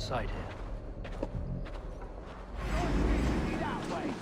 sight here. That way.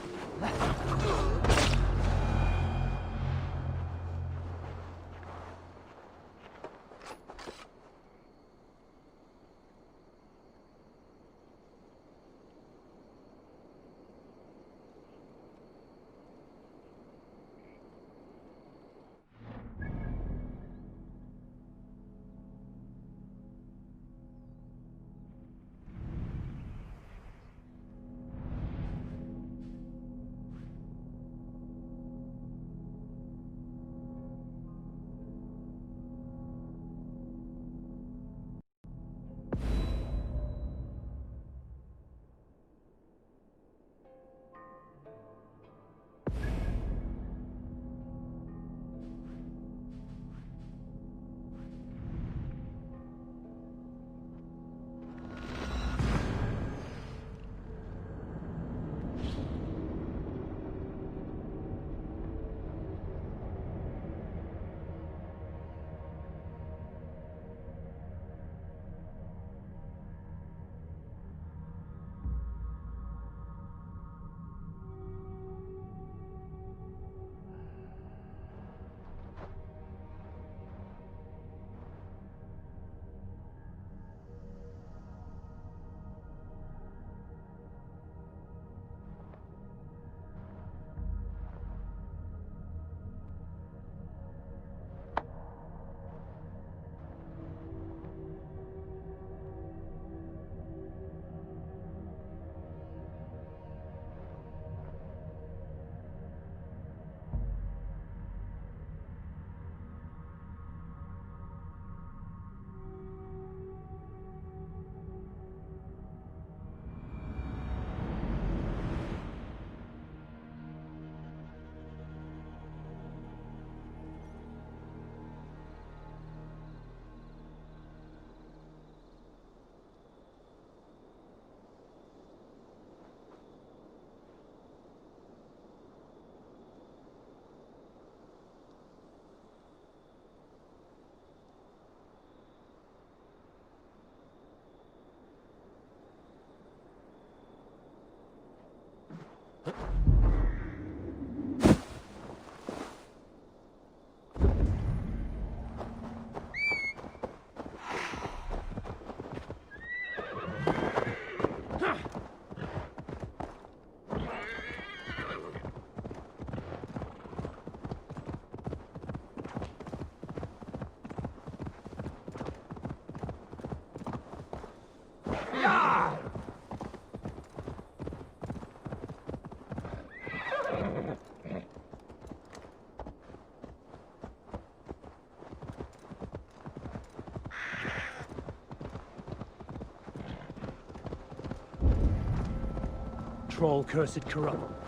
Troll cursed corrupt.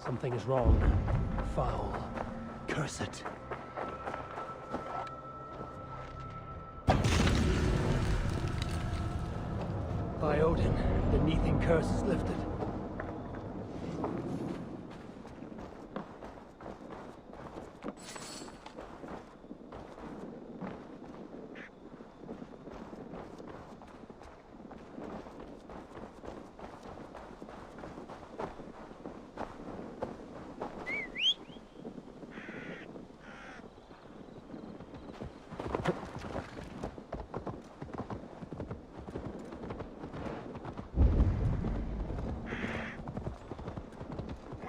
Something is wrong. Foul. Curse it. By Odin, the Neething curse is lifted.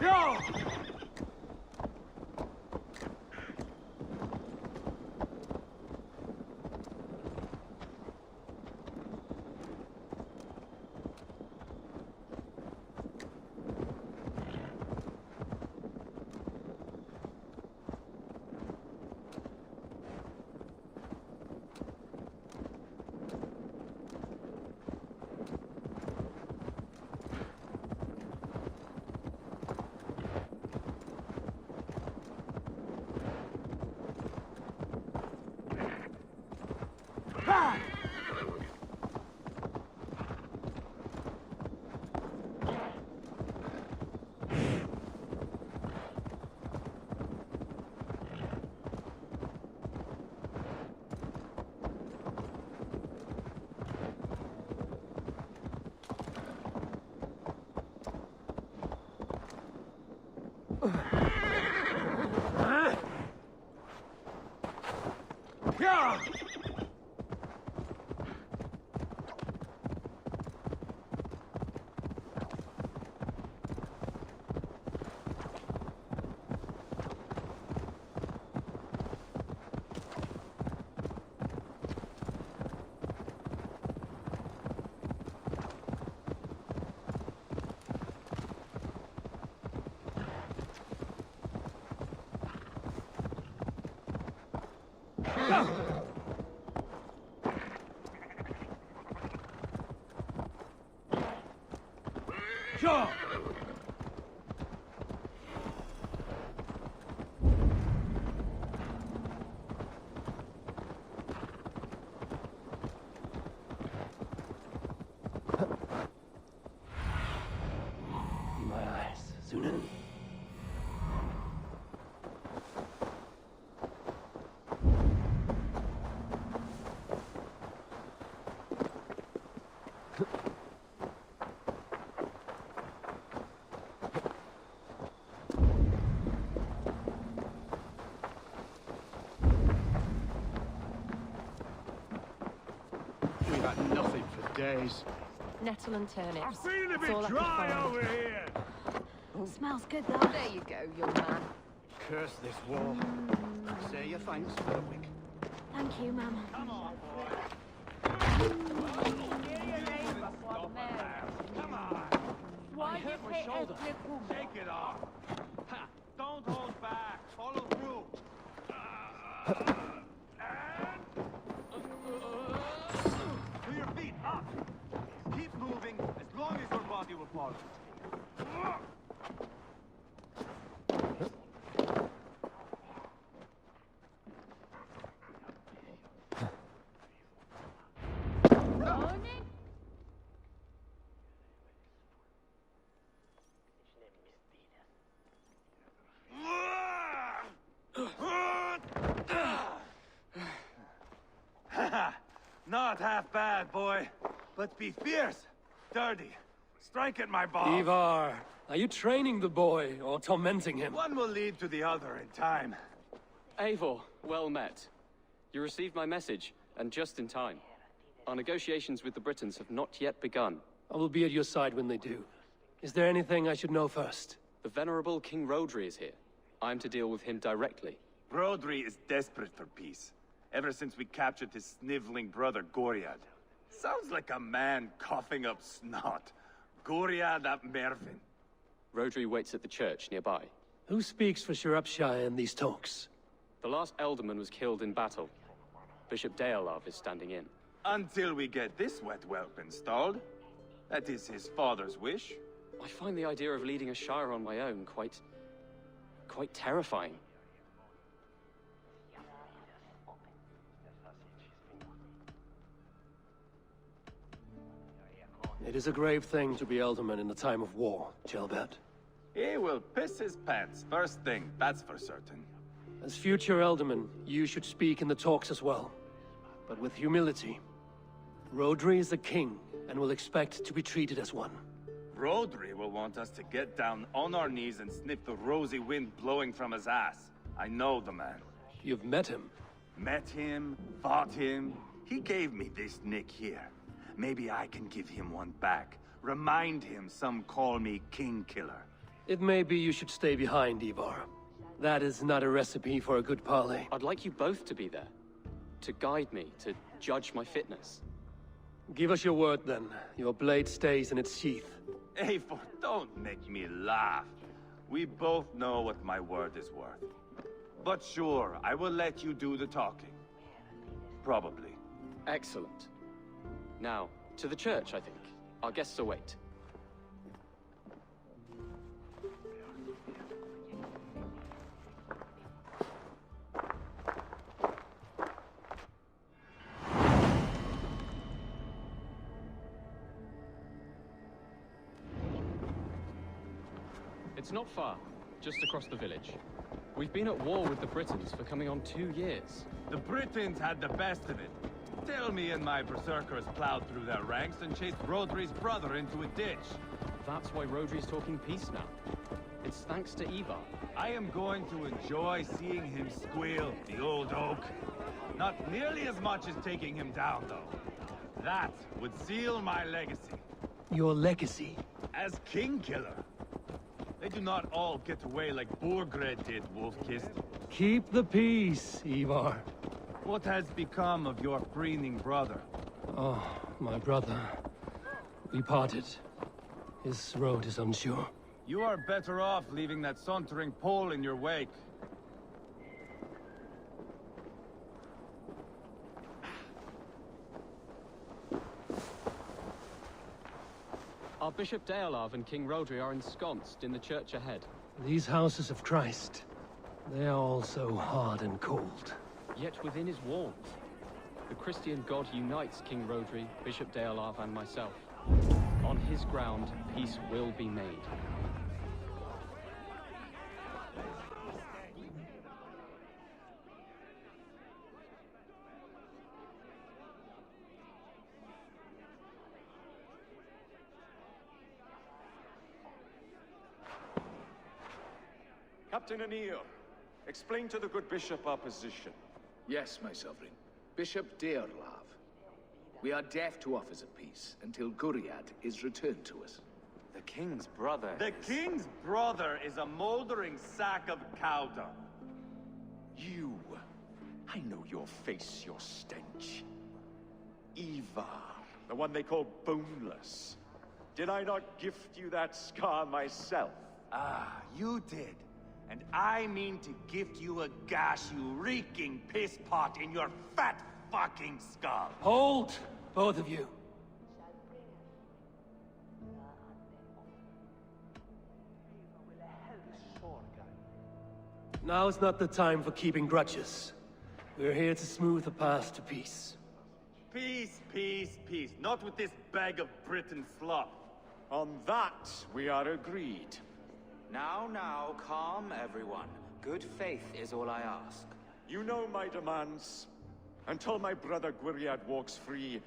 Yo! Yeah! Sure. My eyes, Sunan. We've had nothing for days. Nettle and turnips. I'm feeling a That's bit all I could dry find. over here. Smells good though. There you go, young man. Curse this war. Say your thanks for a week. Thank you, Mum. Come on, boy. Come on. Why hurt my shoulder. Shake it off. Ha. Don't hold back. Follow through. To your feet, up. Keep moving as long as your body will follow. Not half bad, boy. But be fierce, dirty. Strike at my balls. Ivar, are you training the boy or tormenting him? One will lead to the other in time. Eivor, well met. You received my message, and just in time. Our negotiations with the Britons have not yet begun. I will be at your side when they do. Is there anything I should know first? The venerable King Rodri is here. I'm to deal with him directly. Rodri is desperate for peace. Ever since we captured his sniveling brother, Goriad. Sounds like a man coughing up snot. Goriad ap Mervin. Rodri waits at the church nearby. Who speaks for Shropshire in these talks? The last Elderman was killed in battle. Bishop Deolov is standing in. Until we get this wet whelp installed. That is his father's wish. I find the idea of leading a shire on my own quite terrifying. It is a grave thing to be Elderman in the time of war, Gelbert. He will piss his pants first thing, that's for certain. As future Elderman, you should speak in the talks as well. But with humility. Rodri is a king, and will expect to be treated as one. Rodri will want us to get down on our knees and sniff the rosy wind blowing from his ass. I know the man. You've met him. Met him, fought him. He gave me this nick here. Maybe I can give him one back. Remind him some call me King Killer. It may be you should stay behind, Ivar. That is not a recipe for a good parley. I'd like you both to be there. To guide me, to judge my fitness. Give us your word, then. Your blade stays in its sheath. Eivor, don't make me laugh. We both know what my word is worth. But sure, I will let you do the talking. Probably. Excellent. Now, to the church, I think. Our guests await. It's not far, just across the village. We've been at war with the Britons for coming on 2 years. The Britons had the best of it. Tell me and my berserkers plowed through their ranks and chased Rodri's brother into a ditch. That's why Rodri's talking peace now. It's thanks to Ivar. I am going to enjoy seeing him squeal, the old oak. Not nearly as much as taking him down, though. That would seal my legacy. Your legacy? As King Killer. They do not all get away like Borgred did, Wolf-Kissed. Keep the peace, Ivar. What has become of your preening brother? Oh, my brother. We parted. His road is unsure. You are better off leaving that sauntering Pole in your wake. Our Bishop Deolav and King Rodri are ensconced in the church ahead. These houses of Christ, they are all so hard and cold. Yet within his walls, the Christian God unites King Rodri, Bishop Deolav, and myself. On his ground, peace will be made. Captain Anil, explain to the good bishop our position. Yes, my sovereign. Bishop Deorlav. We are deaf to offers of peace until Guriad is returned to us. The king's brother The king's brother is a moldering sack of cow dung. You! I know your face, your stench. Ivar, the one they call boneless. Did I not gift you that scar myself? Ah, you did. And I mean to gift you a gash, you reeking piss pot in your fat fucking skull. Hold, both of you. Now is not the time for keeping grudges. We're here to smooth the path to peace. Peace, peace, peace. Not with this bag of Britain slop. On that, we are agreed. Now, calm everyone. Good faith is all I ask. You know my demands. Until my brother Gwiriad walks free,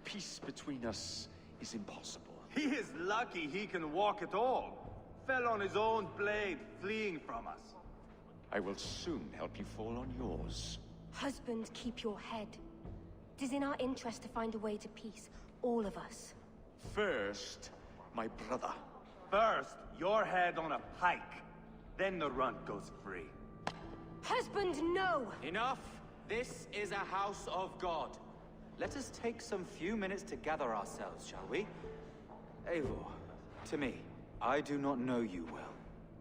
peace between us is impossible. He is lucky he can walk at all. Fell on his own blade, fleeing from us. I will soon help you fall on yours. Husband, keep your head. It is in our interest to find a way to peace, all of us. First, my brother. First, your head on a pike. Then the runt goes free. Husband, no! Enough! This is a house of God. Let us take some few minutes to gather ourselves, shall we? Eivor, to me, I do not know you well,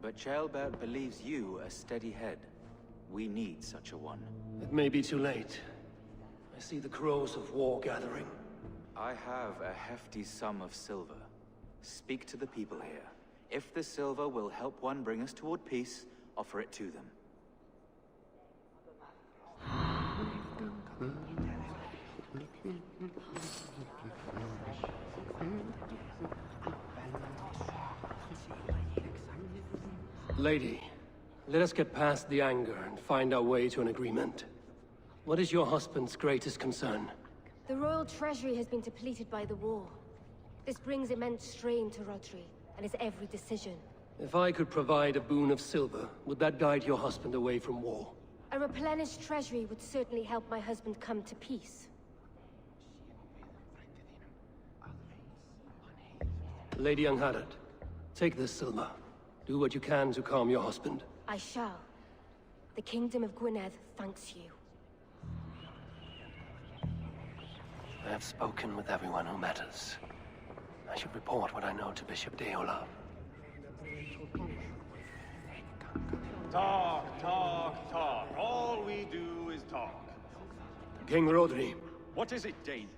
but Ceolbert believes you a steady head. We need such a one. It may be too late. I see the crows of war gathering. I have a hefty sum of silver. Speak to the people here. If the silver will help one bring us toward peace, offer it to them. Lady, let us get past the anger and find our way to an agreement. What is your husband's greatest concern? The royal treasury has been depleted by the war. This brings immense strain to Rodri, and his every decision. If I could provide a boon of silver, would that guide your husband away from war? A replenished treasury would certainly help my husband come to peace. Lady Angharad, take this silver. Do what you can to calm your husband. I shall. The Kingdom of Gwynedd thanks you. I have spoken with everyone who matters. I should report what I know to Bishop Deolaf. Talk, talk, talk. All we do is talk. King Rodri, What is it, Dane?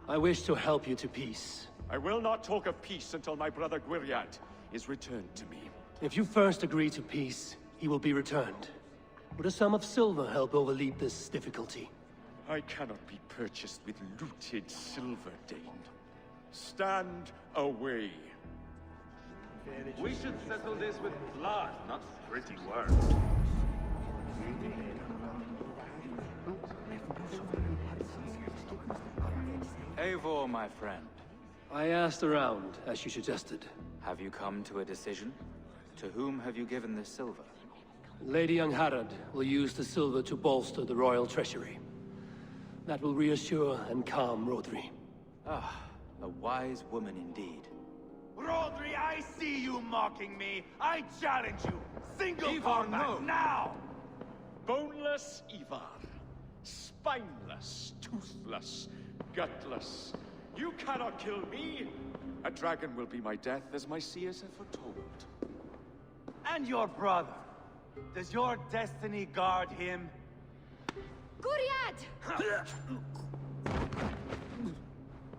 I wish to help you to peace. I will not talk of peace until my brother Gwiriad is returned to me. If you first agree to peace, he will be returned. Would a sum of silver help overleap this difficulty? I cannot be purchased with looted silver, Dane. Stand away. We should settle this with blood, not pretty words. Eivor, my friend, I asked around, as you suggested. have you come to a decision? To whom have you given this silver? Lady Angharad will use the silver to bolster the royal treasury. That will reassure and calm Rodri. Ah, a wise woman indeed. Rodri, I see you mocking me. I challenge you. Single Ivar, combat no. now. Boneless Ivar. Spineless, toothless, gutless. You cannot kill me. A dragon will be my death, as my seers have foretold. And your brother. Does your destiny guard him? Gwynedd!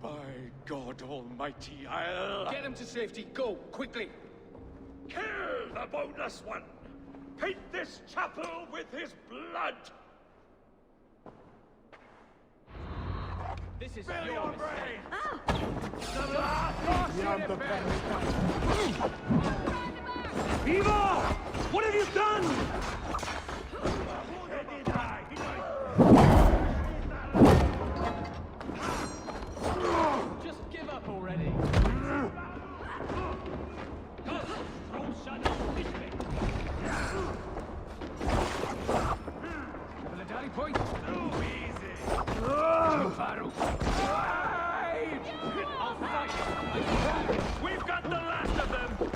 By God Almighty, I'll... Get him to safety. Go, quickly. Kill the boneless one! Paint this chapel with his blood! This is Fill your your mistake. brain! Ivar! What have you done? Just give up already. Military point. Too easy. We've got the last of them!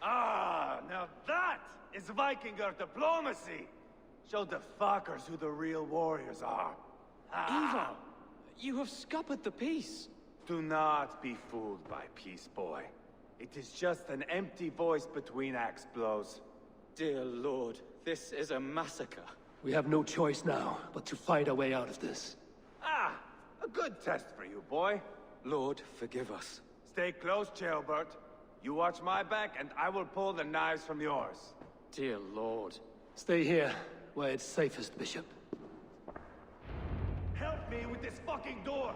Ah, now that is Vikinger diplomacy! Show the fuckers who the real warriors are. Ivar, you have scuppered the peace. Do not be fooled by Peace Boy. It is just an empty voice between axe blows. Dear Lord, this is a massacre. We have no choice now, but to find our way out of this. Ah, a good test for you, boy. Lord, forgive us. Stay close, Chaelbert. You watch my back, and I will pull the knives from yours. Dear Lord. Stay here, where it's safest, Bishop. Help me with this fucking door!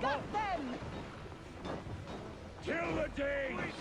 Got them! Kill the Danes!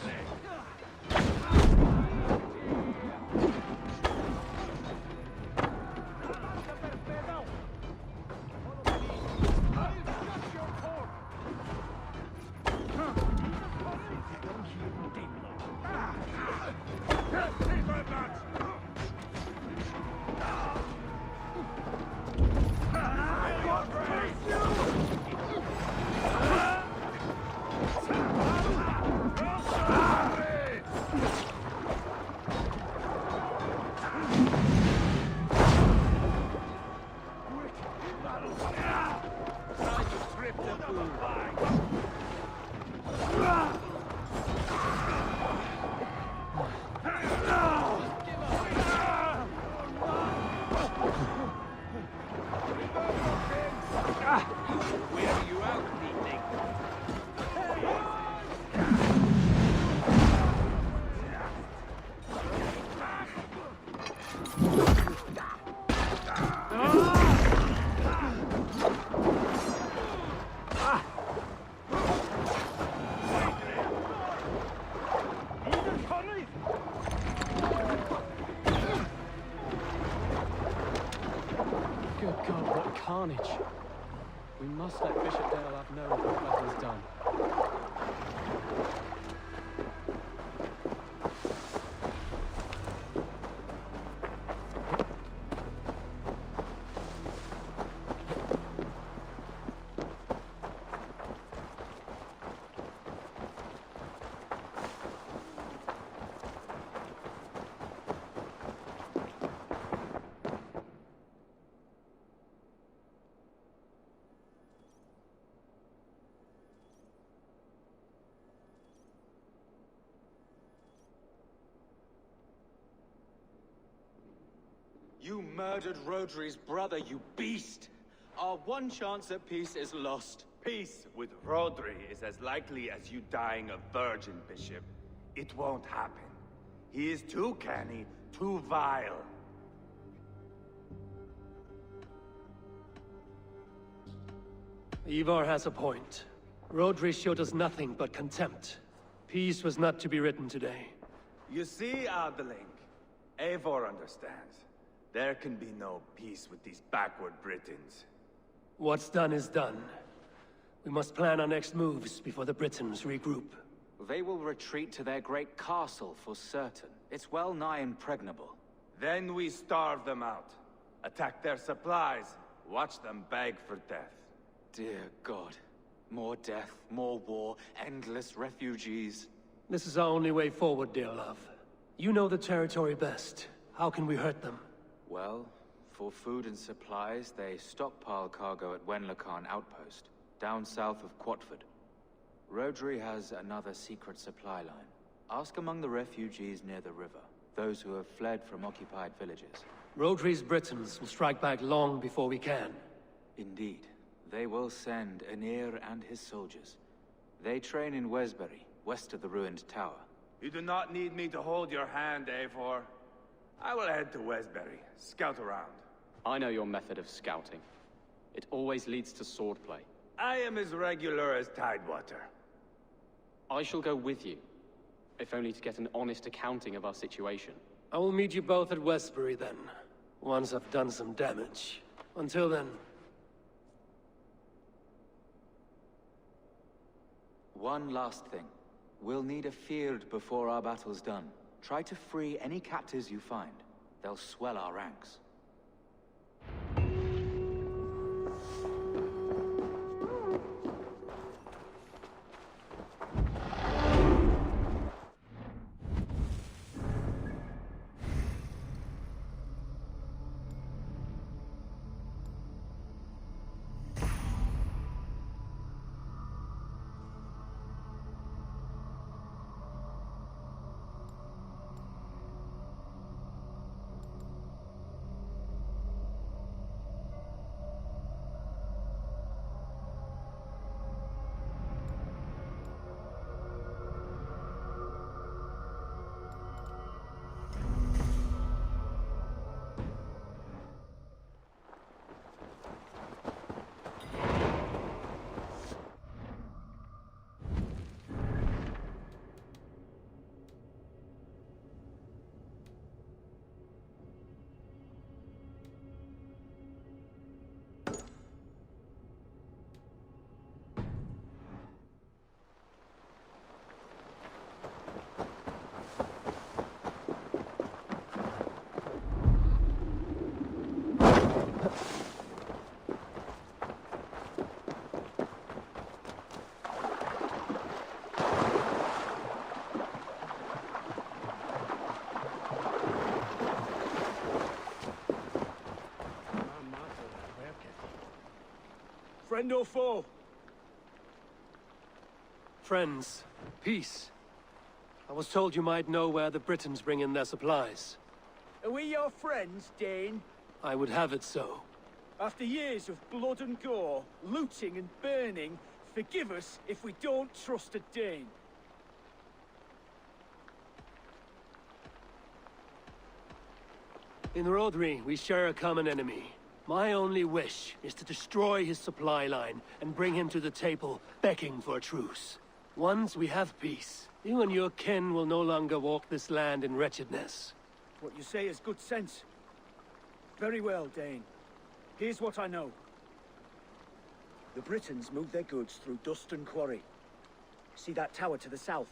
Good God, what carnage! We must let Bishop Deolav know what Battle's done. You murdered Rodri's brother, you beast! Our one chance at peace is lost. Peace with Rodri is as likely as you dying a virgin, Bishop. It won't happen. He is too canny, too vile. Ivar has a point. Rodri showed us nothing but contempt. Peace was not to be written today. You see, Adeling, Eivor understands. There can be no peace with these backward Britons. What's done is done. We must plan our next moves before the Britons regroup. They will retreat to their great castle for certain. It's well nigh impregnable. Then we starve them out. Attack their supplies. Watch them beg for death. Dear God. More death, more war, endless refugees. This is our only way forward, dear love. You know the territory best. How can we hurt them? Well, for food and supplies, they stockpile cargo at Wenlacan Outpost, down south of Quatford. Rodri has another secret supply line. Ask among the refugees near the river, those who have fled from occupied villages. Rodri's Britons will strike back long before we can. Indeed. They will send Aenir and his soldiers. They train in Wesbury, west of the ruined tower. You do not need me to hold your hand, Eivor. I will head to Wesbury, scout around. I know your method of scouting. It always leads to swordplay. I am as regular as Tidewater. I shall go with you, if only to get an honest accounting of our situation. I will meet you both at Westbury then, once I've done some damage. Until then... One last thing. We'll need a field before our battle's done. Try to free any captives you find. They'll swell our ranks. Friend or foe? Friends. Peace. I was told you might know where the Britons bring in their supplies. Are we your friends, Dane? I would have it so. After years of blood and gore, looting and burning, forgive us if we don't trust a Dane. In Rodri, we share a common enemy. My only wish is to destroy his supply line and bring him to the table, begging for a truce. Once we have peace, you and your kin will no longer walk this land in wretchedness. What you say is good sense. Very well, Dane. Here's what I know. The Britons move their goods through Dustin Quarry. See that tower to the south?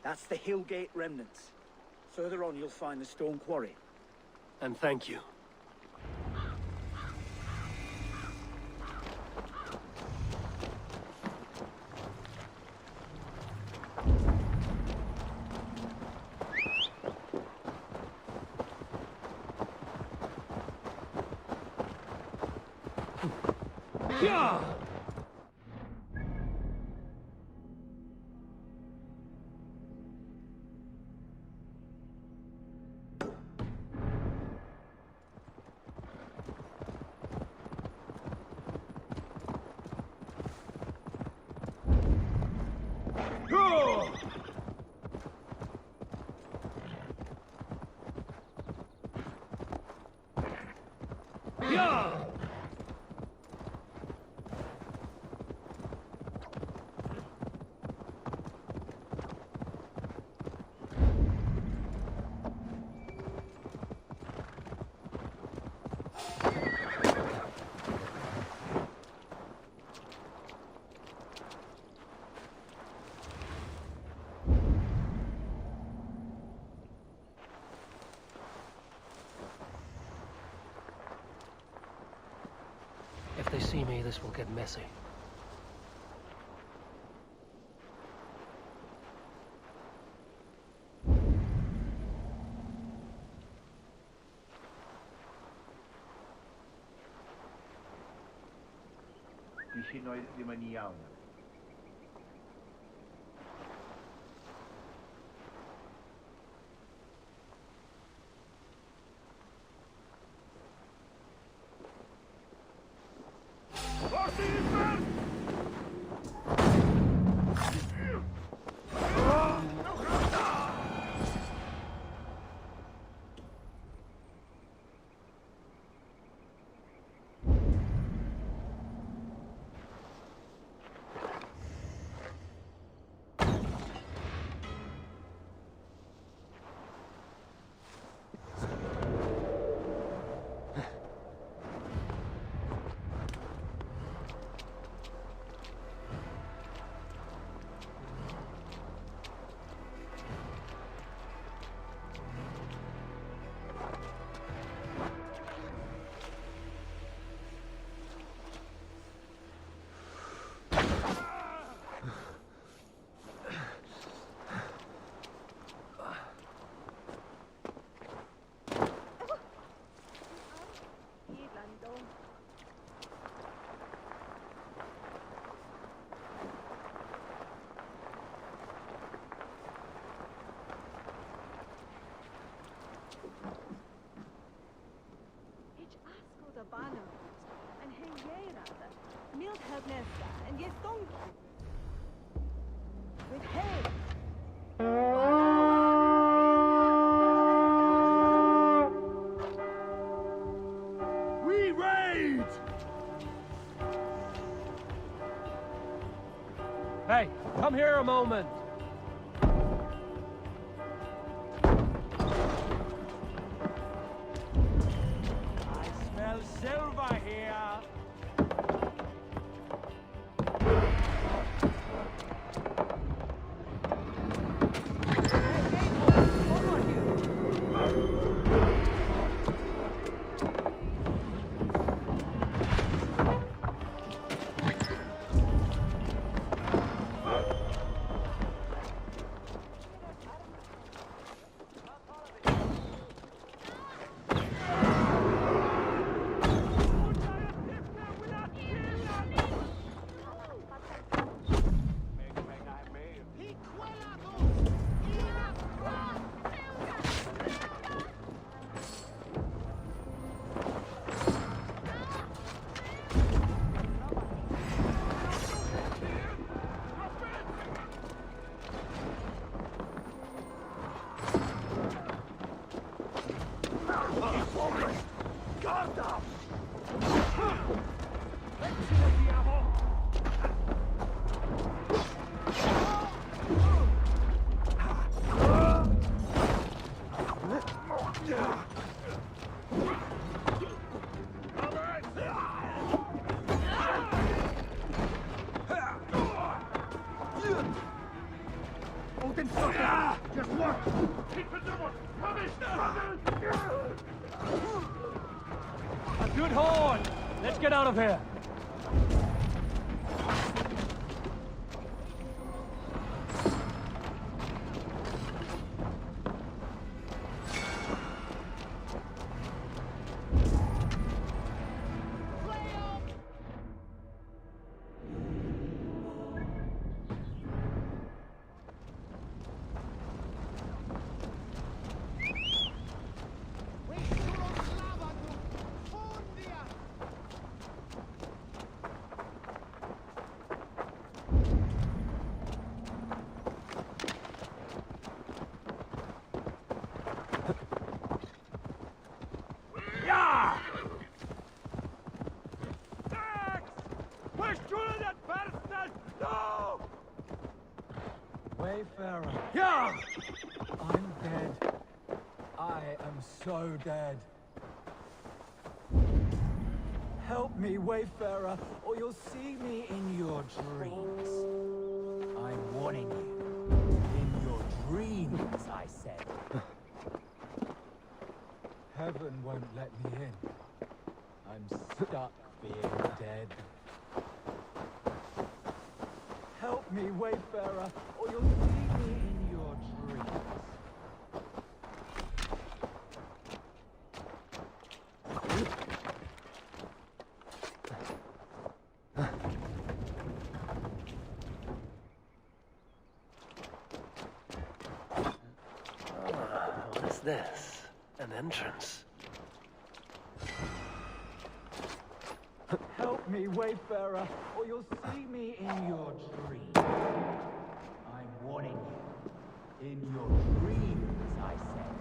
That's the Hillgate remnants. Further on, you'll find the stone quarry. And thank you. Yeah! Yeah! If they see me, this will get messy. Di noi rimaniamo. En hengerade, mild högnästa, en gestång. With hay. We raid! Hey, come here a moment. Silver here! A good horn! Let's get out of here! Wayfarer. Yeah! I'm dead. I am so dead. Help me, Wayfarer, or you'll see me in your dreams. I'm warning you. In your dreams, I said. Heaven won't let me in. I'm stuck being dead. Help me, Wayfarer, or you'll see me in your dreams. What is this? An entrance? Help me, Wayfarer, or you'll see me in your dreams. I'm warning you. In your dreams, I said.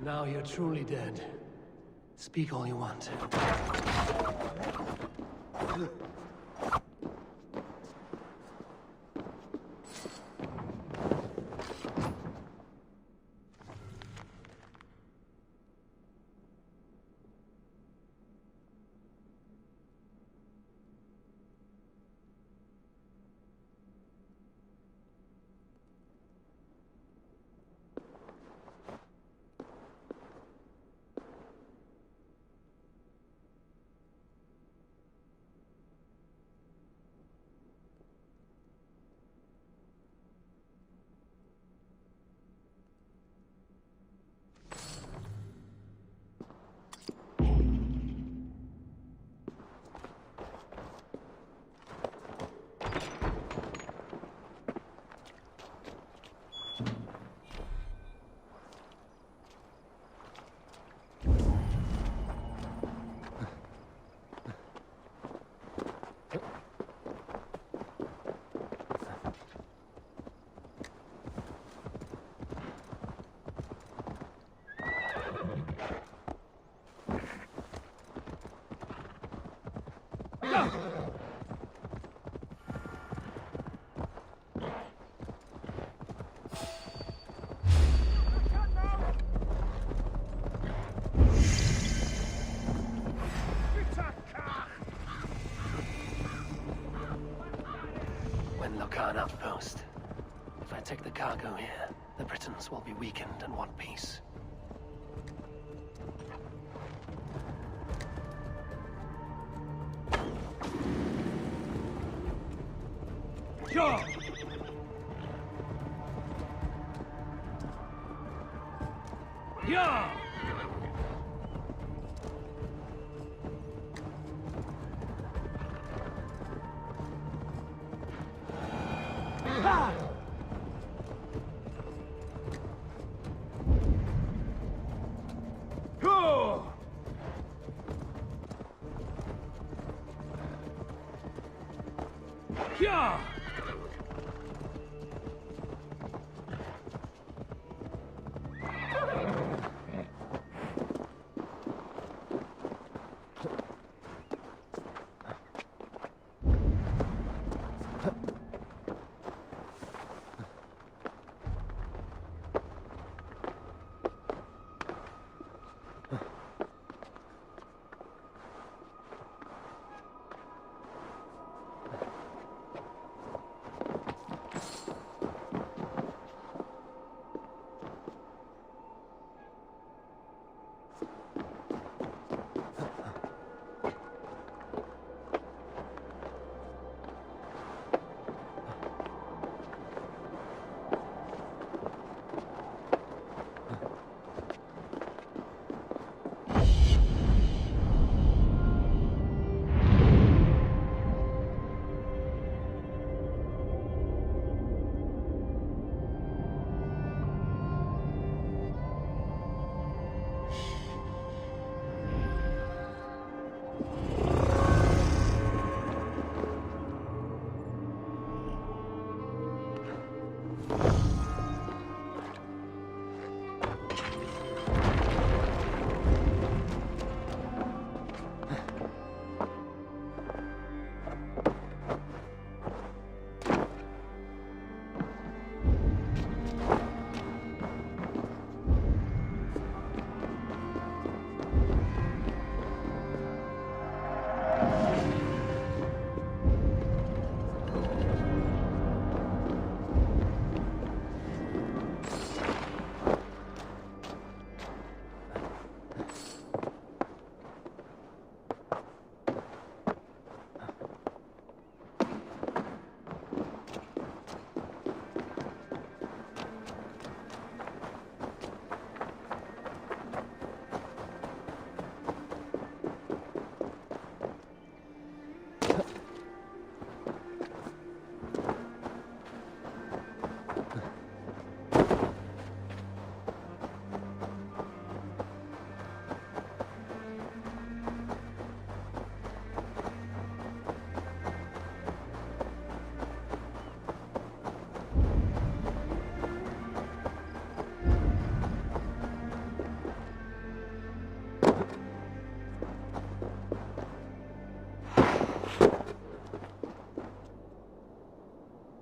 Now you're truly dead. Speak all you want. Lokan outpost. If I take the cargo here, the Britons will be weakened and want peace. Sure! Yeah! Yeah!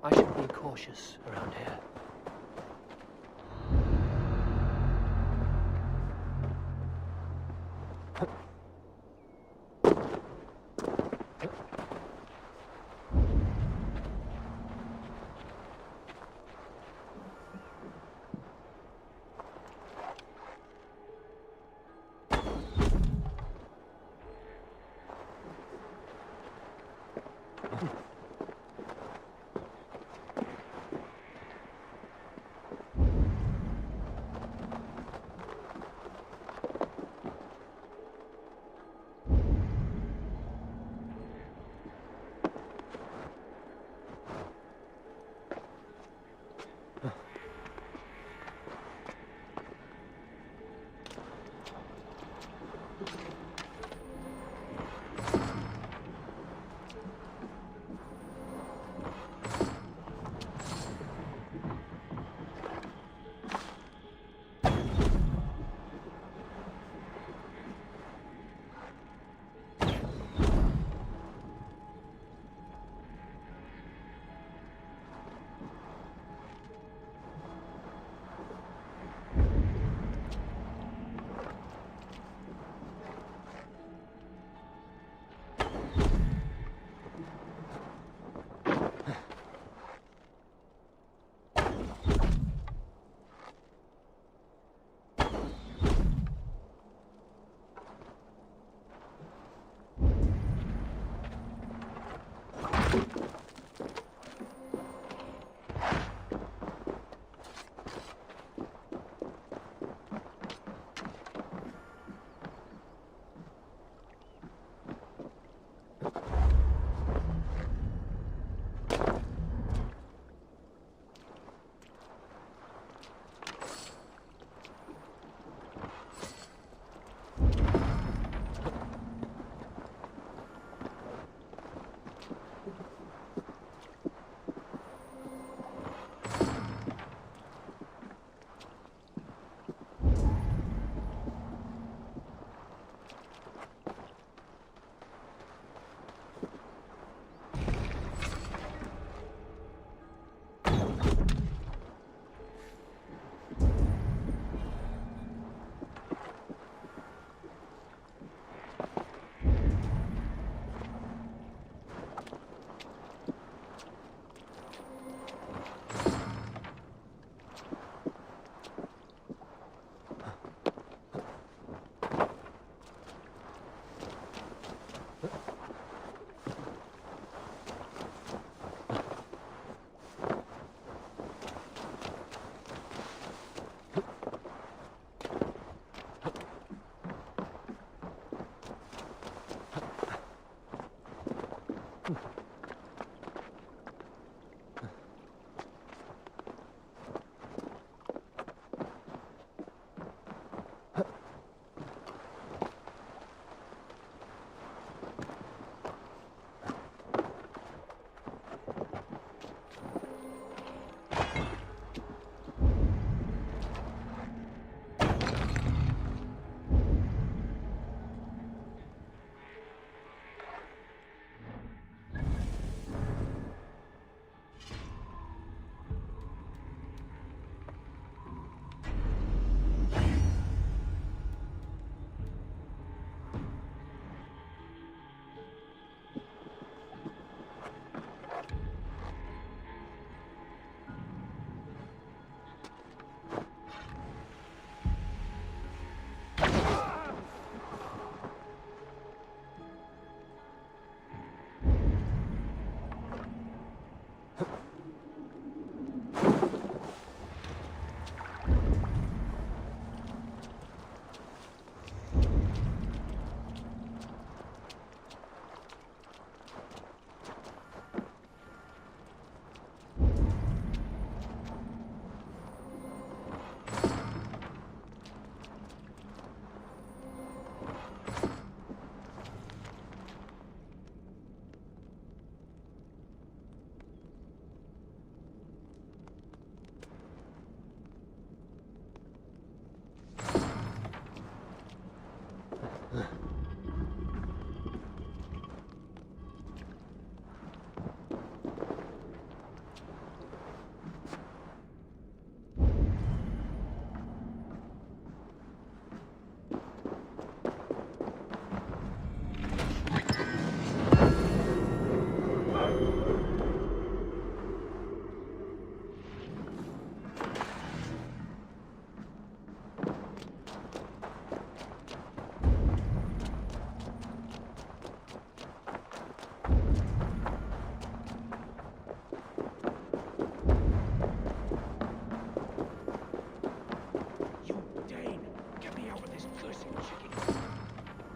I should be cautious around here.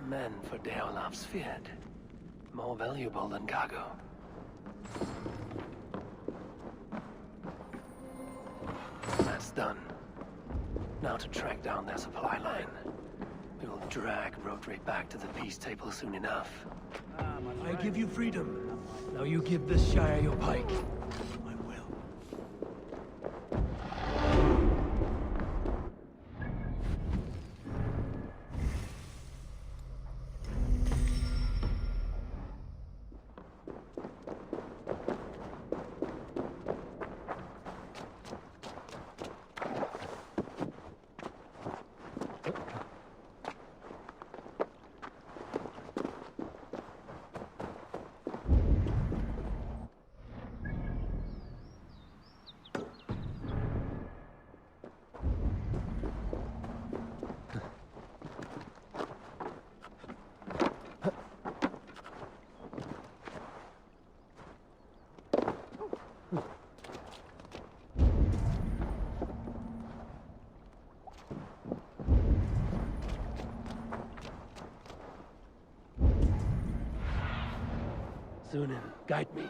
Men for Deolav's feared. More valuable than cargo. That's done. Now to track down their supply line. We will drag Rotary back to the peace table soon enough. I give you freedom. Now you give this Shire your pike. I will. Zunin, guide me.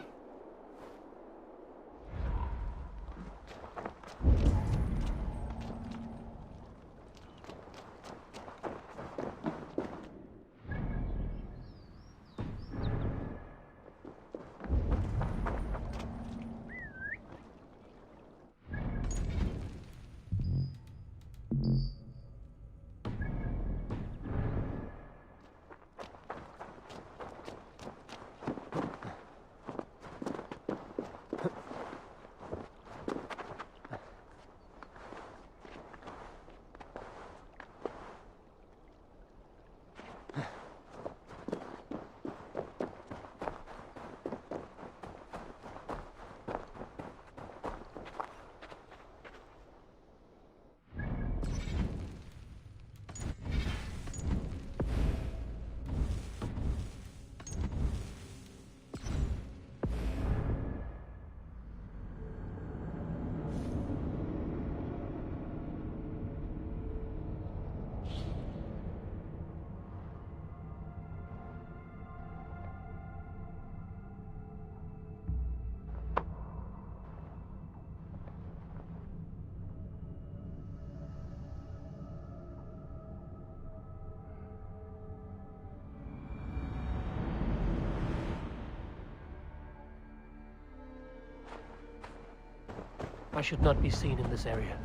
I should not be seen in this area.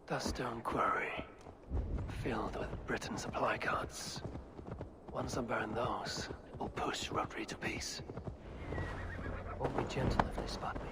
The stone quarry, filled with Britain supply carts. Once I burn those, it will push Rotary to peace. Won't be gentle if they spot me.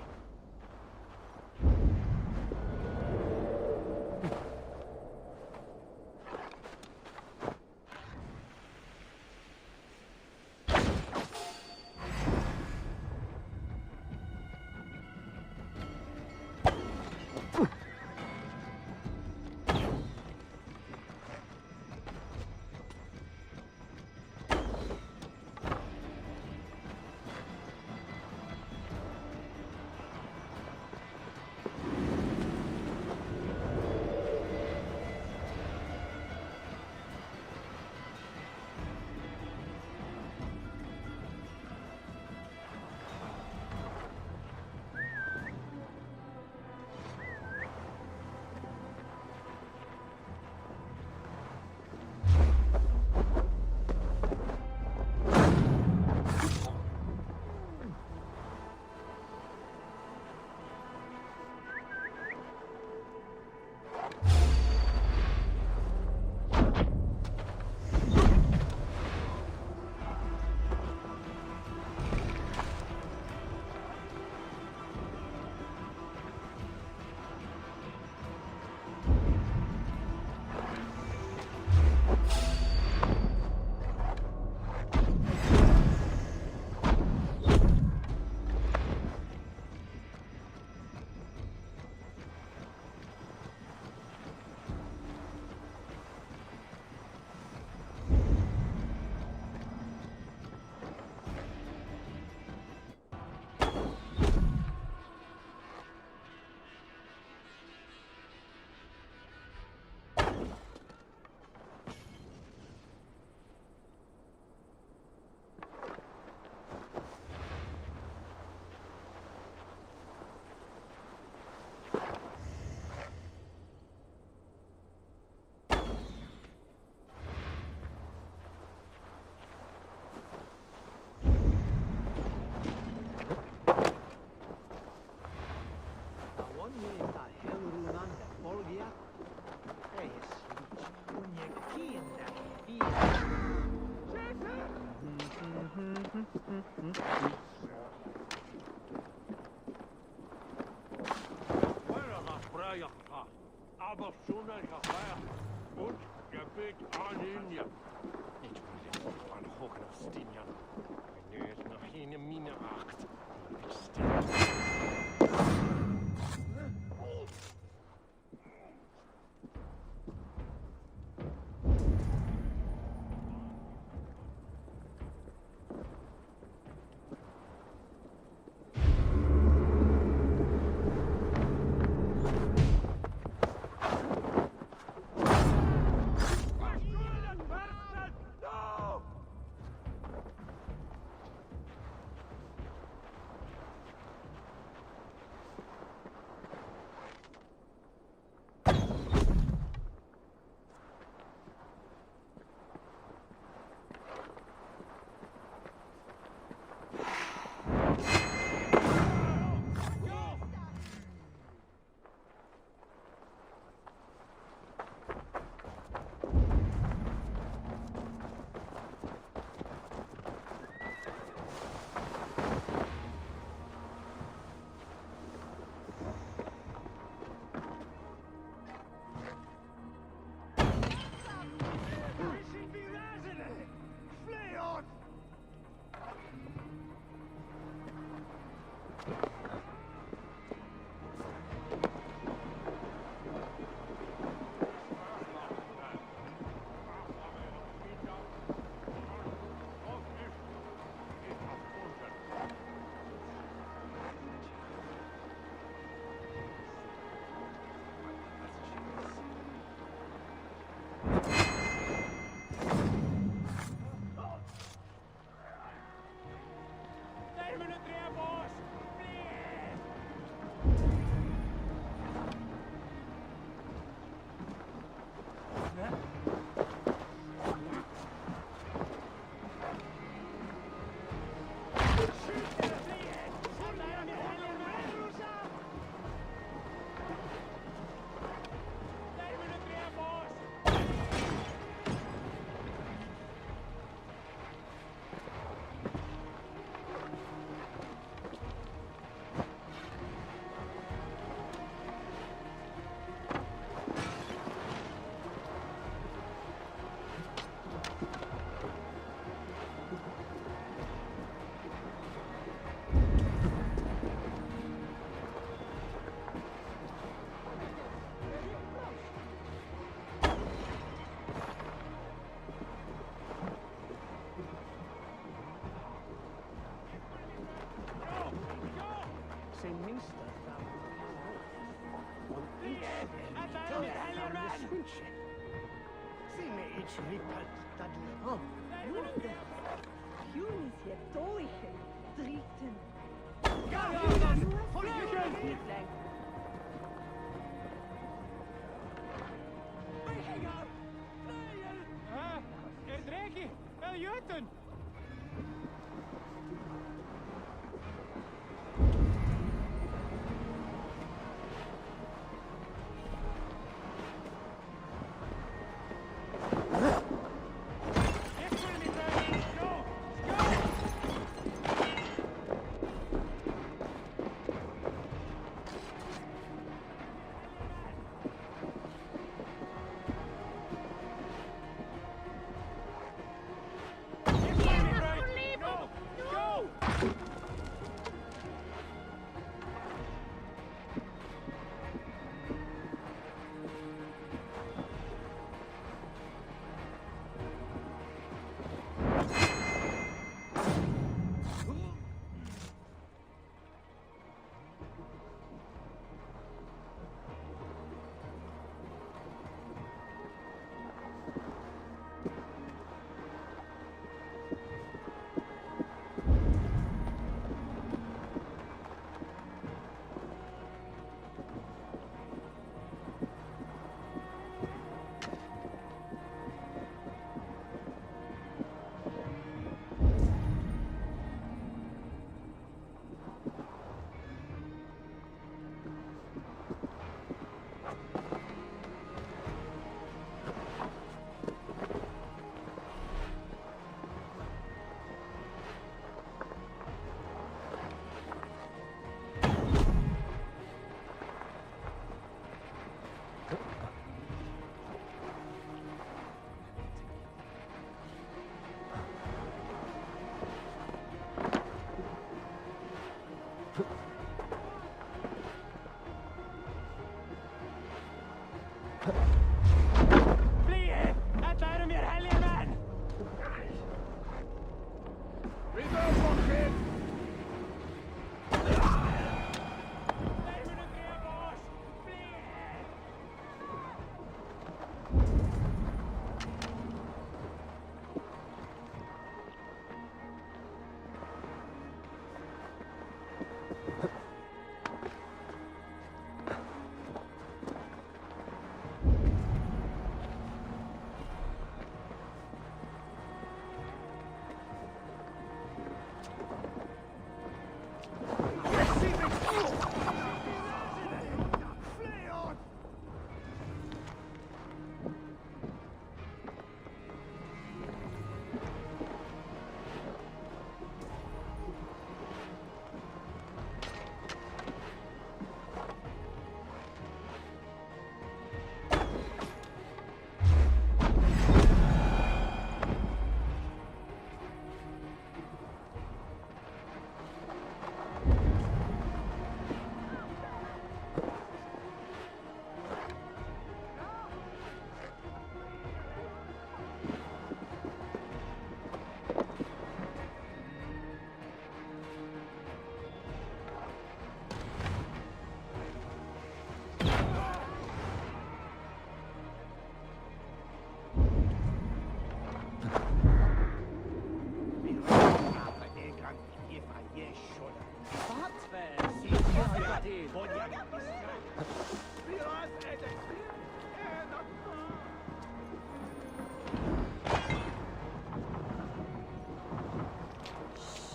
Flee! Äta mer helliga män!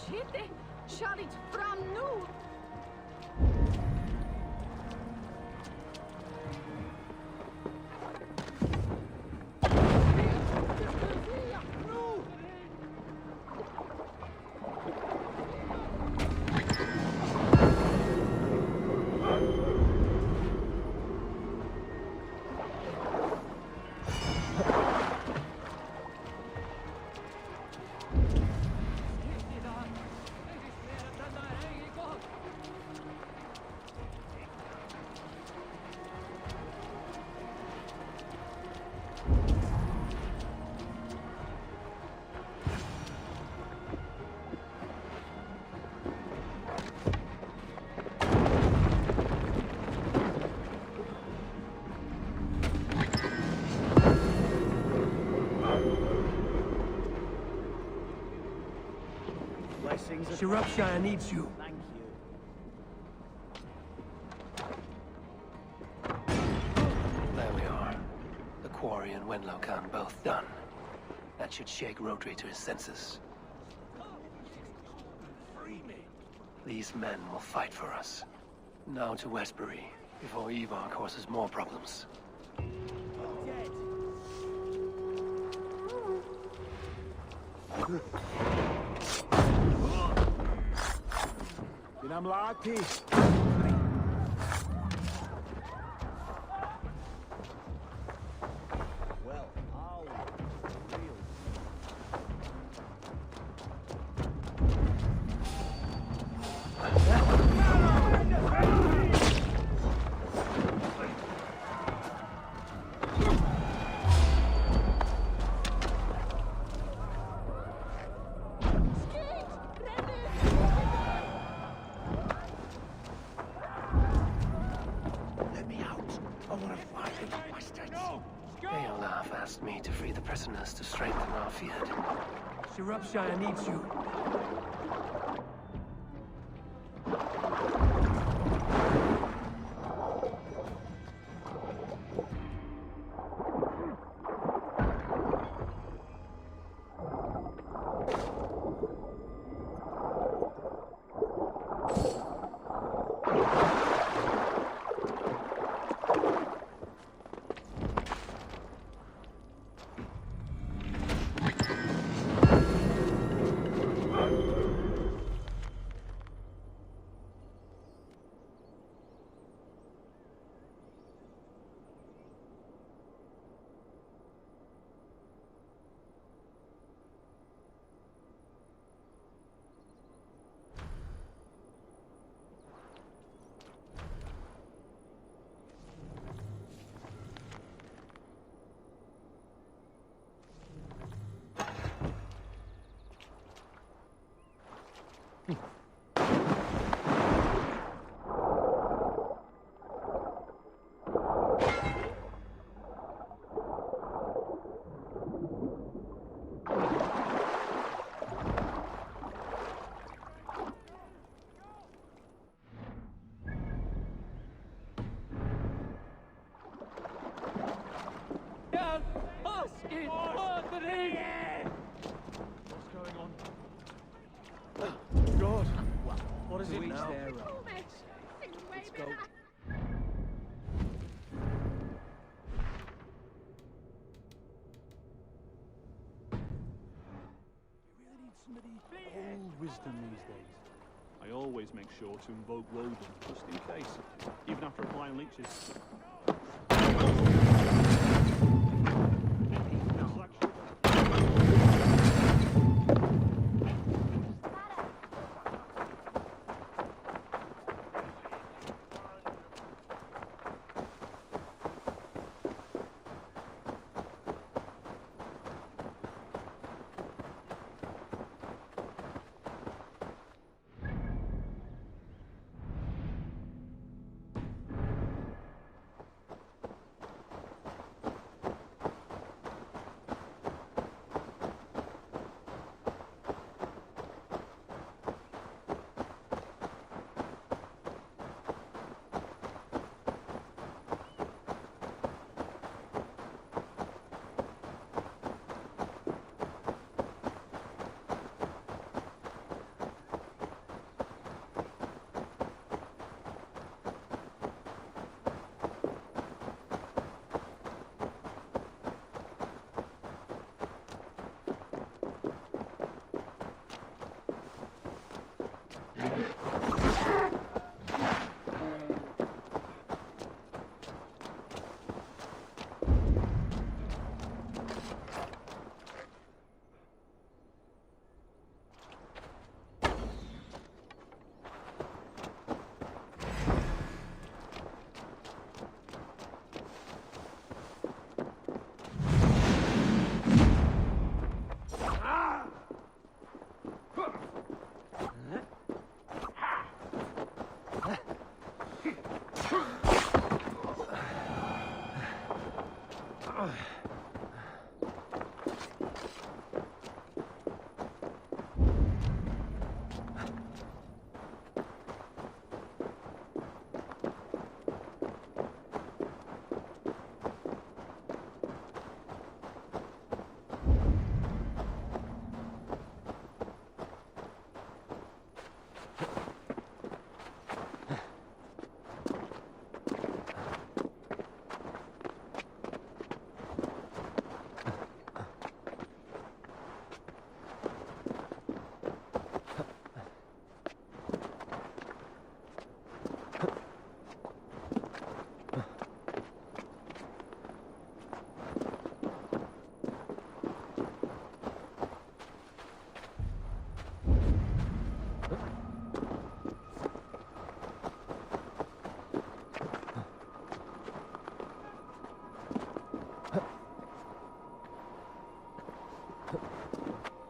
Shit, Charlie fram nu! Shropshire needs you. Thank you. There we are. The quarry and Wenlow Khan both done. That should shake Rhodri to his senses. These men will fight for us. Now to Westbury, before Ivar causes more problems. Binamlati! Well, how real? Eolaf asked me to free the prisoners to strengthen our field. Shropshire needs you. What's going on? God. What is To it each now? their own. Let's go. Old wisdom these days. I always make sure to invoke Woden, just in case, even after applying leeches.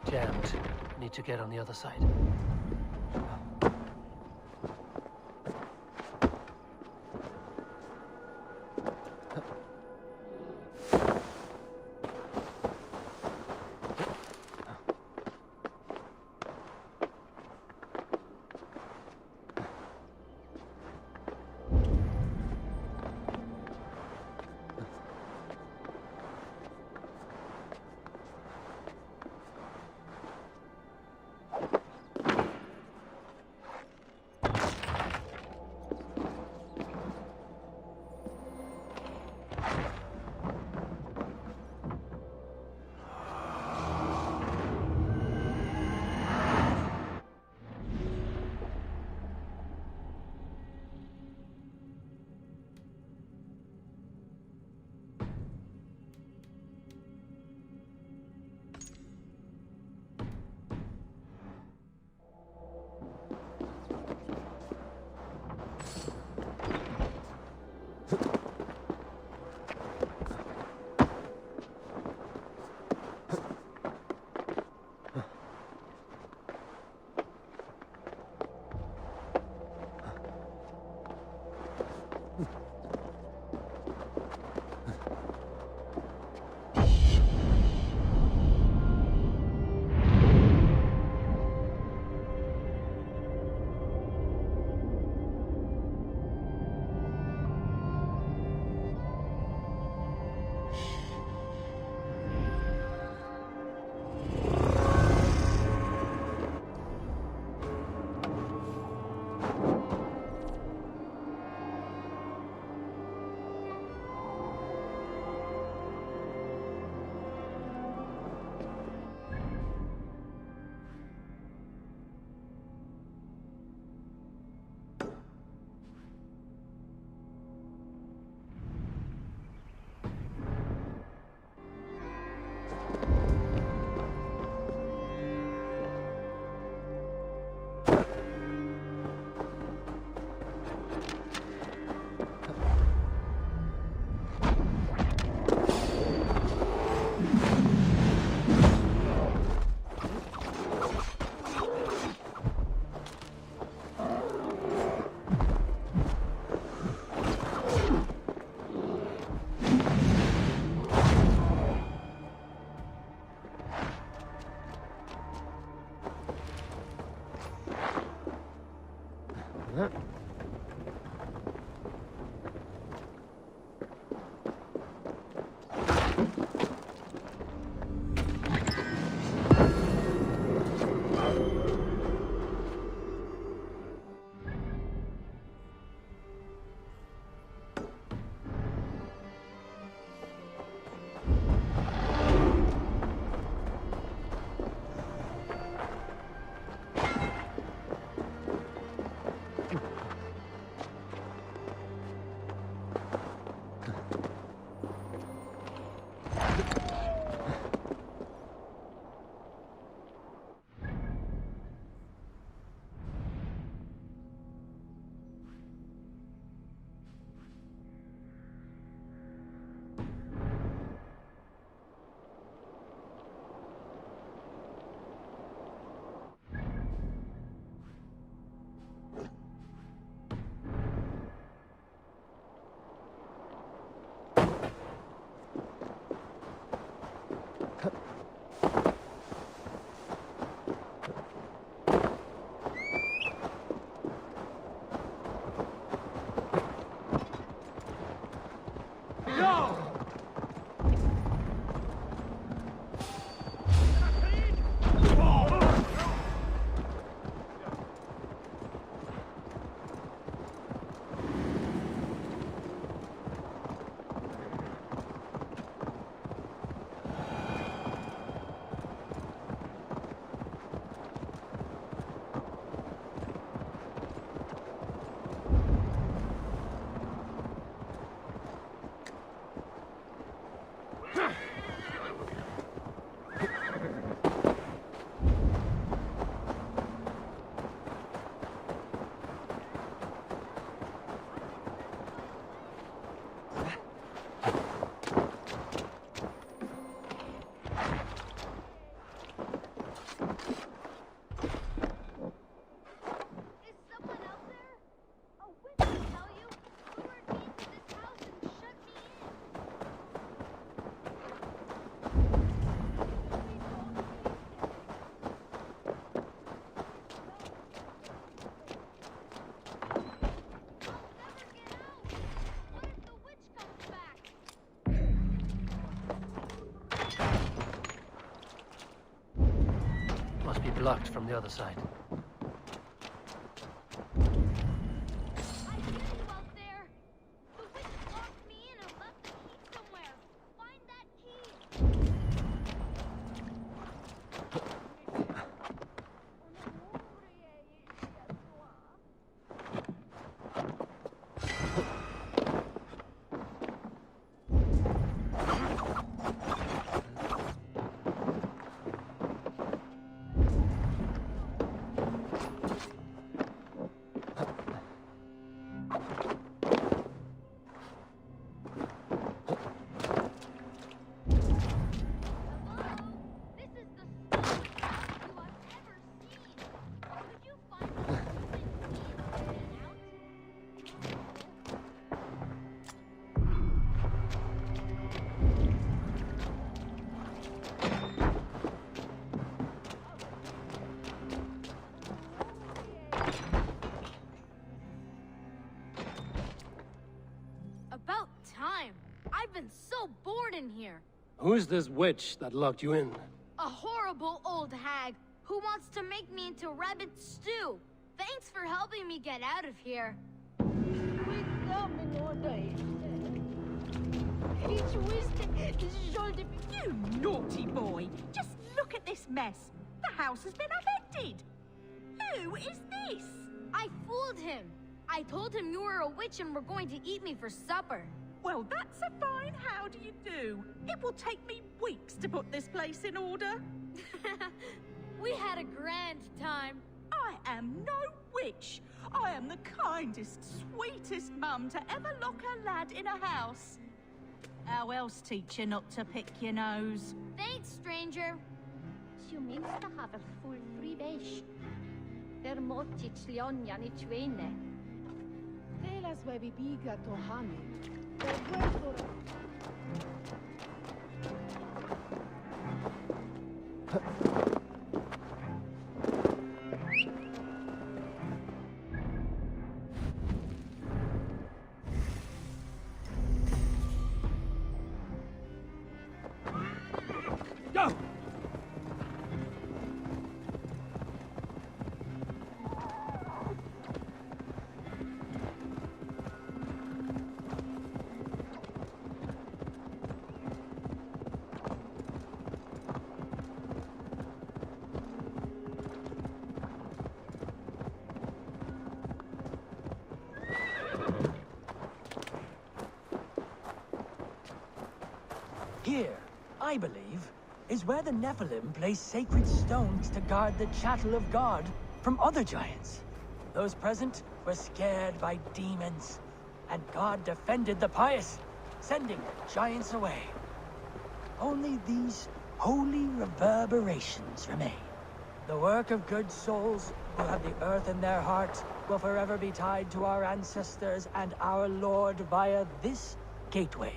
Jammed. Need to get on the other side. blocked from the other side. I hear you out there. The witch locked me in and left the key somewhere. Find that key. About time. I've been so bored in here. Who's this witch that locked you in? A horrible old hag who wants to make me into rabbit stew. Thanks for helping me get out of here. You naughty boy! Just look at this mess. The house has been upended. Who is this? I fooled him. I told him you were a witch and were going to eat me for supper. Well, that's a fine how do you do. It will take me weeks to put this place in order. We had a grand time. I am no witch. I am the kindest, sweetest mum to ever lock her lad in a house. How else teach you not to pick your nose? Thanks, stranger. You means to have a full freebish. Der motic Leonia ni čvene. Telas webi biga to hane. Go! Here, I believe, is where the Nephilim place sacred stones to guard the chattel of God from other giants. Those present were scared by demons, and God defended the pious, sending giants away. Only these holy reverberations remain. The work of good souls who have the earth in their heart will forever be tied to our ancestors and our Lord via this gateway.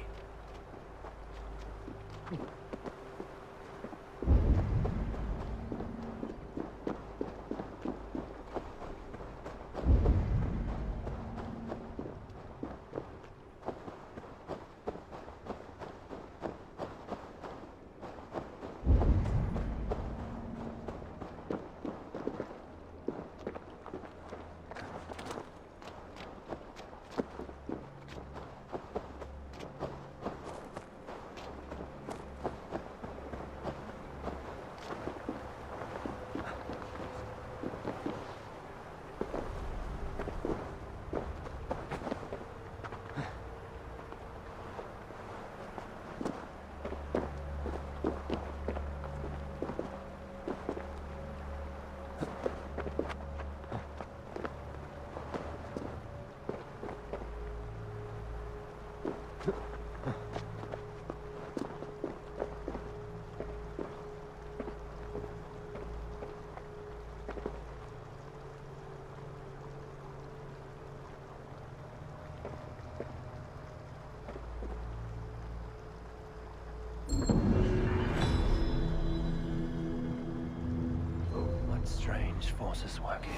Strange forces work here.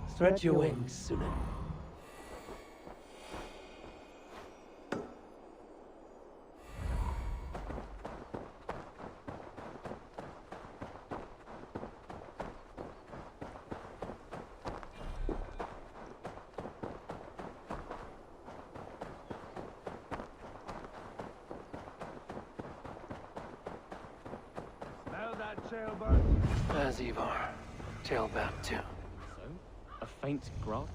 Spread your wings, Sunan. Smell that jailbird? As Ivar. Tailbat too. So, a faint grog?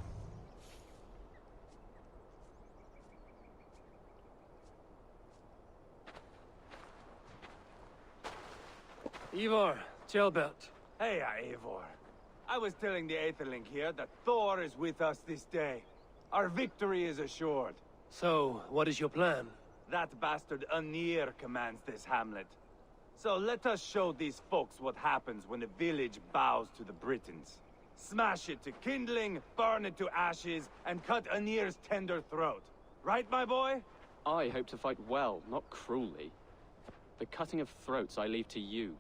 Ivar, Tailbat. Hey, Eivor. I was telling the Aetherling here that Thor is with us this day. Our victory is assured. So, what is your plan? That bastard Anir commands this hamlet. So let us show these folks what happens when a village bows to the Britons. Smash it to kindling, burn it to ashes, and cut Anir's tender throat. Right, my boy? I hope to fight well, not cruelly. The cutting of throats I leave to you.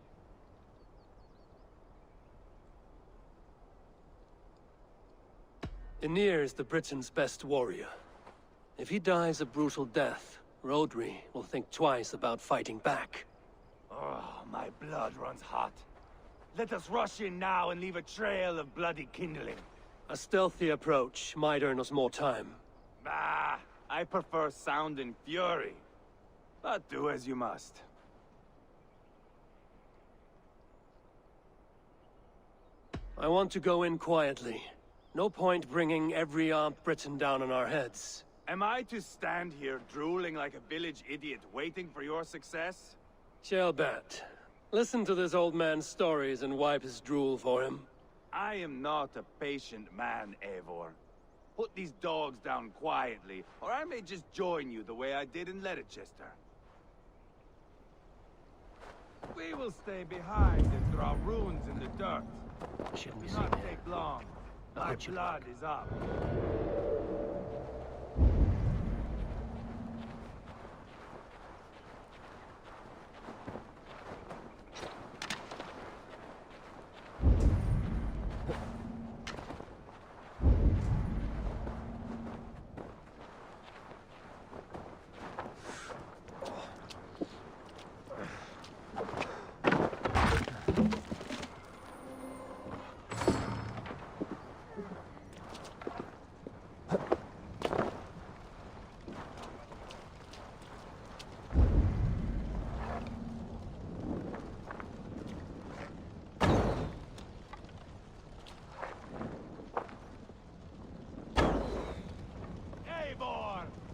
Anir is the Britons' best warrior. If he dies a brutal death, Rodri will think twice about fighting back. Oh, my blood runs hot. Let us rush in now and leave a trail of bloody kindling. A stealthy approach might earn us more time. Ah, I prefer sound and fury. But do as you must. I want to go in quietly. No point bringing every armed Briton down on our heads. Am I to stand here drooling like a village idiot waiting for your success? Shelbat, listen to this old man's stories and wipe his drool for him. I am not a patient man, Eivor. Put these dogs down quietly, or I may just join you the way I did in Leicester. We will stay behind and draw runes in the dirt. Shouldn't be Do seen not here. take long. I'll My hit you blood is up.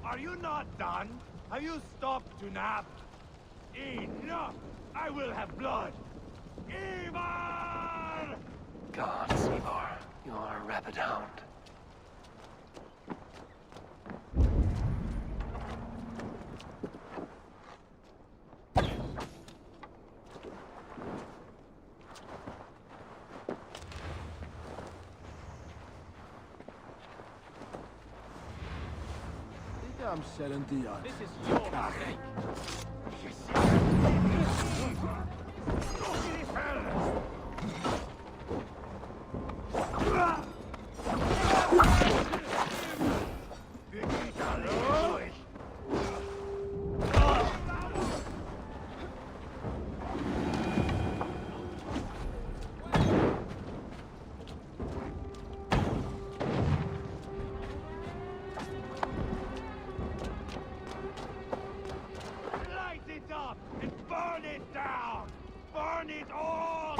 Are you not done? Have you stopped to nap? Enough! I will have blood! Ivar! Gods, Ivar, you are a rabid hound. I'm said and done. This is your mistake. Light it up and burn it down! Burn it all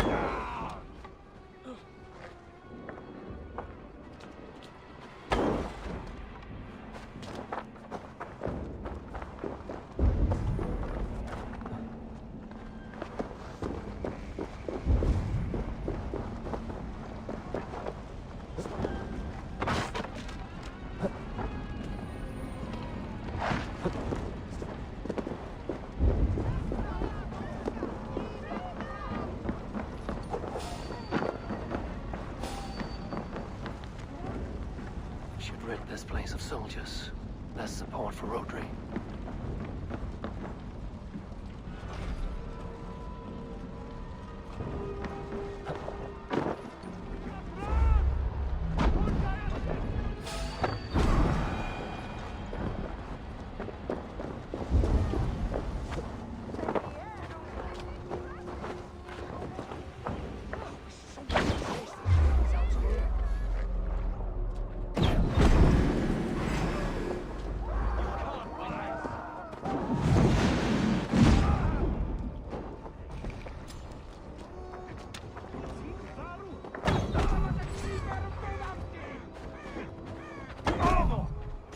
rid this place of soldiers. Less support for Rodri.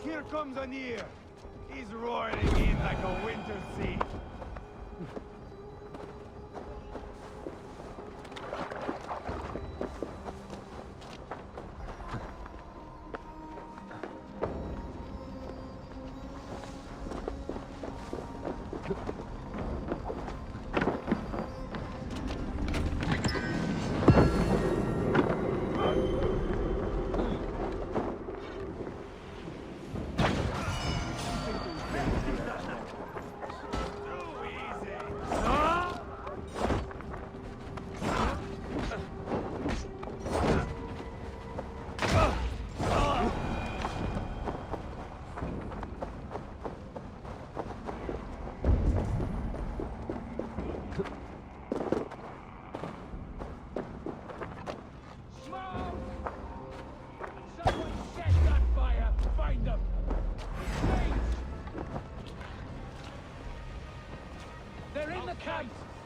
Here comes Anir! He's roaring in like a winter sea.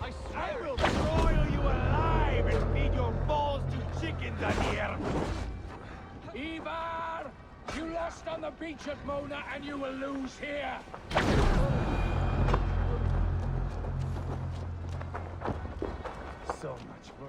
I swear I will broil you alive and feed your balls to chickens, Anir! Ivar! You lost on the beach at Mona, and you will lose here! So much for...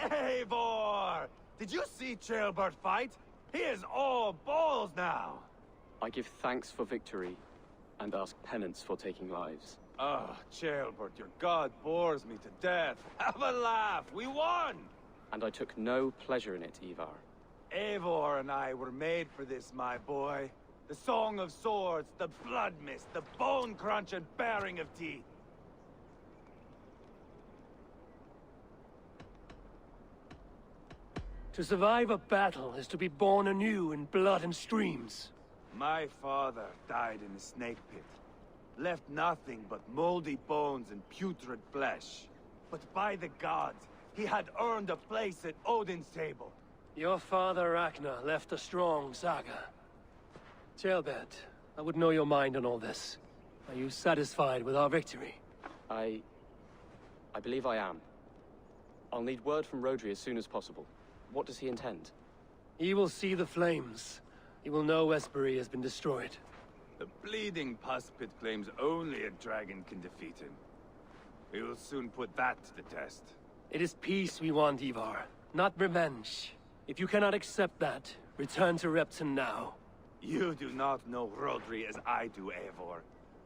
Eivor! Did you see Ceolbert fight? He is all balls now! I give thanks for victory, and ask penance for taking lives. Ah, Ceolbert, your god bores me to death. Have a laugh! We won! And I took no pleasure in it, Ivar. Eivor and I were made for this, my boy. The song of swords, the blood mist, the bone crunch and baring of teeth. To survive a battle is to be born anew in blood and streams. My father died in a snake pit. Left nothing but moldy bones and putrid flesh. But by the gods, he had earned a place at Odin's table. Your father Ragnar left a strong saga. Ceolbert, I would know your mind on all this. Are you satisfied with our victory? I believe I am. I'll need word from Rodri as soon as possible. What does he intend? He will see the flames. He will know Esbury has been destroyed. The bleeding pus pit claims only a dragon can defeat him. We will soon put that to the test. It is peace we want, Ivar, not revenge. If you cannot accept that, return to Repton now. You do not know Rodri as I do, Eivor.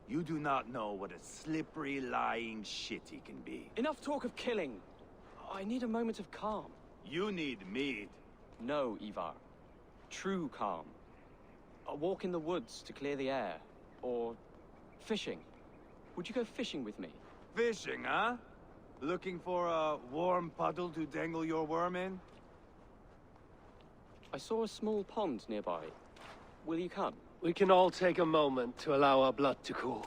You do not know what a slippery, lying shit he can be. Enough talk of killing. I need a moment of calm. You need mead. No, Ivar. True calm. A walk in the woods to clear the air. Or fishing. Would you go fishing with me? Fishing, huh? Looking for a warm puddle to dangle your worm in? I saw a small pond nearby. Will you come? We can all take a moment to allow our blood to cool.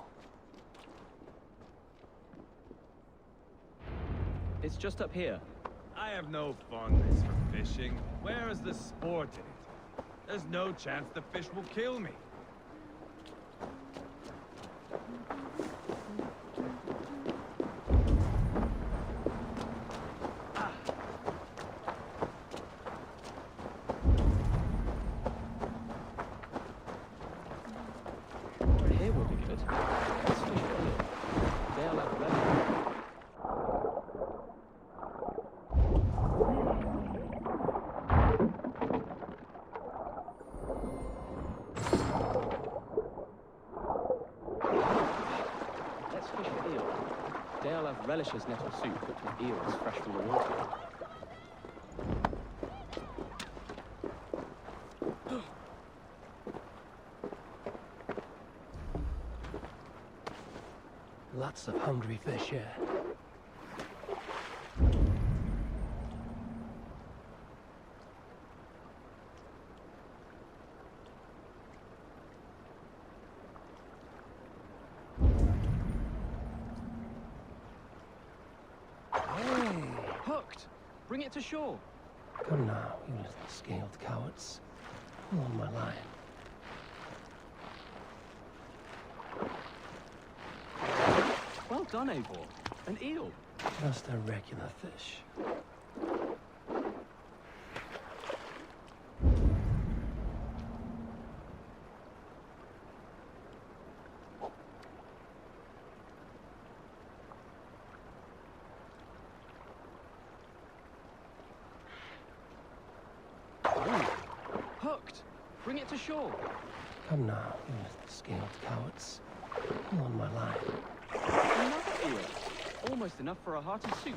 It's just up here. I have no fondness for fishing. Where is the sport in it? There's no chance the fish will kill me. Here will be good. Let's fish for eel. They'll have relishes. Let's fish for eel. They'll have relishes nettle soup cooked with eels fresh from the water. Lots of hungry fish here. Hey! Hooked! Bring it to shore. Come now, you little scaled cowards. Pull on my line. Well done, Eivor. An eel. Just a regular fish. Hooked! Bring it to shore. Come now, you little scaled cowards. Pull on my line. Another eel. Almost enough for a hearty soup.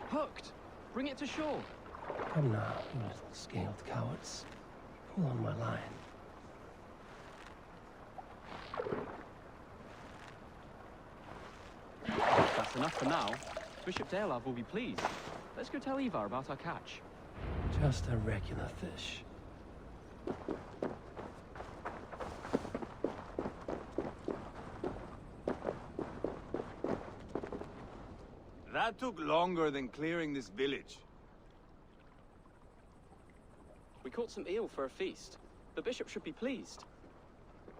Hooked! Bring it to shore. Come now, you little scaled cowards. Pull on my line. That's enough for now. Bishop Daelav will be pleased. Let's go tell Ivar about our catch. Just a regular fish. That took longer than clearing this village. We caught some eel for a feast. The bishop should be pleased.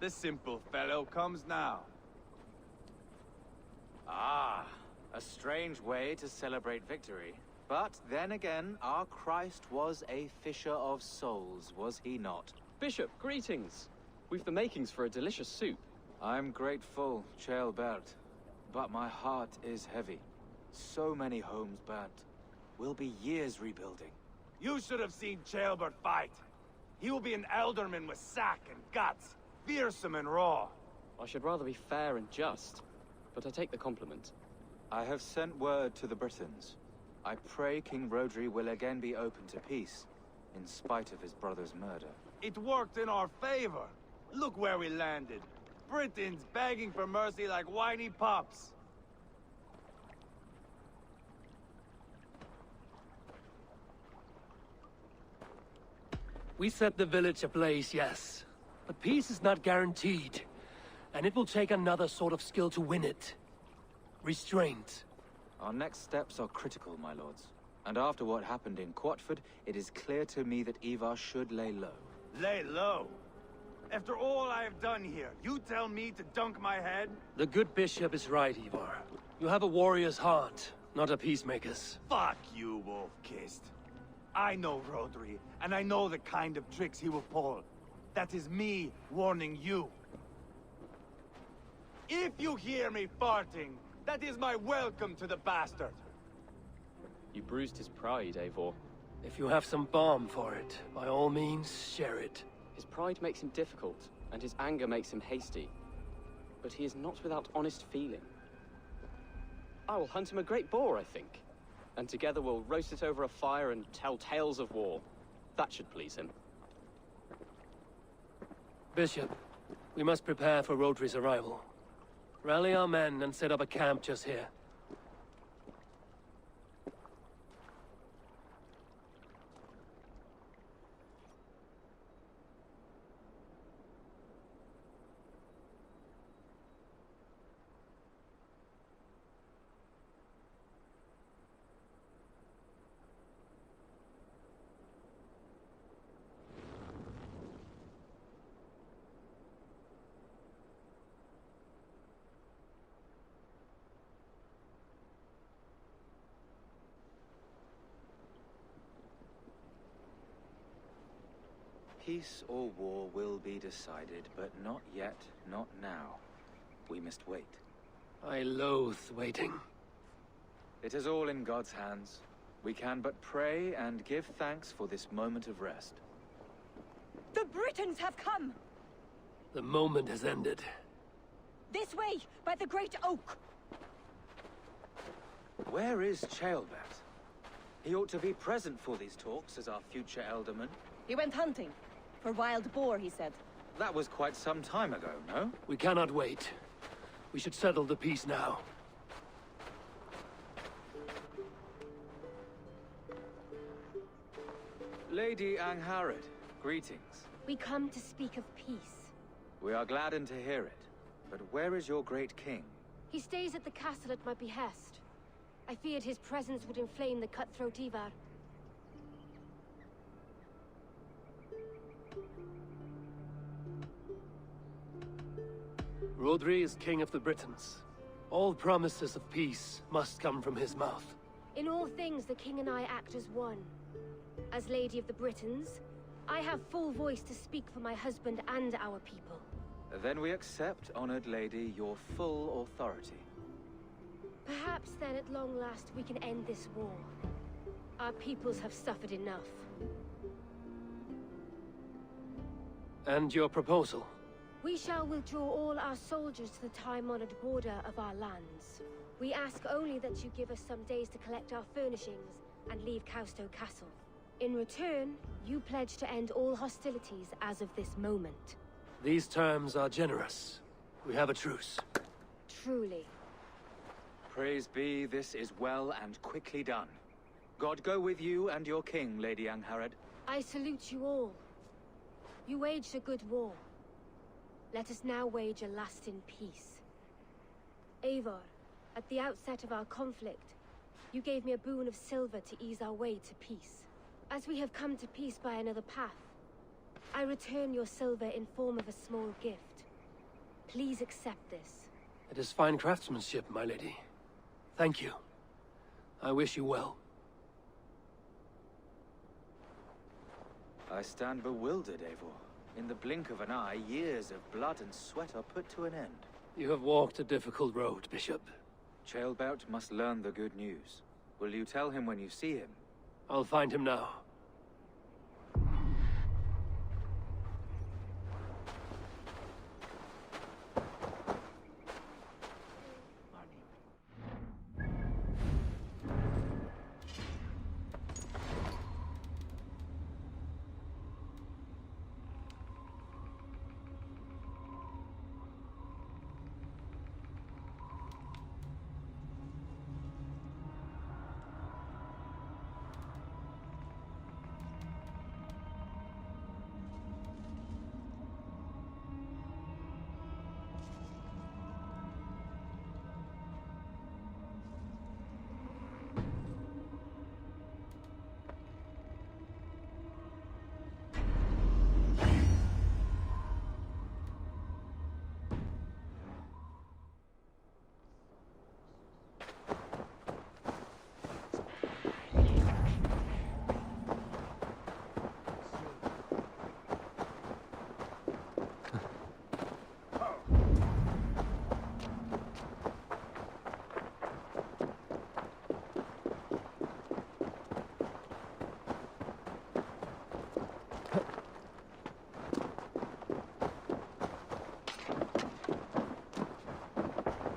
The simple fellow comes now. Ah, a strange way to celebrate victory. But then again, our Christ was a fisher of souls, was he not? Bishop, greetings. We've the makings for a delicious soup. I'm grateful, Ceolbert, but my heart is heavy. So many homes burnt. We'll be years rebuilding. You should have seen Ceolbert fight. He will be an alderman with sack and guts, fearsome and raw. I should rather be fair and just, but I take the compliment. I have sent word to the Britons. I pray King Rodri will again be open to peace, in spite of his brother's murder. It worked in our favor. Look where we landed. Britons begging for mercy like whiny pups. We set the village ablaze, yes. But peace is not guaranteed. And it will take another sort of skill to win it. Restraint. Our next steps are critical, my lords. And after what happened in Quatford, it is clear to me that Ivar should lay low. Lay low? After all I have done here, you tell me to dunk my head? The good bishop is right, Ivar. You have a warrior's heart, not a peacemaker's. Fuck you, wolf-kissed. I know Rodri, and I know the kind of tricks he will pull. That is me warning you. If you hear me farting, that is my welcome to the bastard. You bruised his pride, Eivor. If you have some balm for it, by all means, share it. His pride makes him difficult, and his anger makes him hasty. But he is not without honest feeling. I will hunt him a great boar, I think. And together we'll roast it over a fire and tell tales of war. That should please him. Bishop, we must prepare for Rodri's arrival. Rally our men and set up a camp just here. Peace or war will be decided, but not yet, not now. We must wait. I loathe waiting. It is all in God's hands. We can but pray and give thanks for this moment of rest. The Britons have come! The moment has ended. This way, by the Great Oak! Where is Chaelbat? He ought to be present for these talks as our future Elderman. He went hunting. For wild boar, he said. That was quite some time ago, no? We cannot wait. We should settle the peace now. Lady Angharad, greetings. We come to speak of peace. We are gladdened to hear it. But where is your great king? He stays at the castle at my behest. I feared his presence would inflame the cutthroat Ivar. Rodri is king of the Britons. All promises of peace must come from his mouth. In all things, the king and I act as one. As Lady of the Britons, I have full voice to speak for my husband and our people. Then we accept, honored lady, your full authority. Perhaps then at long last we can end this war. Our peoples have suffered enough. And your proposal? We shall withdraw all our soldiers to the time-honored border of our lands. We ask only that you give us some days to collect our furnishings and leave Causto Castle. In return, you pledge to end all hostilities as of this moment. These terms are generous. We have a truce. Truly. Praise be, this is well and quickly done. God go with you and your king, Lady Angharad. I salute you all. You waged a good war. Let us now wage a lasting peace. Eivor, at the outset of our conflict, you gave me a boon of silver to ease our way to peace. As we have come to peace by another path, I return your silver in form of a small gift. Please accept this. It is fine craftsmanship, my lady. Thank you. I wish you well. I stand bewildered, Eivor. In the blink of an eye, years of blood and sweat are put to an end. You have walked a difficult road, Bishop. Chaelbat must learn the good news. Will you tell him when you see him? I'll find him now.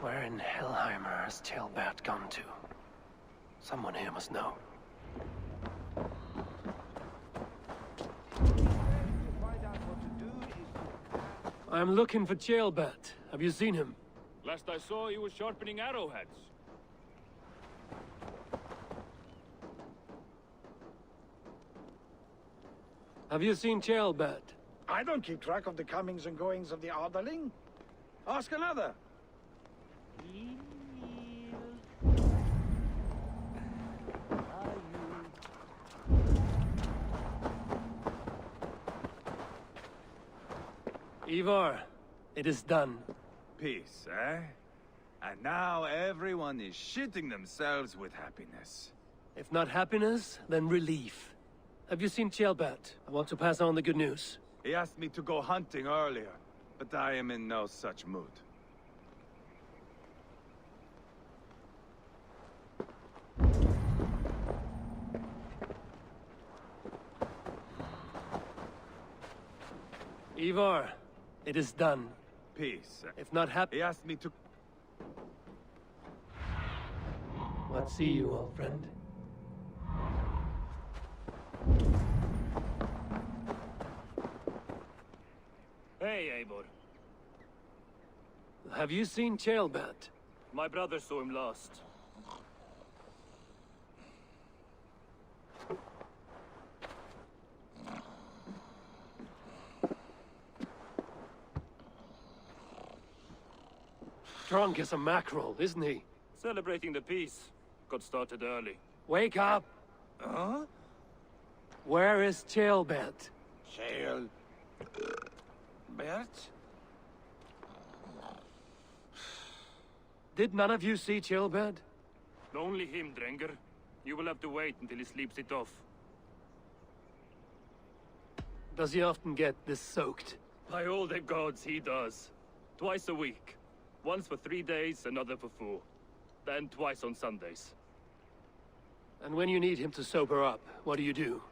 Where in Hellheimer has Chaelbat gone to? Someone here must know. I'm looking for Chaelbat. Have you seen him? Last I saw, he was sharpening arrowheads. Have you seen Chaelbat? I don't keep track of the comings and goings of the Arderling. Ask another. Ivar, it is done. Peace, eh? And now everyone is shitting themselves with happiness. If not happiness, then relief. Have you seen Chelbat? I want to pass on the good news. He asked me to go hunting earlier, but I am in no such mood. Ivar, it is done. Peace. If not happy, He asked me to... what see you, old friend? Hey, Eivor. Have you seen Chelbat? My brother saw him last. Drunk as a mackerel, isn't he? Celebrating the peace. Got started early. Wake up! Huh? Where is Chelbat? Bert? Did none of you see Chelbat? Only him, Drenger. You will have to wait until he sleeps it off. Does he often get this soaked? By all the gods, he does. Twice a week. Once for 3 days, another for 4. Then twice on Sundays. And when you need him to sober up, what do you do?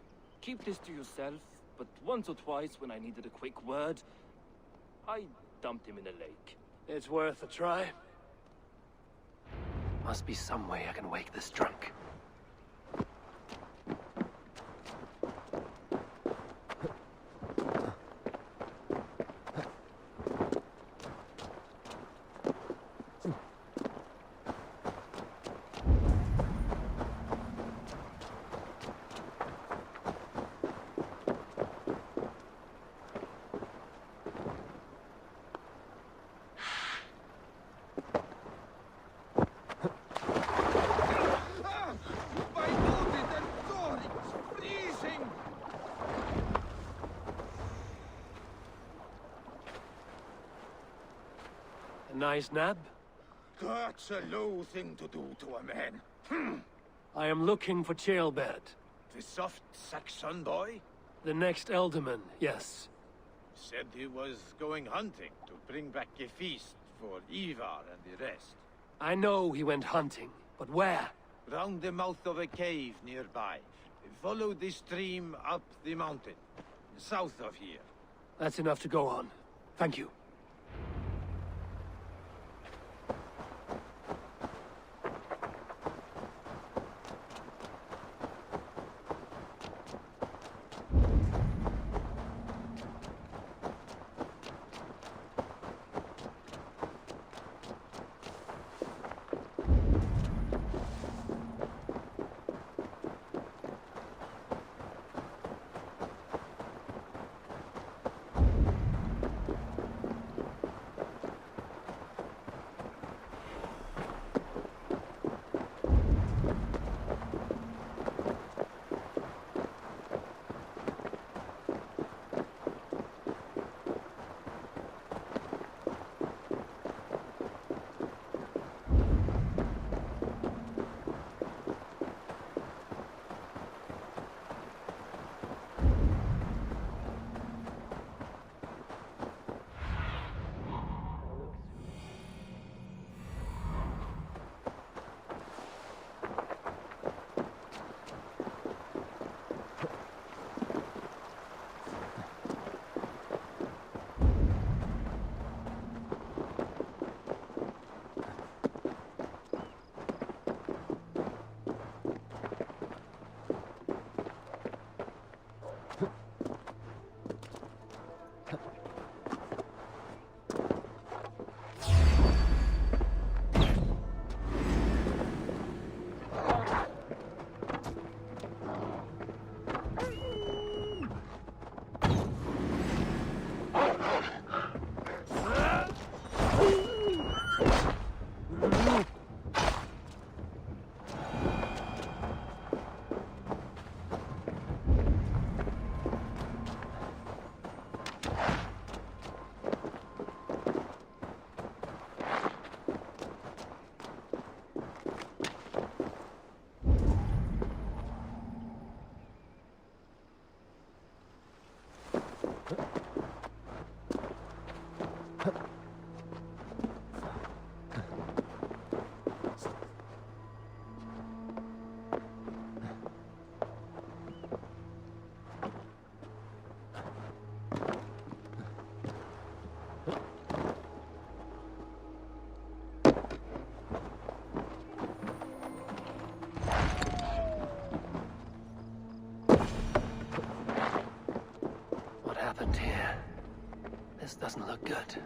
Keep this to yourself, but once or twice when I needed a quick word, I dumped him in a lake. It's worth a try. Must be some way I can wake this drunk. A nice nab? That's a low thing to do to a man. I am looking for Chelbat. The soft Saxon boy? The next Elderman, yes. Said he was going hunting to bring back a feast for Ivar and the rest. I know he went hunting, but where? Round the mouth of a cave nearby. Follow the stream up the mountain, south of here. That's enough to go on. Thank you. bad.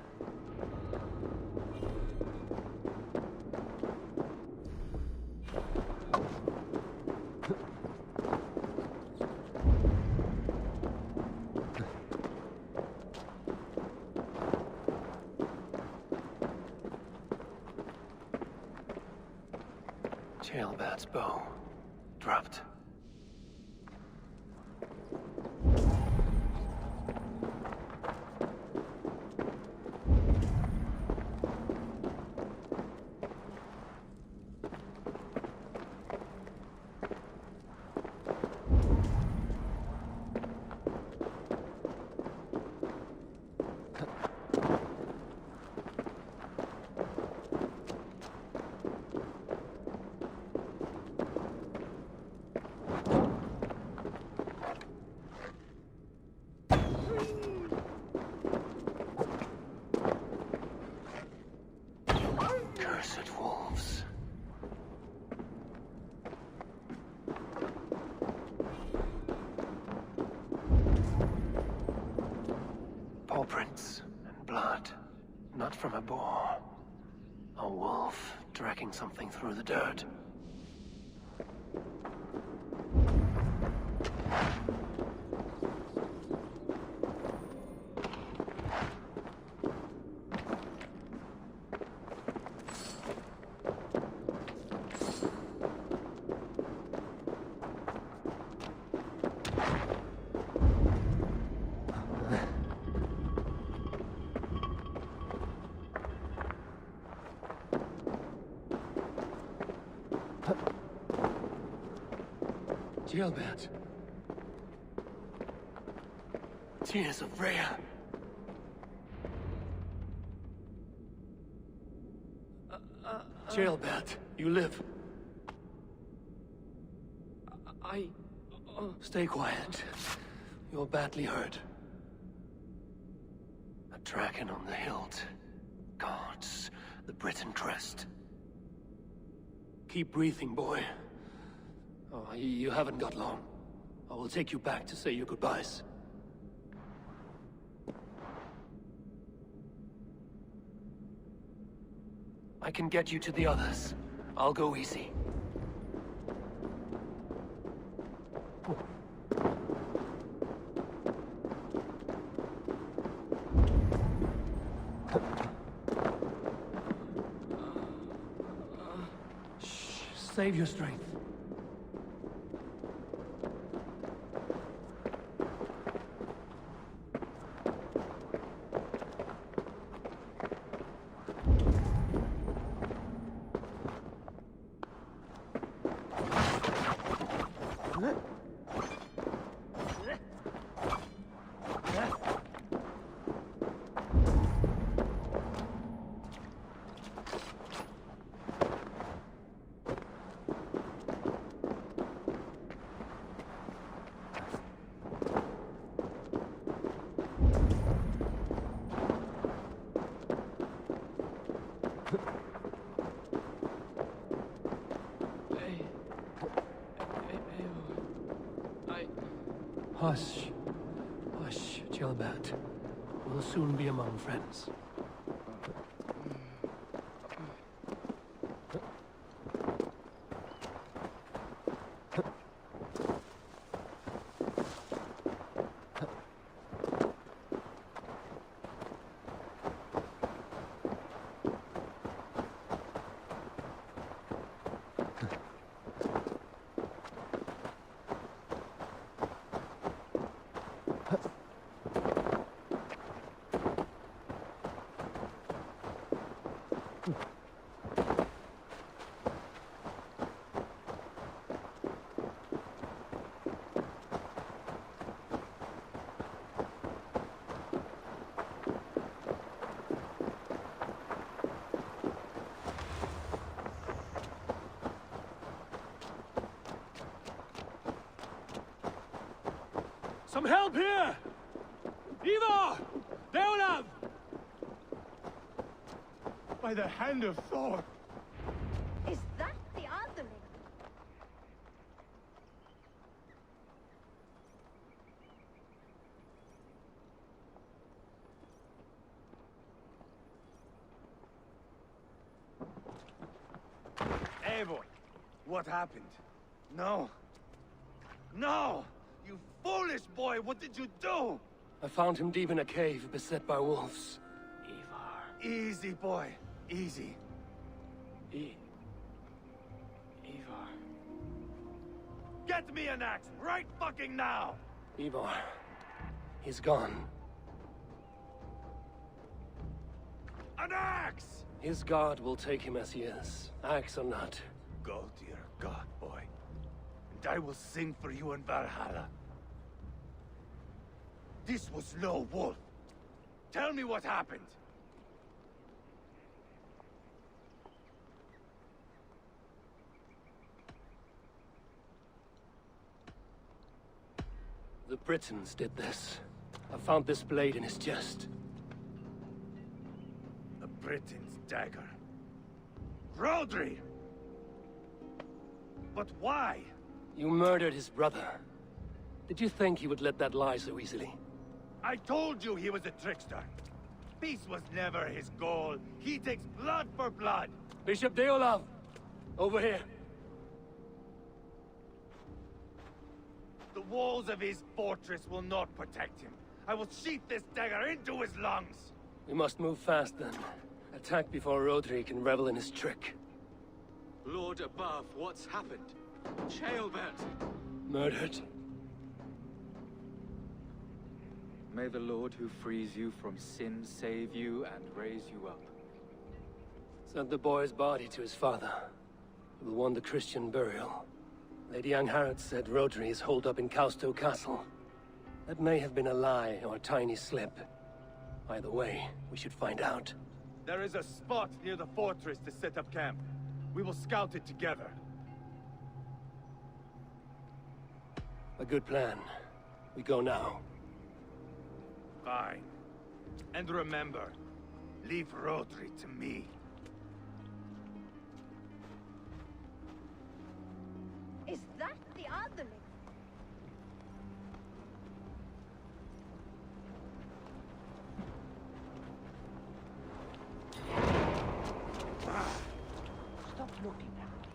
Jailbat's bow. Dropped. Cursed wolves. Paw prints and blood. Not from a boar. A wolf dragging something through the dirt. Jailbat. Tears of Rhea. Jailbat, you live. Stay quiet. You're badly hurt. A dragon on the hilt. Gods, the Britain crest. Keep breathing, boy. Oh, you haven't got long. I will take you back to say your goodbyes. I can get you to the others. I'll go easy. Shh, save your strength. Hush. Hush, Jailbat. We'll soon be among friends. Some help here! Ivar! Deolav! By the hand of Thor! Is that the Alderling? Eivor, what happened? No. No! You foolish boy, what did you do? I found him deep in a cave, beset by wolves. Easy, boy. Easy. Ivar. Get me an axe, right fucking now! Ivar. He's gone. An axe! His god will take him as he is, axe or not. Go to your god, boy. And I will sing for you in Valhalla. This was no wolf. Tell me what happened. The Britons did this. I found this blade in his chest. The Britons' dagger. Rodri! But why? You murdered his brother. Did you think he would let that lie so easily? I told you he was a trickster. Peace was never his goal. He takes blood for blood. Bishop Deolav! Over here. The walls of his fortress will not protect him. I will sheath this dagger into his lungs. We must move fast then. Attack before Rodri can revel in his trick. Lord above, what's happened? Ceolbert! Murdered. May the Lord who frees you from sin save you and raise you up. Sent the boy's body to his father. He will want the Christian burial. Lady Angharad said Rodri is holed up in Kausto Castle. That may have been a lie or a tiny slip. Either way, we should find out. There is a spot near the fortress to set up camp. We will scout it together. A good plan. We go now. Fine. And remember, leave Rodri to me. Is that the other? Stop looking at me.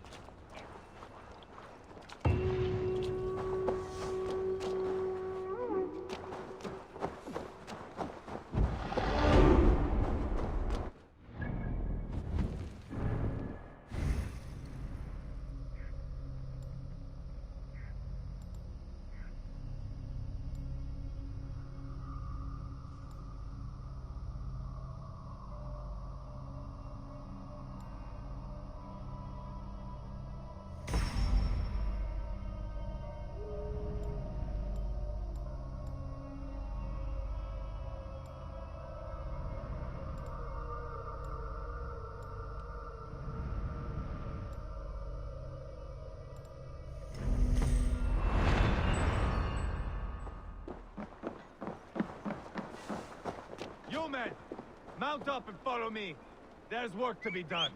You men, mount up and follow me. There's work to be done.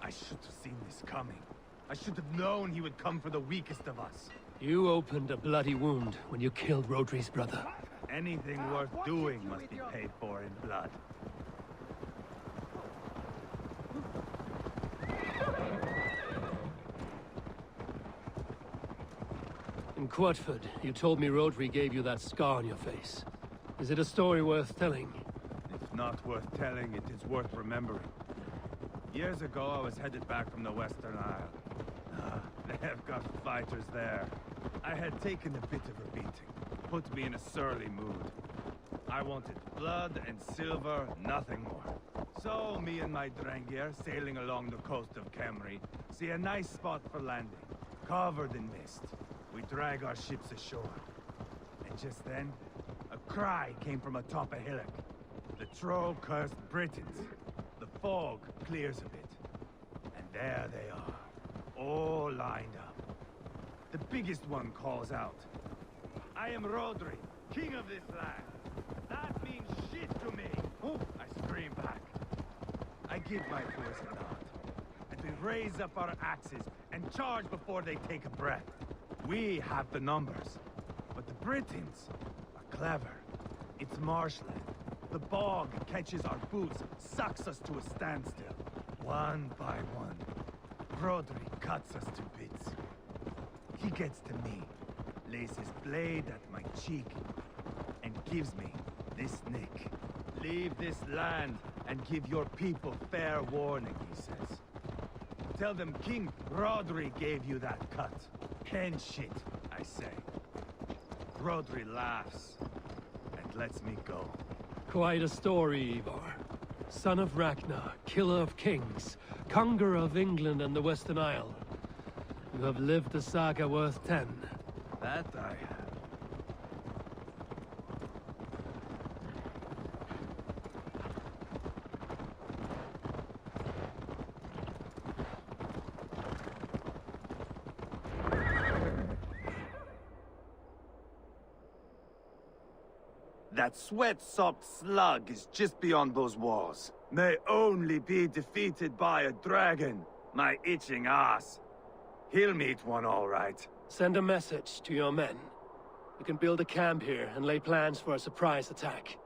I should have seen this coming. I should have known he would come for the weakest of us. You opened a bloody wound when you killed Rodri's brother. Anything worth doing must be paid for in blood. In Quatford, you told me Rodri gave you that scar on your face. Is it a story worth telling? If not worth telling, it is worth remembering. Years ago, I was headed back from the Western Isle. They have got fighters there. I had taken a bit of a beating. Put me in a surly mood. I wanted blood and silver, nothing more. So, me and my Drengir, sailing along the coast of Kemri, see a nice spot for landing, covered in mist. We drag our ships ashore. And just then, a cry came from atop a hillock. The troll-cursed Britons. The fog clears a bit. And there they are, all lined up. The biggest one calls out, "I am Rodri, king of this land. That means shit to me." I scream back. I give my boys a nod. And we raise up our axes and charge before they take a breath. We have the numbers, but the Britons are clever. It's marshland. The bog catches our boots, sucks us to a standstill. One by one, Rodri cuts us to bits. He gets to me, lays his blade at my cheek, and gives me this nick. Leave this land and give your people fair warning, he says. Tell them King Rodri gave you that cut. Hen shit, I say. Rodri laughs and lets me go. Quite a story, Ivar. Son of Ragnar, killer of kings, conqueror of England and the Western Isle. You have lived a saga worth 10. That I have. That sweat-sopped slug is just beyond those walls. May only be defeated by a dragon, my itching ass. He'll meet one all right. Send a message to your men. We can build a camp here and lay plans for a surprise attack.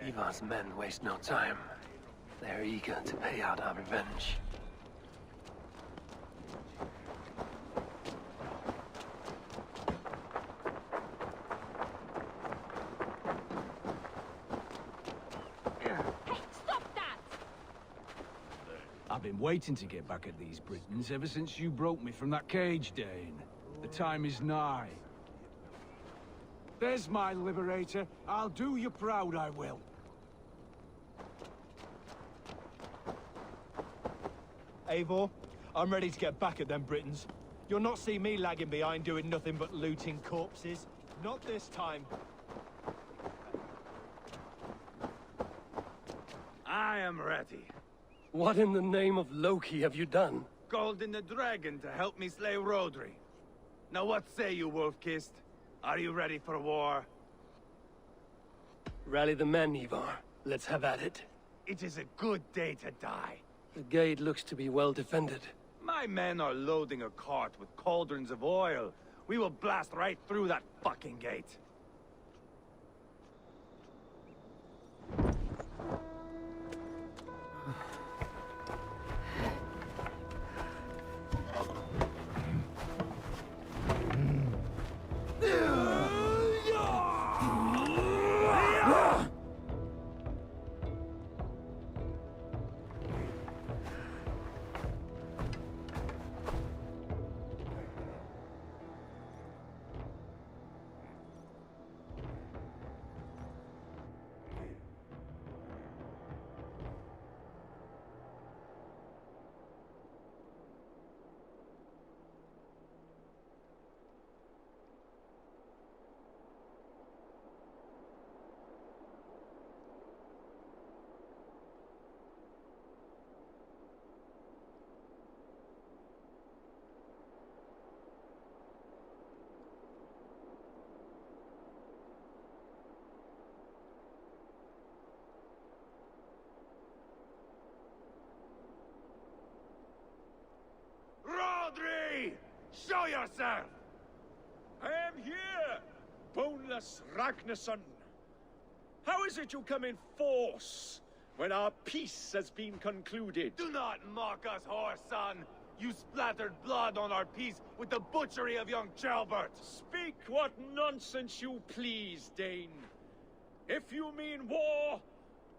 Ivar's men waste no time. They're eager to pay out our revenge. I've been waiting to get back at these Britons ever since you broke me from that cage, Dane. The time is nigh. There's my liberator. I'll do you proud, I will. Eivor, I'm ready to get back at them Britons. You'll not see me lagging behind doing nothing but looting corpses. Not this time. I am ready. What in the name of Loki have you done? Called in the dragon to help me slay Rodri. Now what say you, Wolf-Kissed? Are you ready for war? Rally the men, Ivar. Let's have at it. It is a good day to die. The gate looks to be well defended. My men are loading a cart with cauldrons of oil. We will blast right through that fucking gate. Rodri! Show yourself! I am here, boneless Ragnarsson. How is it you come in force when our peace has been concluded? Do not mock us, whore son! You splattered blood on our peace with the butchery of young Chalbert! Speak what nonsense you please, Dane. If you mean war,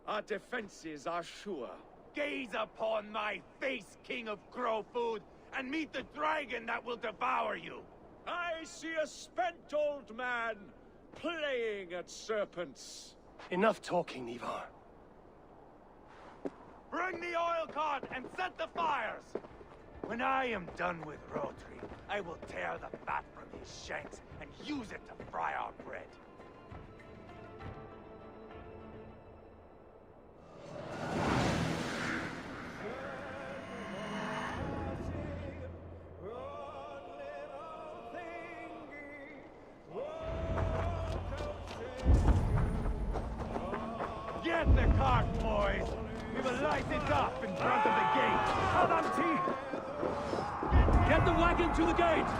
our defenses are sure. Gaze upon my face, King of Crow Food, and meet the dragon that will devour you! I see a spent old man playing at serpents. Enough talking, Ivar. Bring the oil cart and set the fires! When I am done with Rodri, I will tear the fat from his shanks and use it to fry our bread. up in front of the gate! Avanti! Get the wagon to the gate!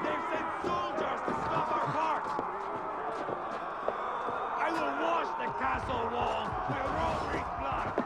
They've sent soldiers to stop our cart! I will wash the castle wall with Roderick's blood!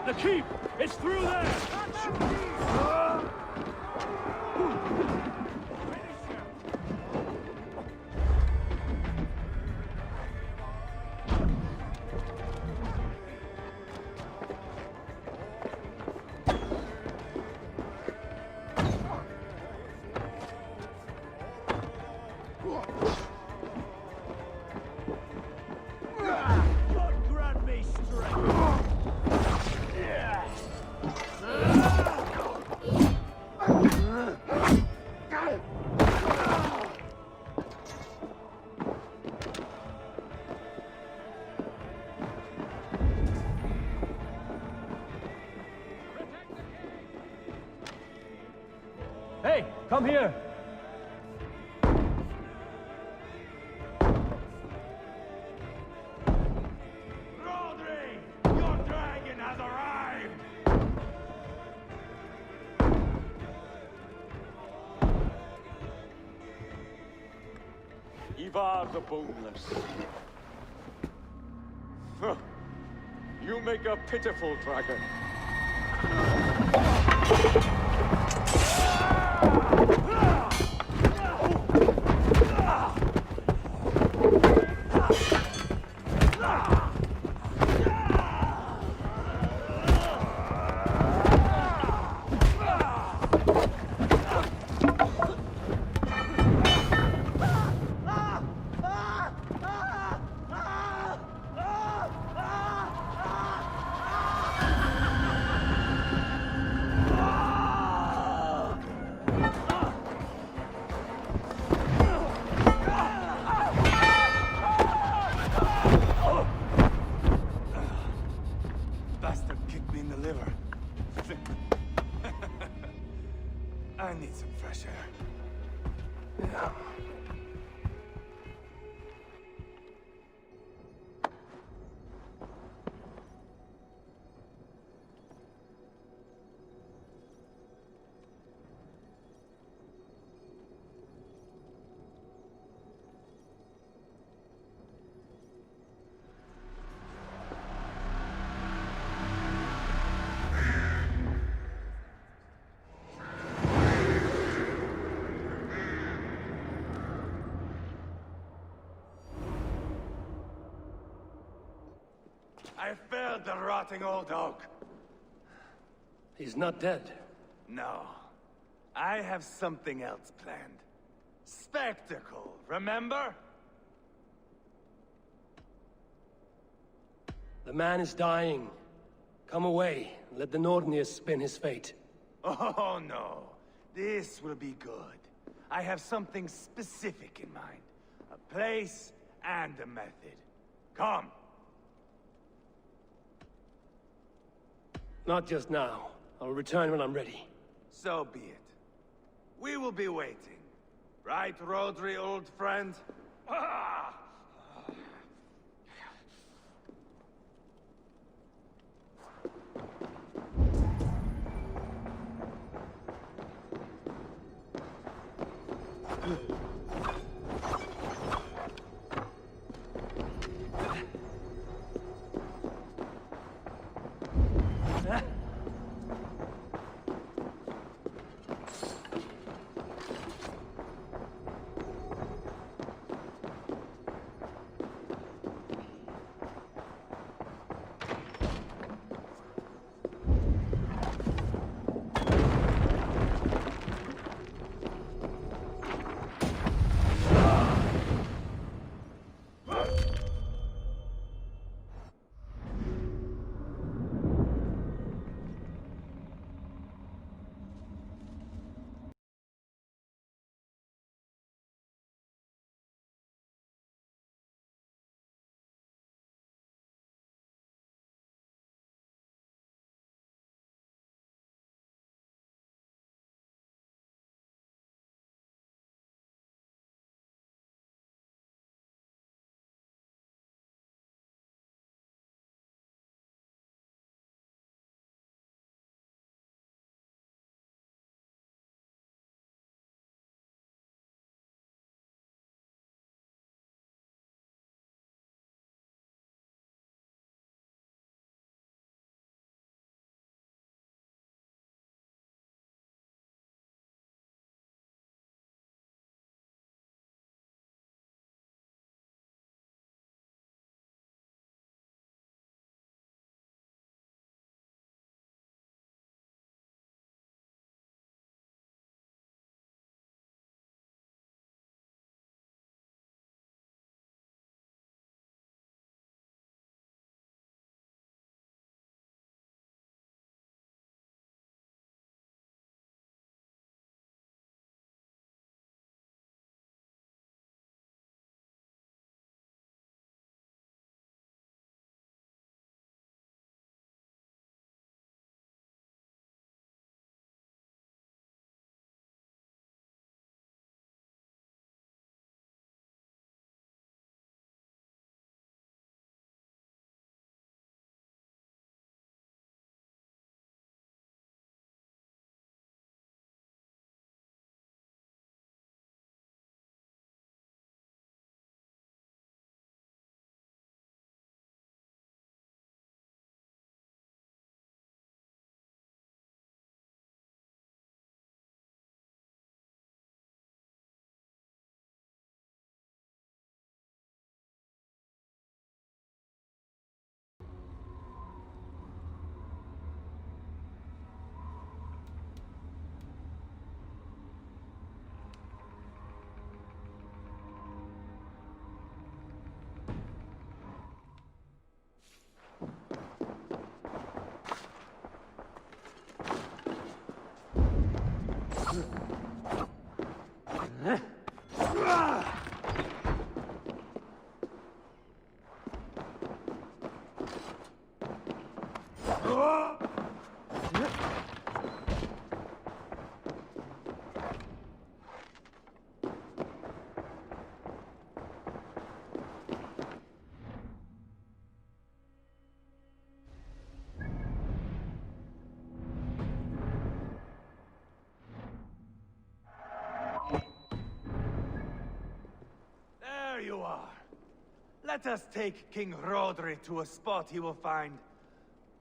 The keep! It's through there! God grant me strength! Hey, come here! Rodri! Your dragon has arrived! Ivar the Boneless. Huh. You make a pitiful dragon. Bastard kicked me in the liver. I need some fresh air. Yeah. I failed the rotting old oak. He's not dead. No. I have something else planned. Spectacle, remember? The man is dying. Come away, and let the Nordnir spin his fate. Oh no, this will be good. I have something specific in mind. A place and a method. Come. Not just now. I'll return when I'm ready. So be it. We will be waiting. Right, Rodri, old friend? Ah! There you are. Let us take King Rodri to a spot he will find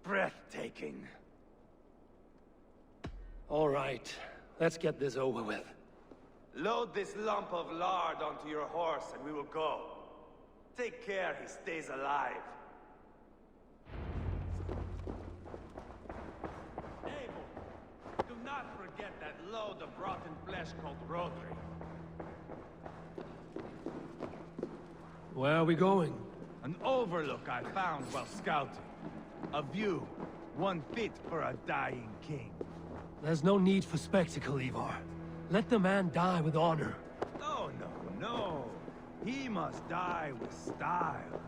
breathtaking. All right, let's get this over with. Load this lump of lard onto your horse and we will go. Take care he stays alive. Abel, do not not forget that load of rotten flesh called Rodri. Where are we going? An overlook I found while scouting. A view, one fit for a dying king. There's no need for spectacle, Ivar. Let the man die with honor. Oh, no. He must die with style.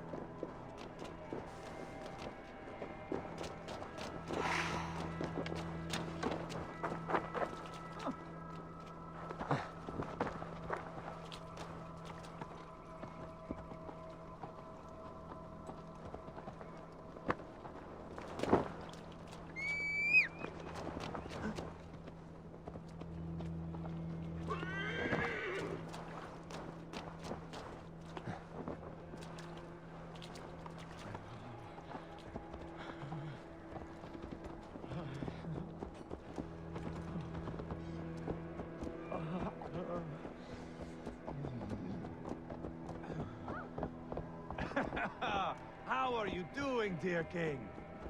How are you doing, dear king?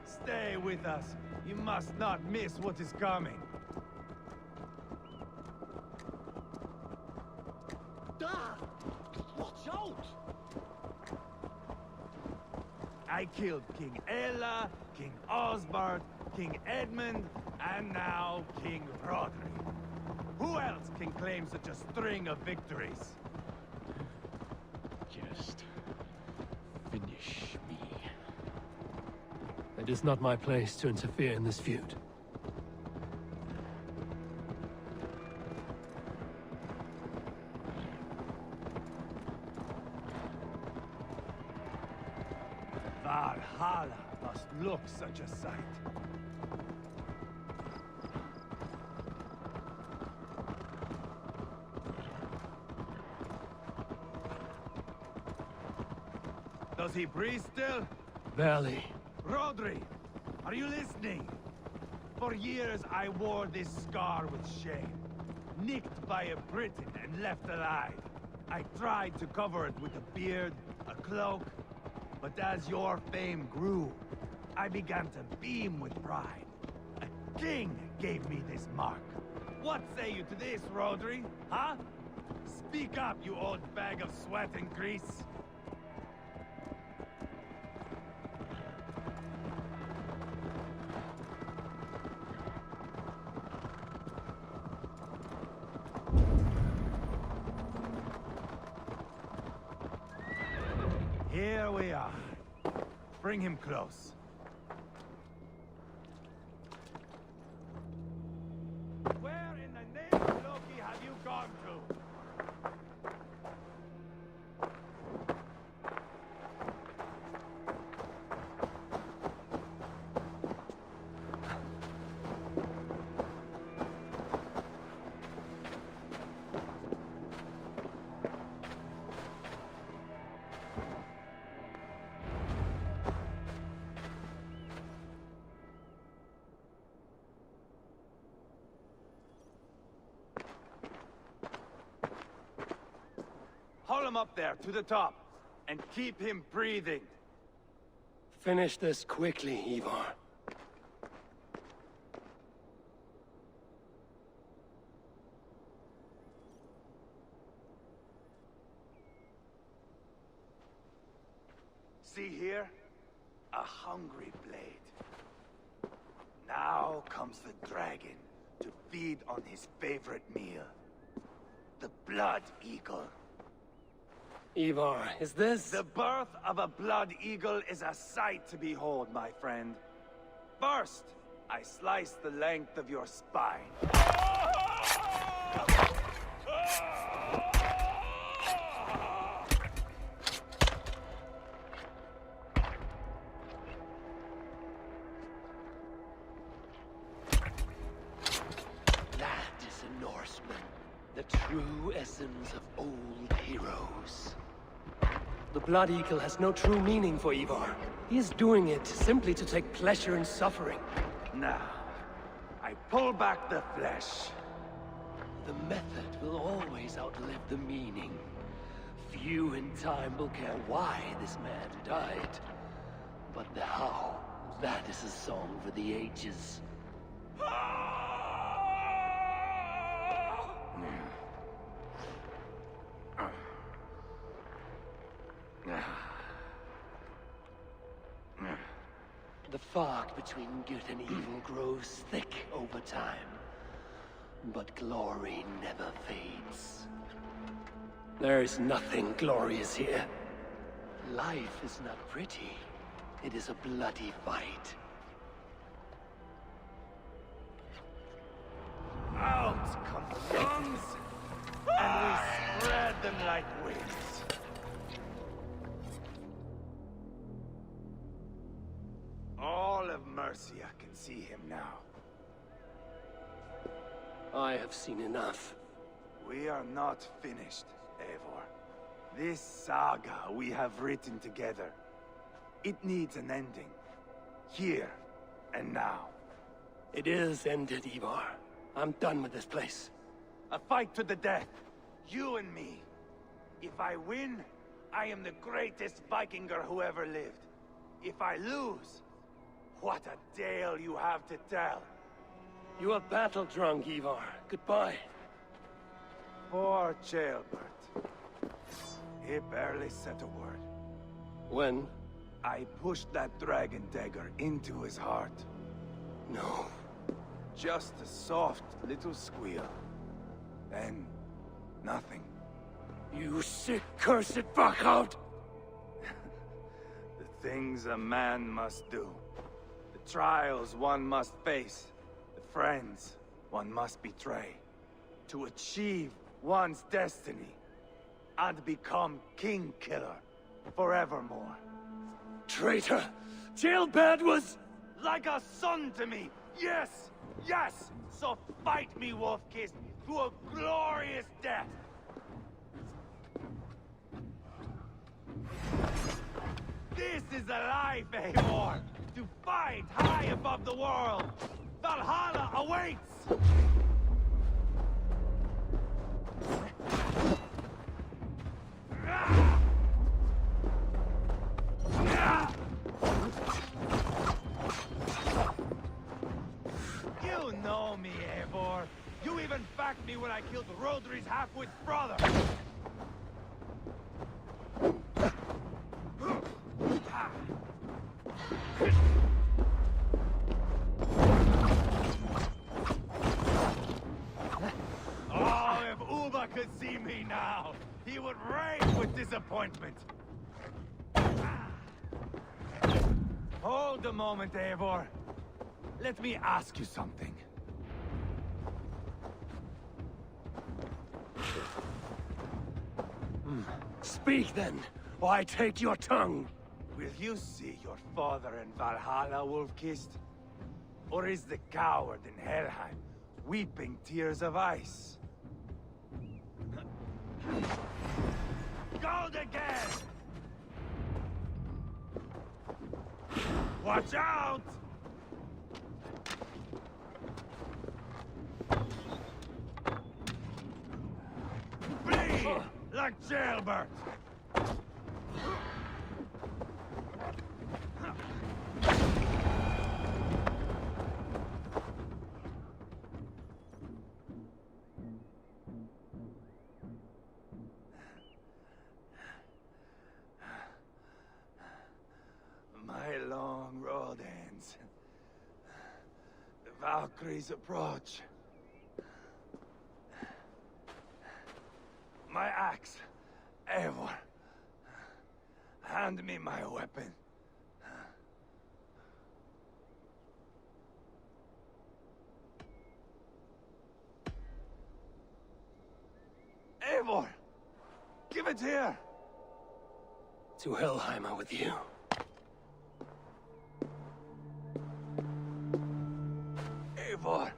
Stay with us. You must not miss what is coming. Watch out! I killed King Ella, King Osbert, King Edmund, and now King Rodri. Who else can claim such a string of victories? Just finish me. It is not my place to interfere in this feud. Valhalla must look such a sight. Does he breathe still? Barely. Rodri, are you listening? For years I wore this scar with shame. Nicked by a Briton and left alive. I tried to cover it with a beard, a cloak, but as your fame grew, I began to beam with pride. A king gave me this mark. What say you to this, Rodri? Huh? Speak up, you old bag of sweat and grease. Here we are. Bring him close. Where in the name of Loki have you gone to? Haul him up there, to the top, and keep him breathing. Finish this quickly, Ivar. See here? A hungry blade. Now comes the dragon to feed on his favorite meal. The Blood Eagle. Ivar, is this... The birth of a Blood Eagle is a sight to behold, my friend. First, I slice the length of your spine. That is a Norseman. The true essence of old heroes. The Blood Eagle has no true meaning for Ivar. He is doing it simply to take pleasure in suffering. Now, I pull back the flesh. The method will always outlive the meaning. Few in time will care why this man died. But the how, that is a song for the ages. The fog between good and evil grows thick over time. But glory never fades. There is nothing glorious here. Life is not pretty. It is a bloody fight. Out come the lungs, and we spread them like wings. All of Mercia can see him now. I have seen enough. We are not finished, Eivor. This saga we have written together, it needs an ending. Here and now. It is ended, Ivar. I'm done with this place. A fight to the death. You and me. If I win, I am the greatest Vikinger who ever lived. If I lose, what a tale you have to tell. You are battle-drunk, Ivar. Goodbye. Poor Ceolbert. He barely said a word. When? I pushed that dragon dagger into his heart. No. Just a soft little squeal. Then, nothing. You sick, cursed fuck-out! The things a man must do. The trials one must face. The friends one must betray. To achieve one's destiny. And become King Killer. Forevermore. Traitor! Ceolbert was... like a son to me! Yes! Yes! So fight me, Wolf-Kissed, to a glorious death! This is a life, Eivor! To fight high above the world! Valhalla awaits! You know me, Eivor. You even backed me when I killed Rodri's half-wit's brother. Oh, if Uba could see me now, he would rage with disappointment. Hold a moment, Eivor. Let me ask you something. Speak then, or I take your tongue. Will you see your father in Valhalla, Wolf-Kissed? Or is the coward in Helheim weeping tears of ice? Gold again! Watch out! Bleed like Ceolbert! My long road ends. The Valkyries approach. My axe, Eivor. Hand me my weapon. Eivor! Give it here! To Helheim with you. Eivor!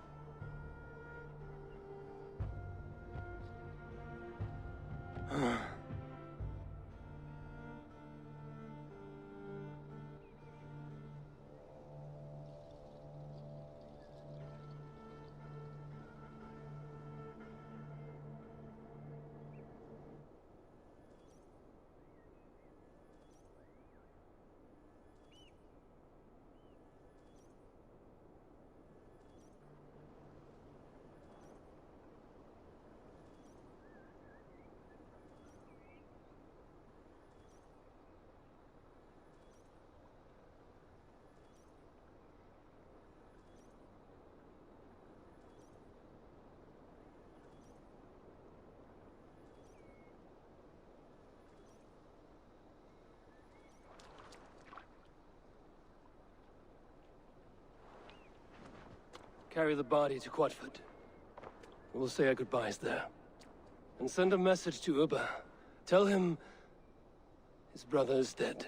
carry the body to Quatford. We'll say our goodbyes there. And send a message to Uba. Tell him his brother is dead.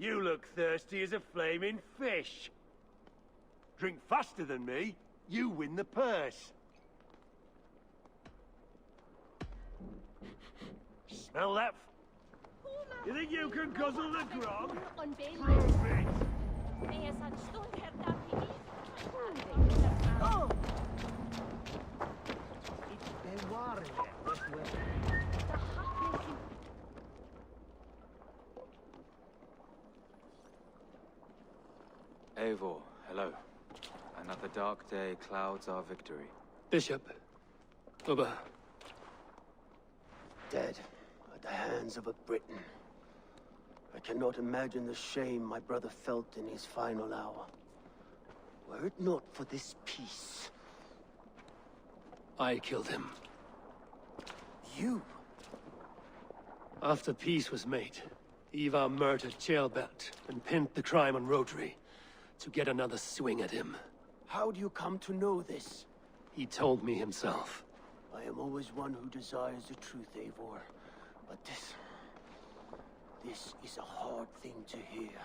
You look thirsty as a flaming fish. Drink faster than me, you win the purse. Smell that? You think you can guzzle the grog? Prove it! Oh! Eivor, hello. Another dark day clouds our victory. Bishop. Ubba. Dead at the hands of a Briton. I cannot imagine the shame my brother felt in his final hour. Were it not for this peace... I killed him. You? After peace was made, Ivar murdered Ceolbert and pinned the crime on Rotary to get another swing at him. How do you come to know this? He told me himself. I am always one who desires the truth, Eivor. But this is a hard thing to hear.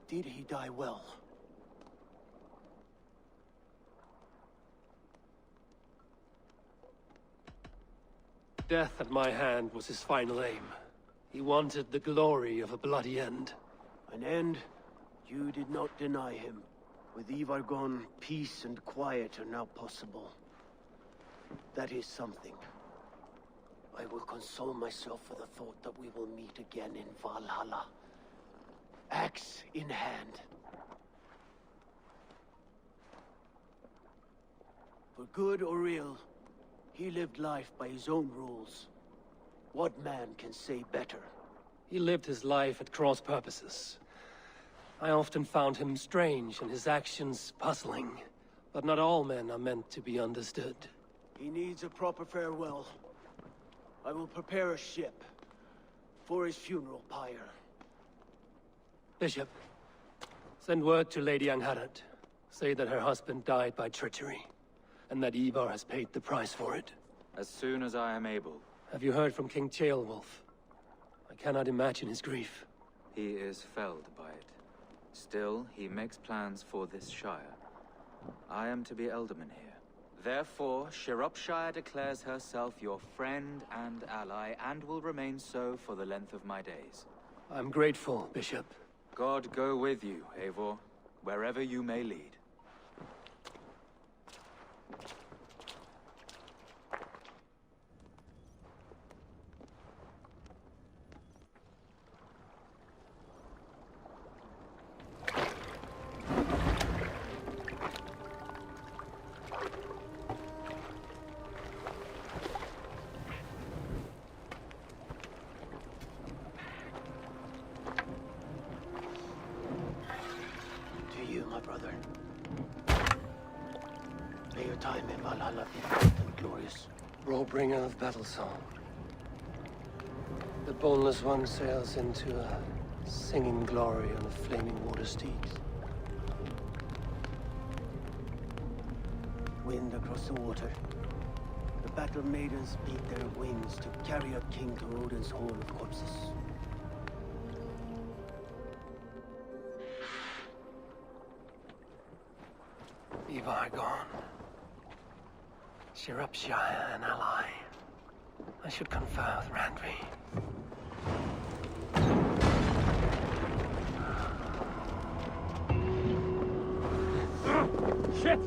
Did he die well? Death at my hand was his final aim. He wanted the glory of a bloody end. An end you did not deny him. With Ivar gone, peace and quiet are now possible. That is something. I will console myself for the thought that we will meet again in Valhalla. Axe in hand. For good or ill, he lived life by his own rules. What man can say better? He lived his life at cross purposes. I often found him strange and his actions puzzling. But not all men are meant to be understood. He needs a proper farewell. I will prepare a ship for his funeral pyre. Bishop, send word to Lady Angharad. Say that her husband died by treachery, and that Ivar has paid the price for it. As soon as I am able. Have you heard from King Ceolwulf? I cannot imagine his grief. He is felled by it. Still, he makes plans for this shire. I am to be Elderman here. Therefore, Shropshire declares herself your friend and ally, and will remain so for the length of my days. I'm grateful, Bishop. God go with you, Eivor, wherever you may lead. Bringer of battle song. The boneless one sails into a singing glory on a flaming water steed. Wind across the water. The battle maidens beat their wings to carry a king to Odin's hall of corpses. Ivar gone. Shropshire an ally. I should confer with Randvi. Shit!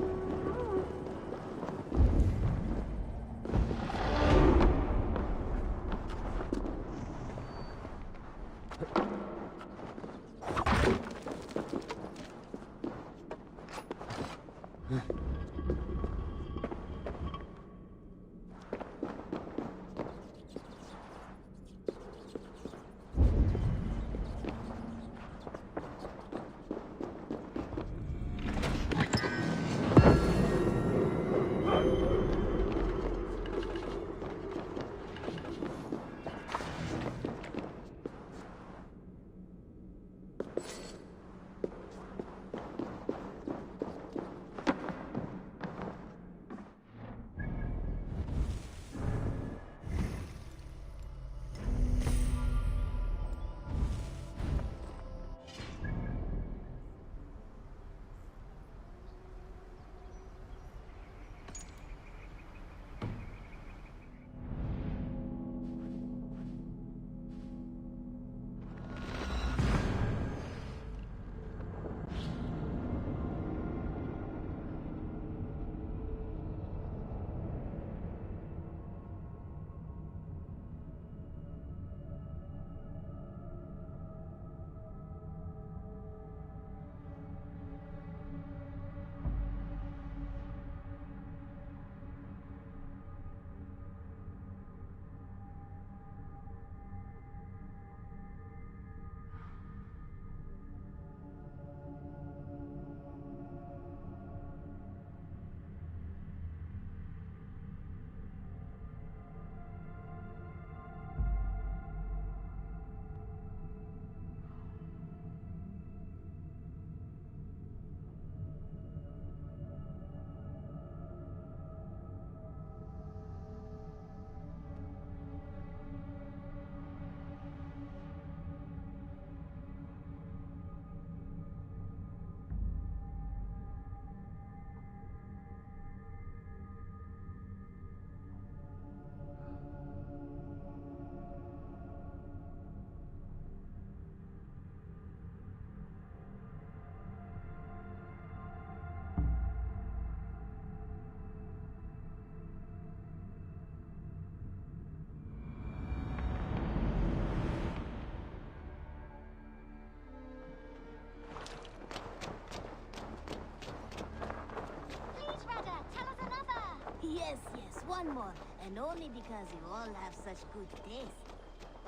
Yes, yes, one more. And only because you all have such good taste.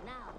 Now,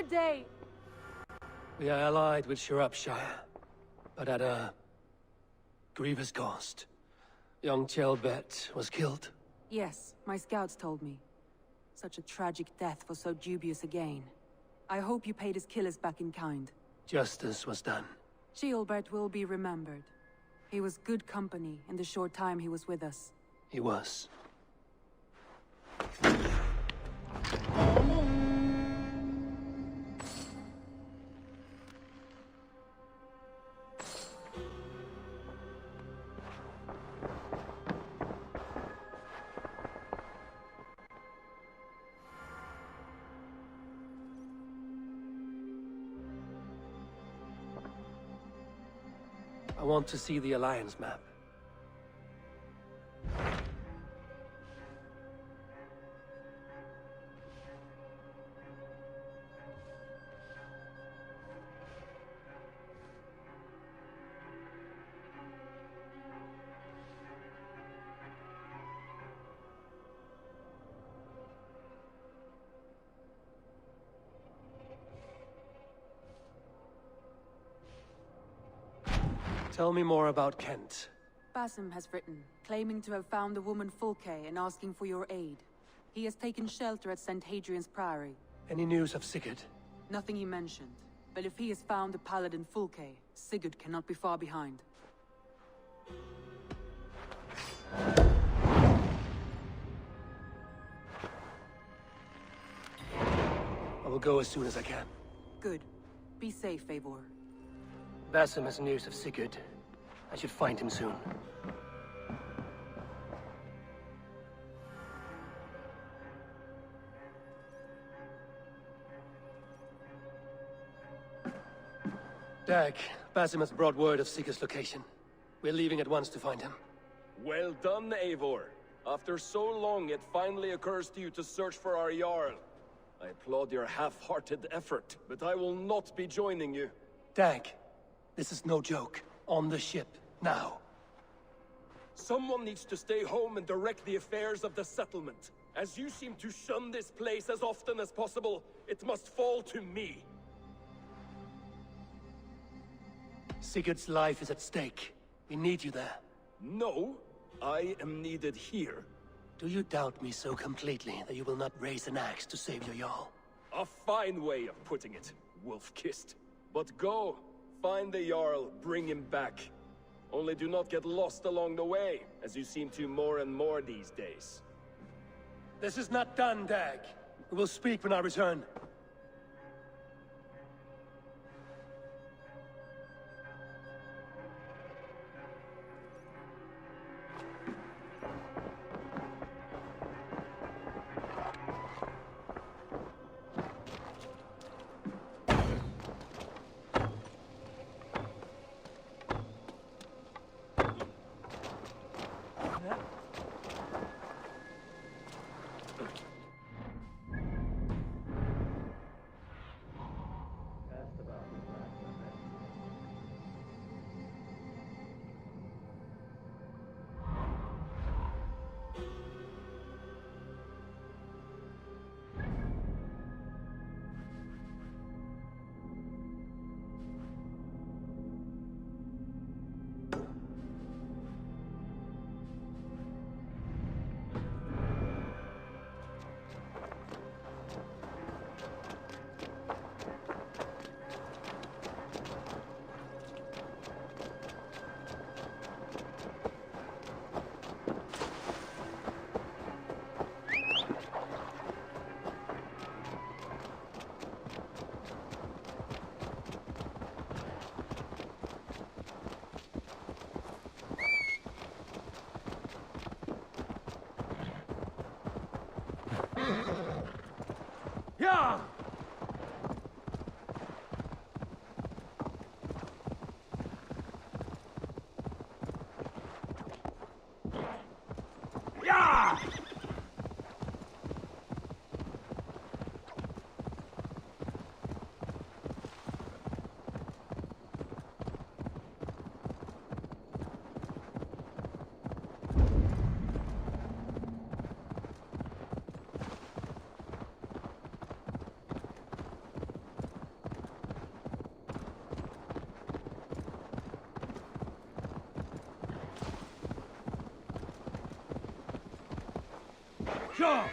Good day. We are allied with Shropshire, but at a grievous cost. Young Chelbet was killed. Yes, my scouts told me. Such a tragic death for so dubious a gain. I hope you paid his killers back in kind. Justice was done. Ceolbert will be remembered. He was good company in the short time he was with us. He was. I want to see the Alliance map. Tell me more about Kent. Basim has written, claiming to have found the woman Fulke and asking for your aid. He has taken shelter at St. Hadrian's Priory. Any news of Sigurd? Nothing he mentioned. But if he has found the paladin Fulke, Sigurd cannot be far behind. I will go as soon as I can. Good. Be safe, Eivor. Basim has news of Sigurd. I should find him soon. Dag, Basim has brought word of Sigurd's location. We're leaving at once to find him. Well done, Eivor. After so long, it finally occurs to you to search for our Jarl. I applaud your half-hearted effort, but I will not be joining you. Dag, this is no joke. On the ship, now. Someone needs to stay home and direct the affairs of the settlement. As you seem to shun this place as often as possible, it must fall to me. Sigurd's life is at stake. We need you there. No, I am needed here. Do you doubt me so completely that you will not raise an axe to save your Jarl? A fine way of putting it, wolf-kissed. But go, find the Jarl, bring him back. Only do not get lost along the way, as you seem to more and more these days. This is not done, Dag. We will speak when I return. Go!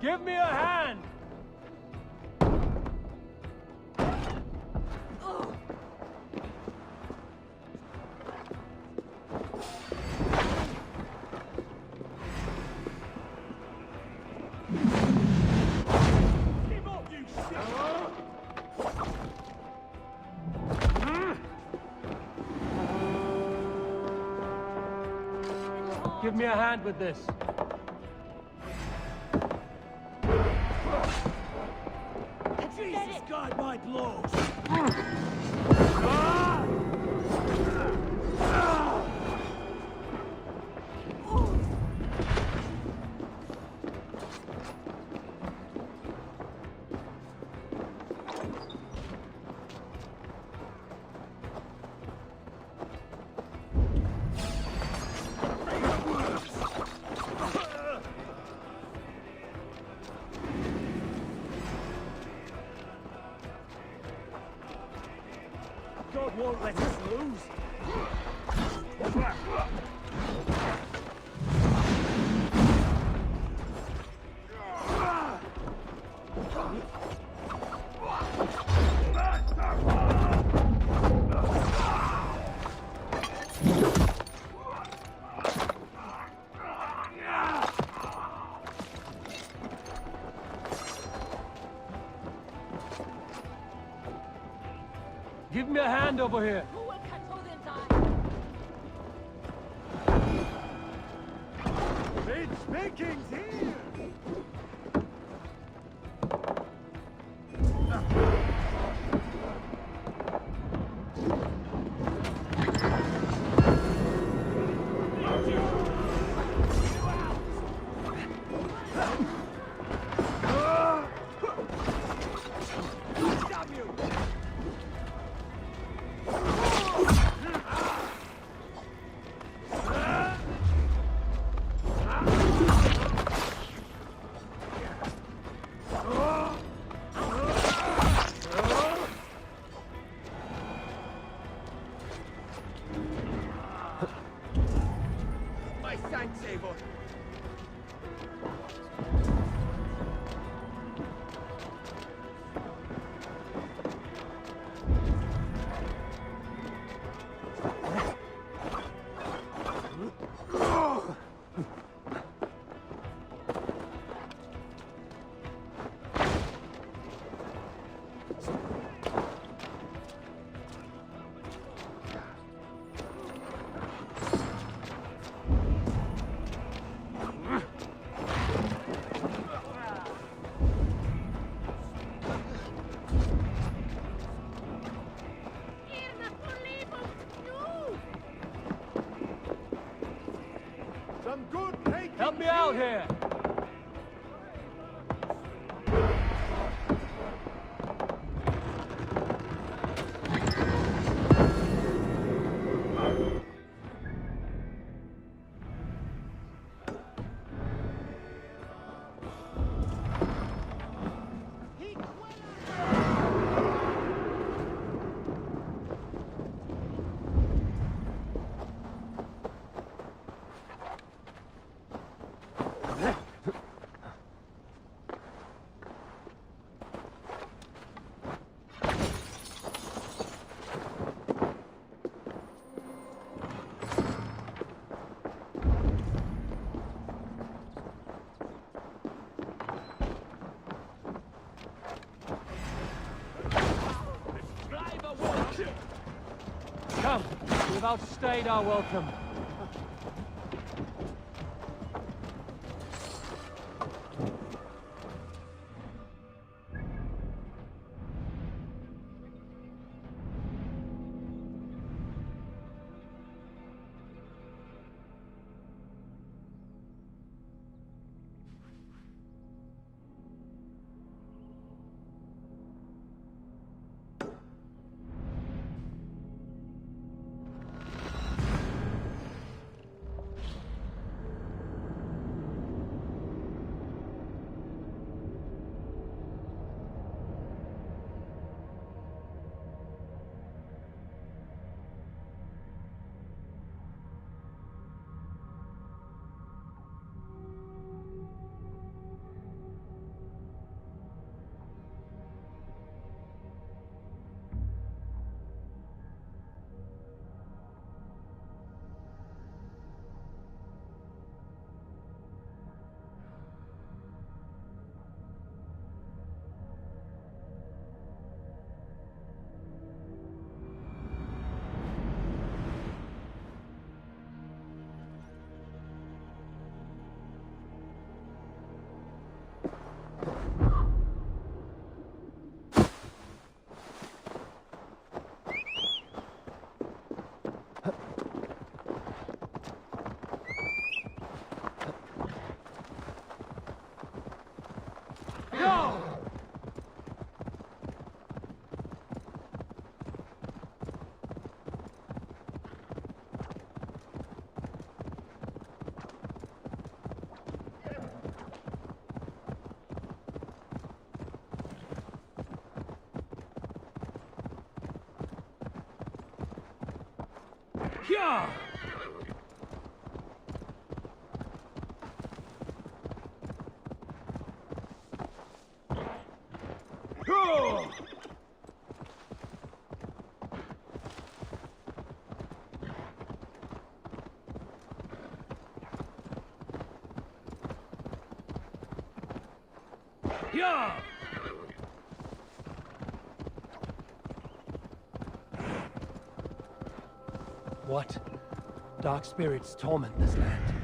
Give me a hand! Give me a hand with this. Jesus, guide my blows! God won't let us lose. Give me a hand over here. Vikings here! My thanks, Eivor. me out here! Come, we've outstayed our welcome. Yeah! Yeah! What? Dark spirits torment this land.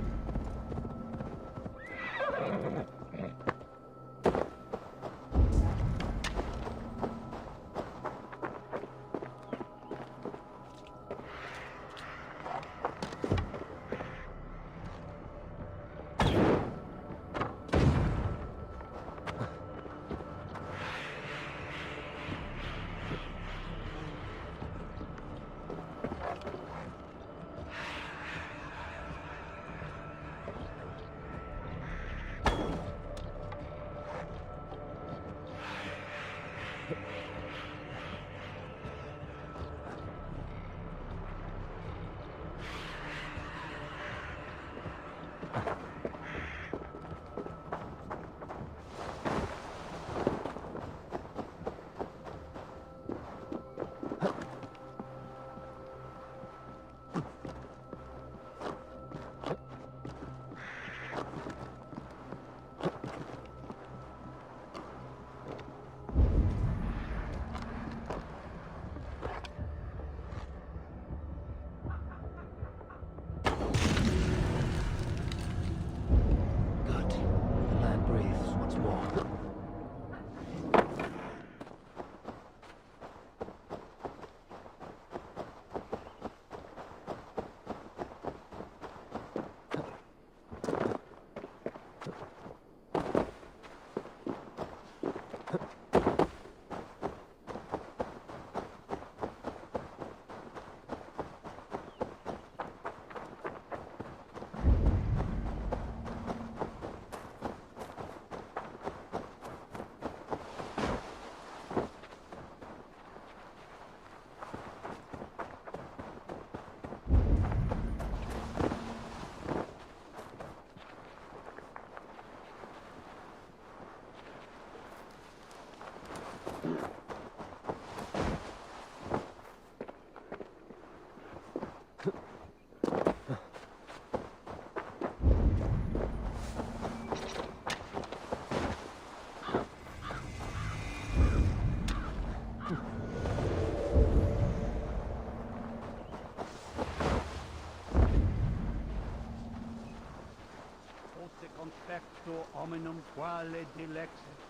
Auto hominum quale dilexit,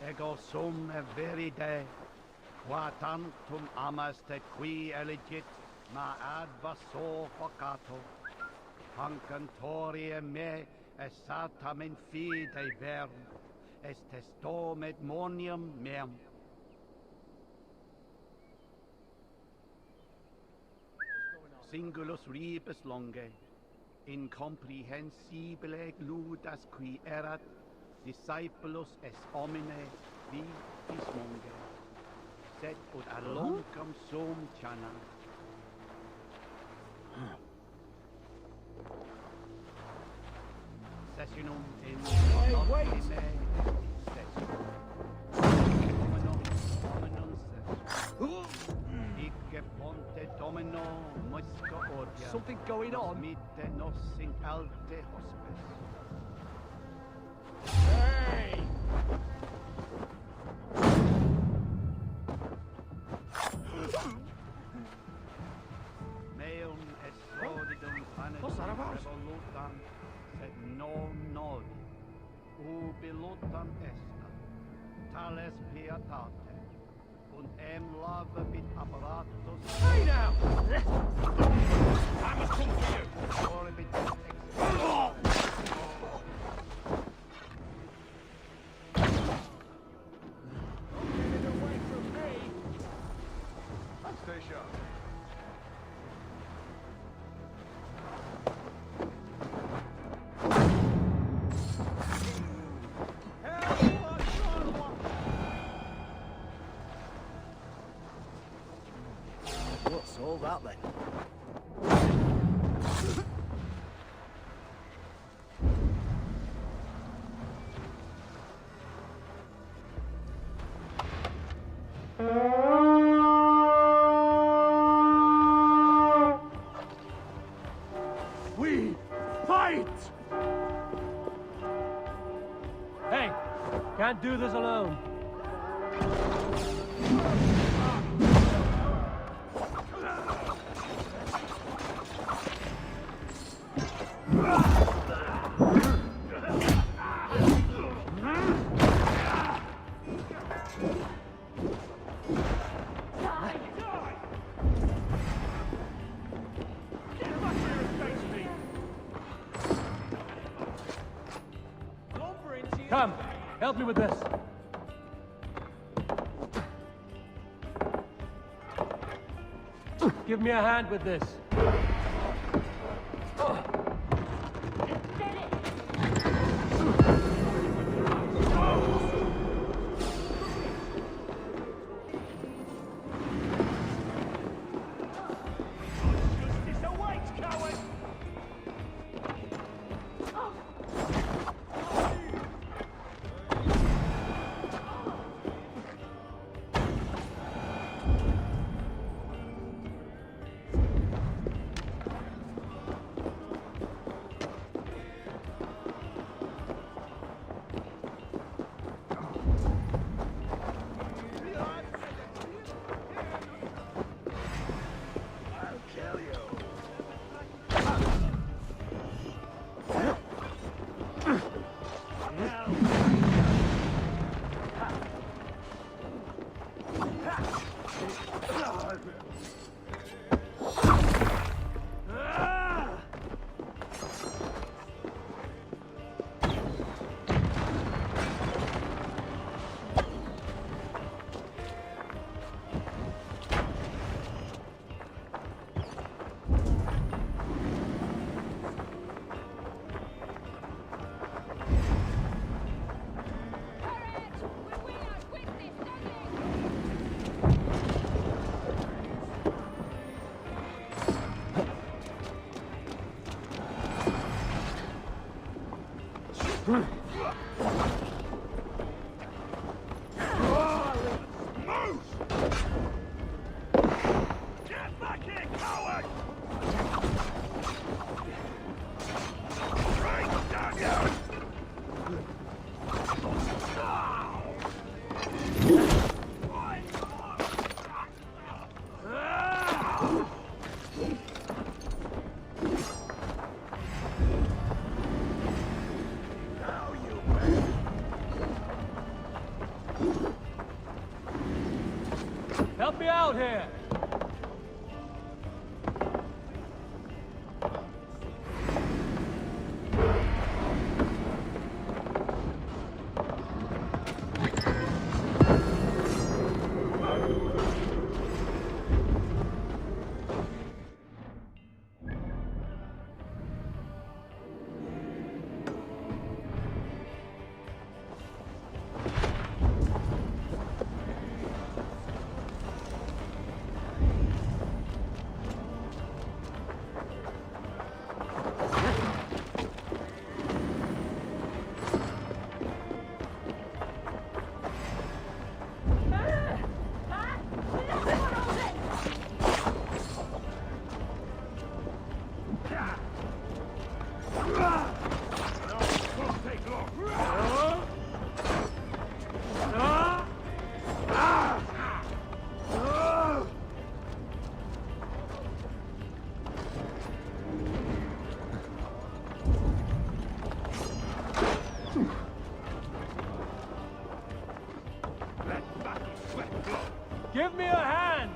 ego sum veride, qua tantum amaste qui elegit, ma ad vaso vocato, hancantorie me esatam in fide verum, est testom et monium meum. Singulus rebus longe, incomprehensibile gludas qui erat, discipulus es homine vitis monge, sed ut alloncam sum chana. Sessionum in noctime sessionum. Hominum sessionum. Icke ponte domino musca ordia. Something going on? Mitte nos in alte hospes. Hey! Meum est solidum What's that about? revolutam, sed non novi. Ubilutam esta, tales pietate, und lavabit apparatus. Hey now! I must come for you! Orbit Stay sharp. What's all that then? We fight! Hey, can't do this alone. Come, help me with this. Give me a hand with this. Now out here! Give me a hand!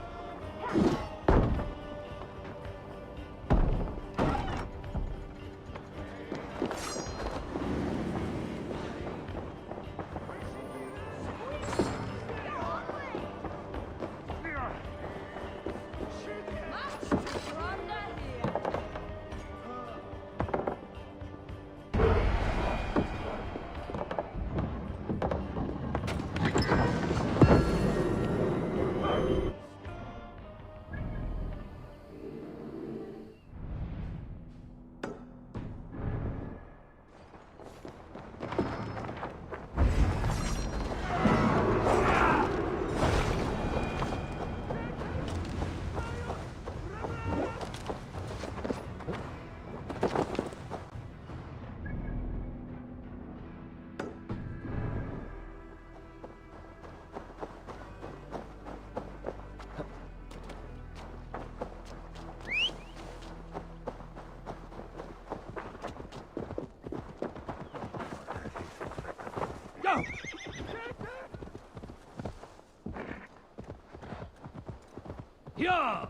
Yeah!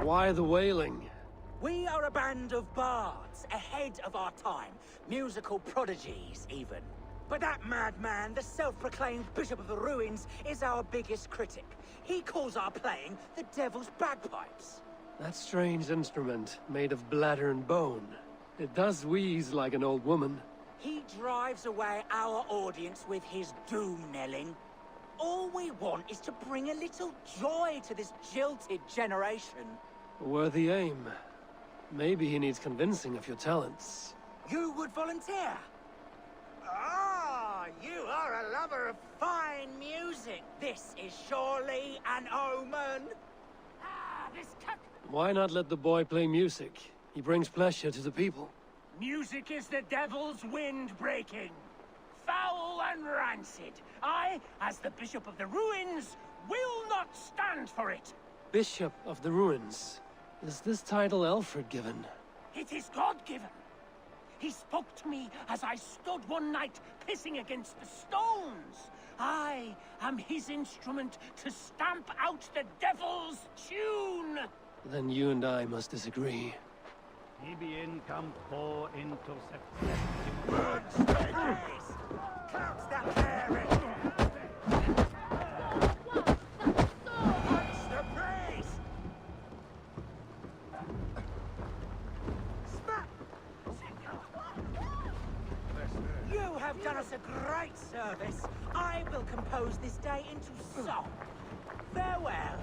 Why the wailing? We are a band of bards, ahead of our time. Musical prodigies, even. But that madman, the self-proclaimed Bishop of the Ruins, is our biggest critic. He calls our playing the Devil's Bagpipes. That strange instrument, made of bladder and bone. It does wheeze like an old woman. He drives away our audience with his doom-knelling. All we want is to bring a little joy to this jilted generation. A worthy aim. Maybe he needs convincing of your talents. You would volunteer? Ah, you are a lover of fine music. This is surely an omen. Why not let the boy play music? He brings pleasure to the people. Music is the devil's wind breaking. Foul and rancid. I, as the Bishop of the Ruins, will not stand for it. Bishop of the Ruins. Is this title Alfred given? It is God-given. He spoke to me as I stood one night pissing against the stones. I am his instrument to stamp out the devil's tune. Then you and I must disagree. Ibi in campo intercept. Count that bearing! What's the praise? Smack! You have done us a great service. I will compose this day into song. Farewell.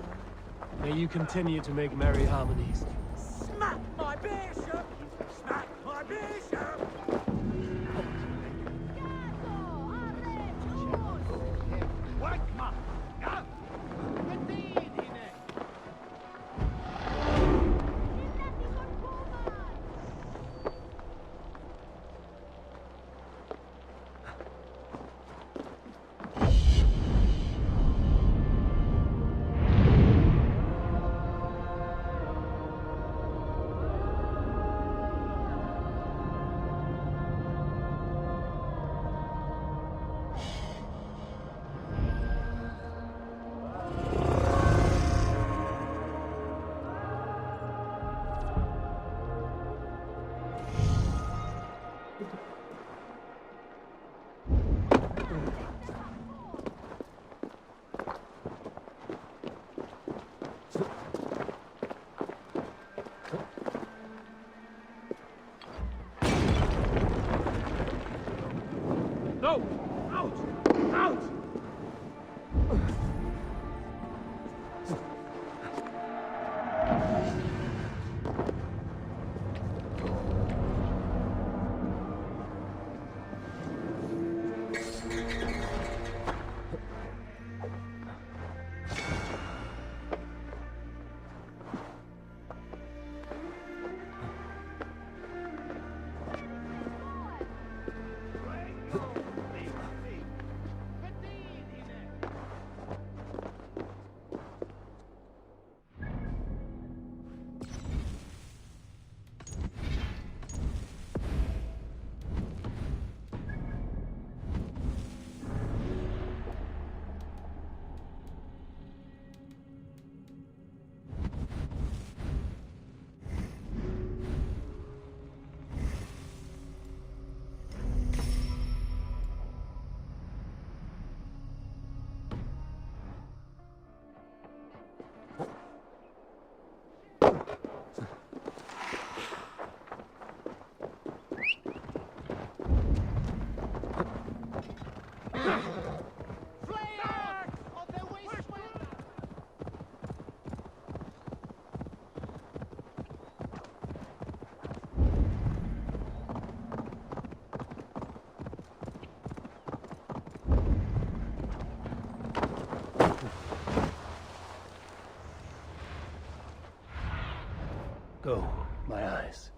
May you continue to make merry harmonies. Smack my bishop! Smack my bishop! No! Out! Out! Go, my eyes.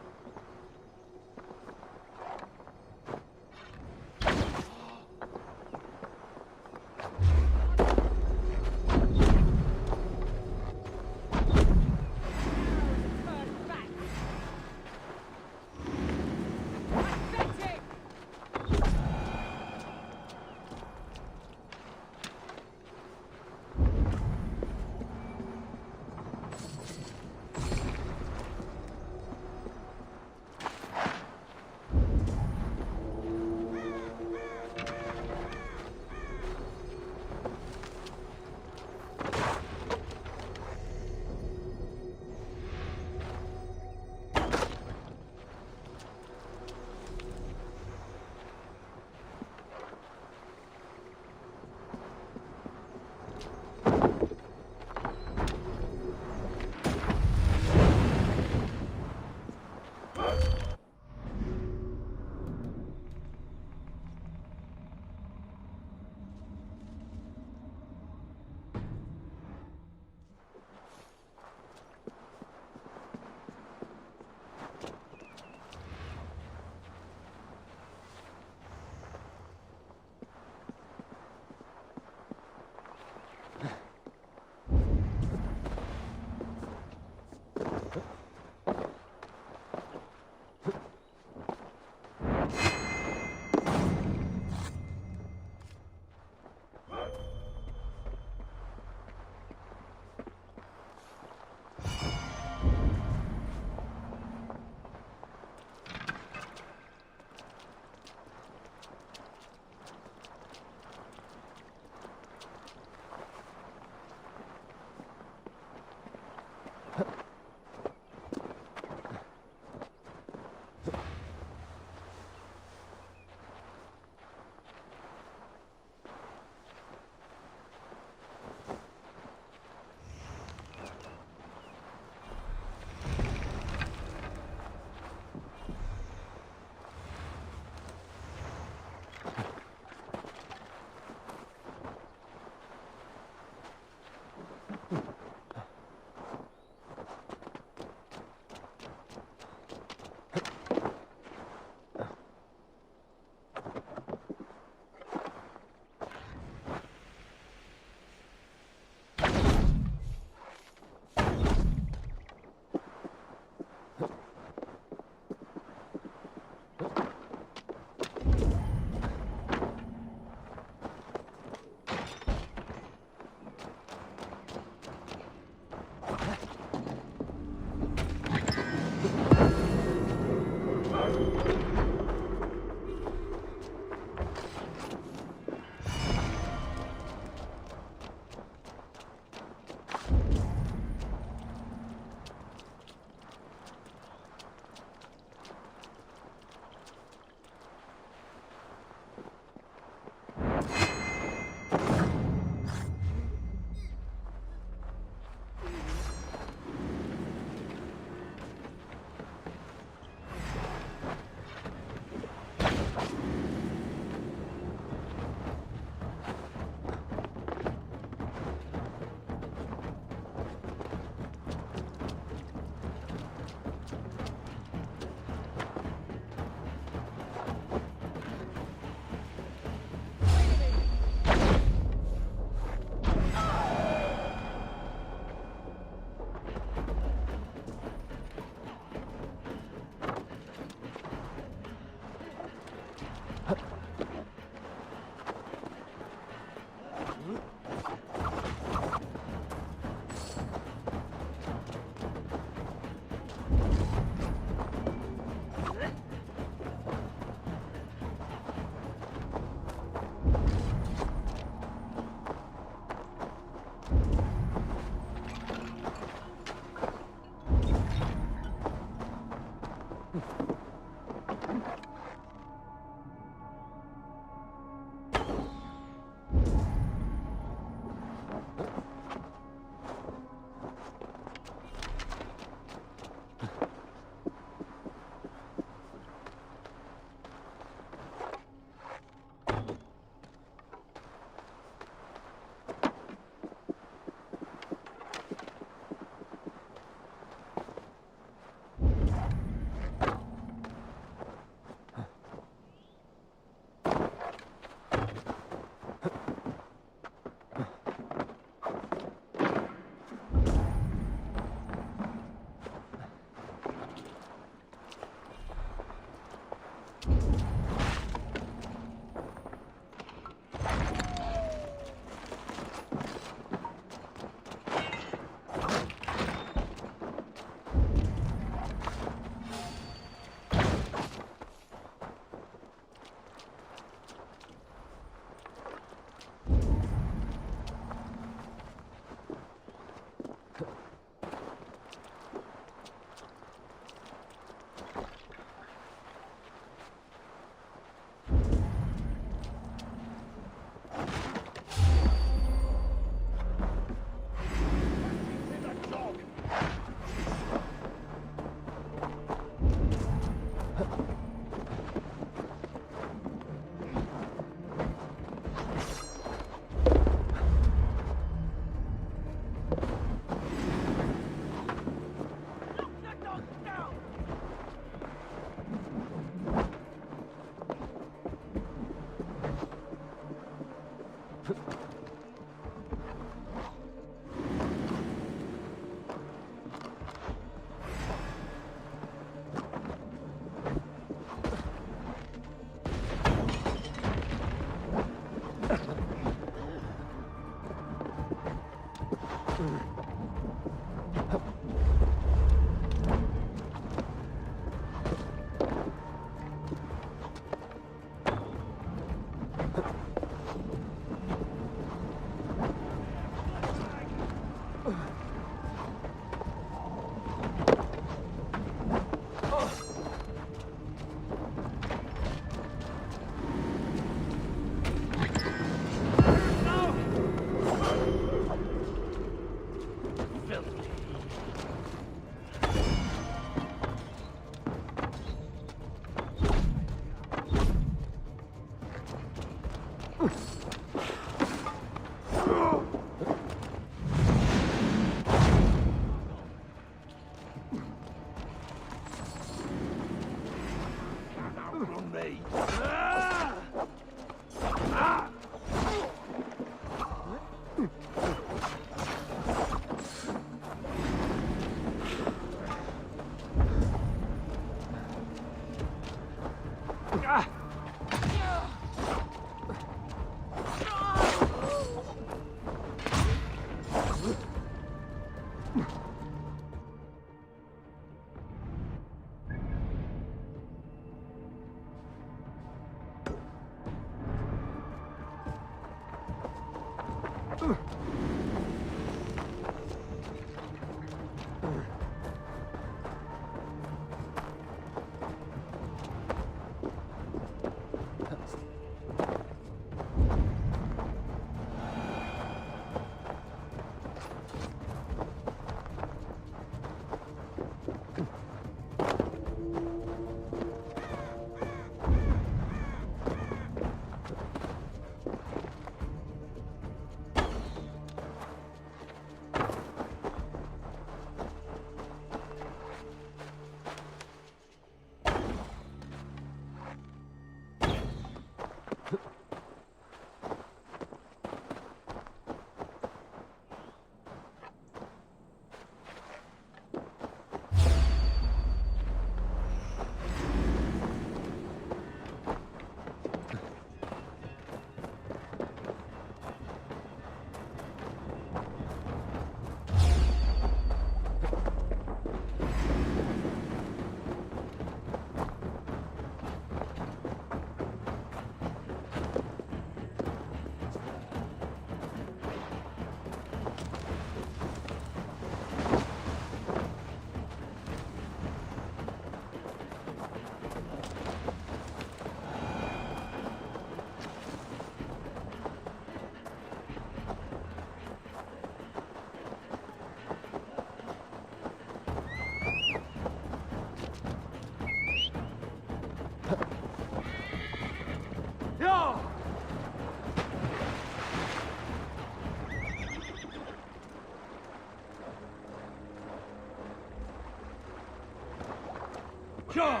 Sure.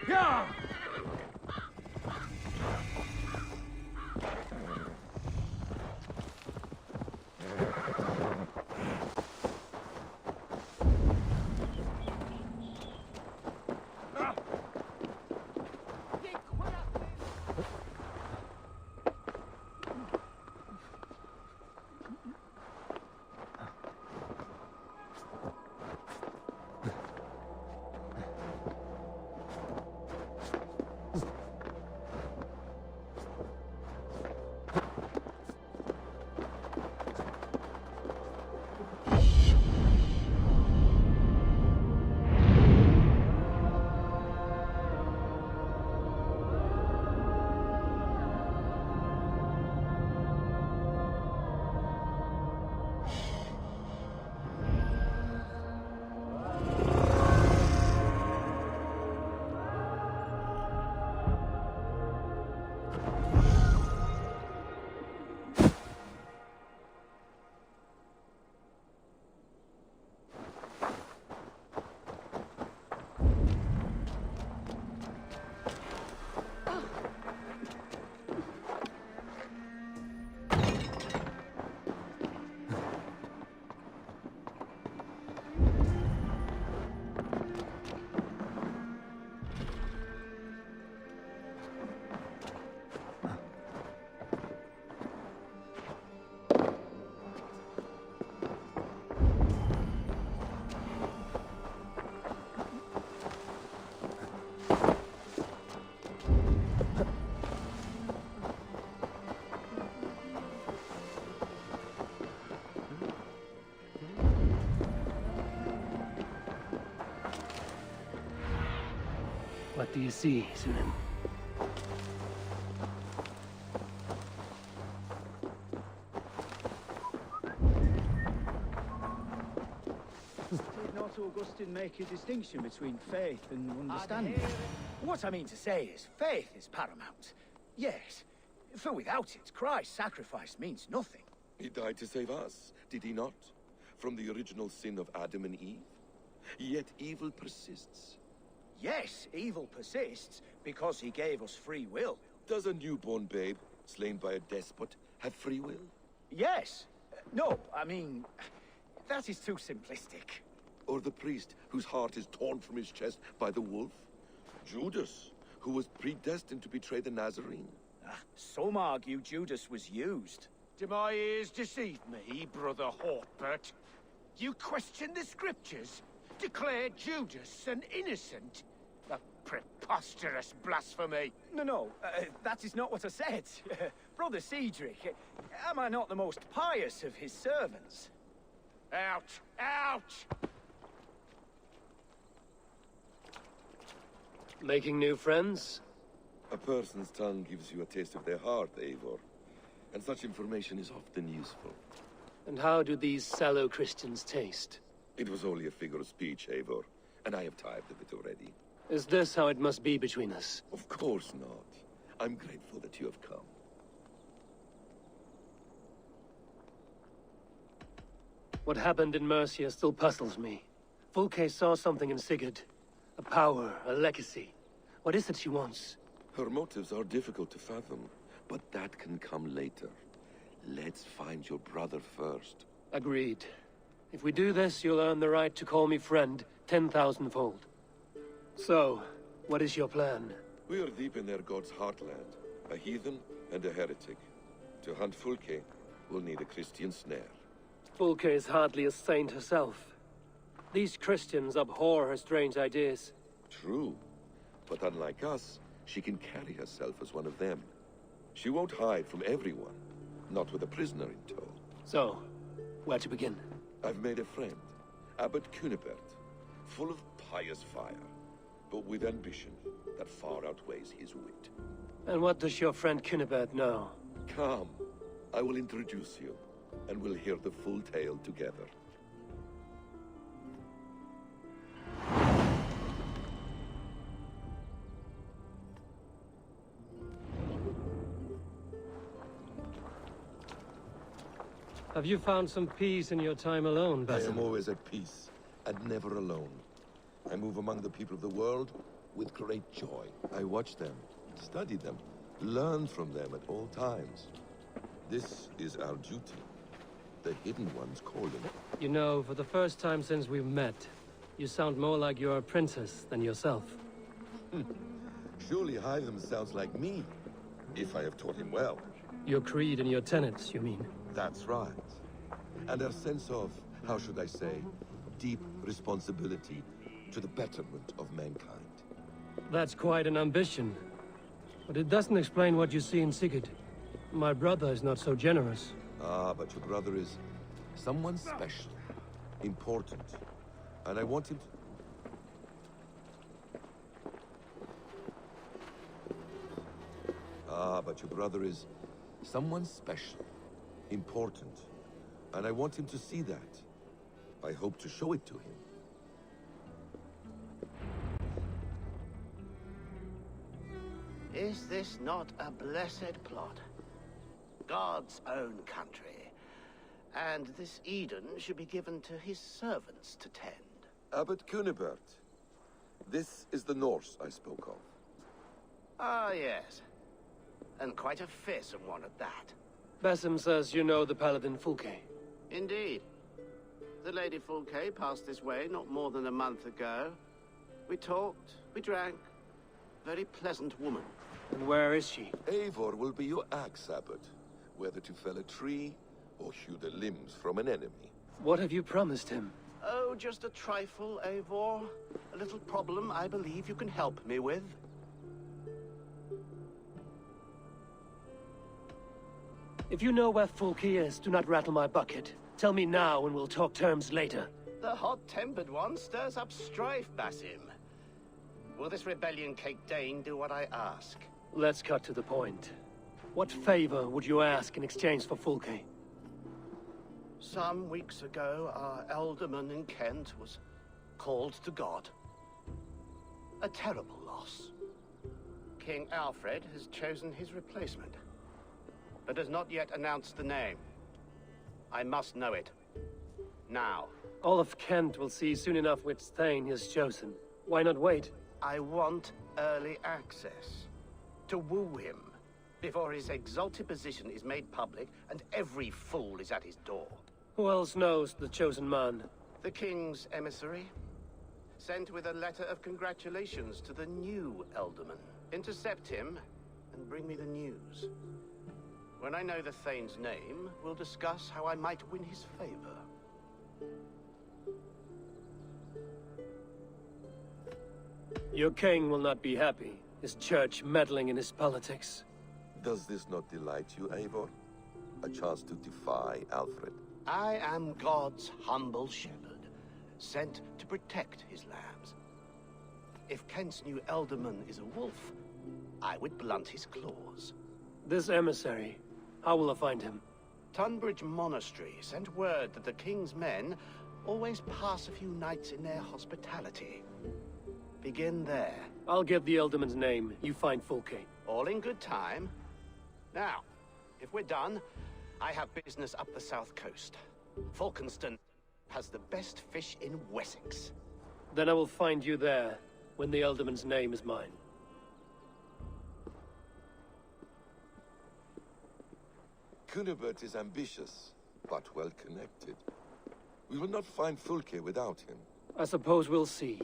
Yeah! What do you see, Sunan? Did not Augustine make a distinction between faith and understanding? What I mean to say is, faith is paramount. Yes, for without it, Christ's sacrifice means nothing. He died to save us, did he not? From the original sin of Adam and Eve? Yet evil persists. Yes, evil persists because he gave us free will. Does a newborn babe, slain by a despot, have free will? Yes. No, I mean, that is too simplistic. Or the priest whose heart is torn from his chest by the wolf? Judas, who was predestined to betray the Nazarene? Some argue Judas was used. Do my ears deceive me, Brother Hawkbert? You question the scriptures? Declare Judas an innocent? A preposterous blasphemy! No, that is not what I said. Brother Cedric, am I not the most pious of his servants? Out! Out! Making new friends? A person's tongue gives you a taste of their heart, Eivor. And such information is often useful. And how do these sallow Christians taste? It was only a figure of speech, Eivor, and I have tired of it already. Is this how it must be between us? Of course not. I'm grateful that you have come. What happened in Mercia still puzzles me. Fulke saw something in Sigurd. A power, a legacy. What is it she wants? Her motives are difficult to fathom, but that can come later. Let's find your brother first. Agreed. If we do this, you'll earn the right to call me friend 10,000-fold. So, what is your plan? We are deep in their god's heartland. A heathen and a heretic. To hunt Fulke, we'll need a Christian snare. Fulke is hardly a saint herself. These Christians abhor her strange ideas. True. But unlike us, she can carry herself as one of them. She won't hide from everyone. Not with a prisoner in tow. So, where to begin? I've made a friend, Abbot Cunibert, full of pious fire, but with ambition that far outweighs his wit. And what does your friend Cunibert know? Come, I will introduce you, and we'll hear the full tale together. Have you found some peace in your time alone, I Basim? am always at peace, and never alone. I move among the people of the world with great joy. I watch them, study them, learn from them at all times. This is our duty. The Hidden One's calling. You know, for the first time since we've met, you sound more like you're a princess than yourself. Surely Hytham sounds like me, if I have taught him well. Your creed and your tenets, you mean? That's right. And our sense of, how should I say, deep responsibility to the betterment of mankind. That's quite an ambition. But it doesn't explain what you see in Sigurd. My brother is not so generous. Ah, but your brother is someone special, important, and I want him to... Ah, but your brother is someone special, important, and I want him to see that. I hope to show it to him. Is this not a blessed plot? God's own country. And this Eden should be given to his servants to tend. Abbot Cunibert, this is the Norse I spoke of. Ah, yes. And quite a fearsome one at that. Basim says you know the Paladin Fulke. Indeed. The Lady Fulke passed this way not more than a month ago. We talked, we drank. Very pleasant woman. And where is she? Eivor will be your axe, Abbot. Whether to fell a tree or hew the limbs from an enemy. What have you promised him? Oh, just a trifle, Eivor. A little problem I believe you can help me with. If you know where Fulke is, do not rattle my bucket. Tell me now and we'll talk terms later. The hot-tempered one stirs up strife, Basim. Will this rebellion cake Dane do what I ask? Let's cut to the point. What favor would you ask in exchange for Fulke? Some weeks ago, our alderman in Kent was called to God. A terrible loss. King Alfred has chosen his replacement, but has not yet announced the name. I must know it. Now. All of Kent will see soon enough which Thane he has chosen. Why not wait? I want early access. To woo him, before his exalted position is made public and every fool is at his door. Who else knows the chosen man? The king's emissary. Sent with a letter of congratulations to the new alderman. Intercept him and bring me the news. When I know the Thane's name, we'll discuss how I might win his favor. Your king will not be happy. His church meddling in his politics. Does this not delight you, Eivor? A chance to defy Alfred? I am God's humble shepherd, sent to protect his lambs. If Kent's new alderman is a wolf, I would blunt his claws. This emissary, how will I find him? Tunbridge Monastery sent word that the king's men always pass a few nights in their hospitality. Begin there. I'll get the alderman's name. You find Fulke. All in good time. Now, if we're done, I have business up the south coast. Falkenston has the best fish in Wessex. Then I will find you there, when the alderman's name is mine. Cunibert is ambitious, but well connected. We will not find Fulke without him. I suppose we'll see.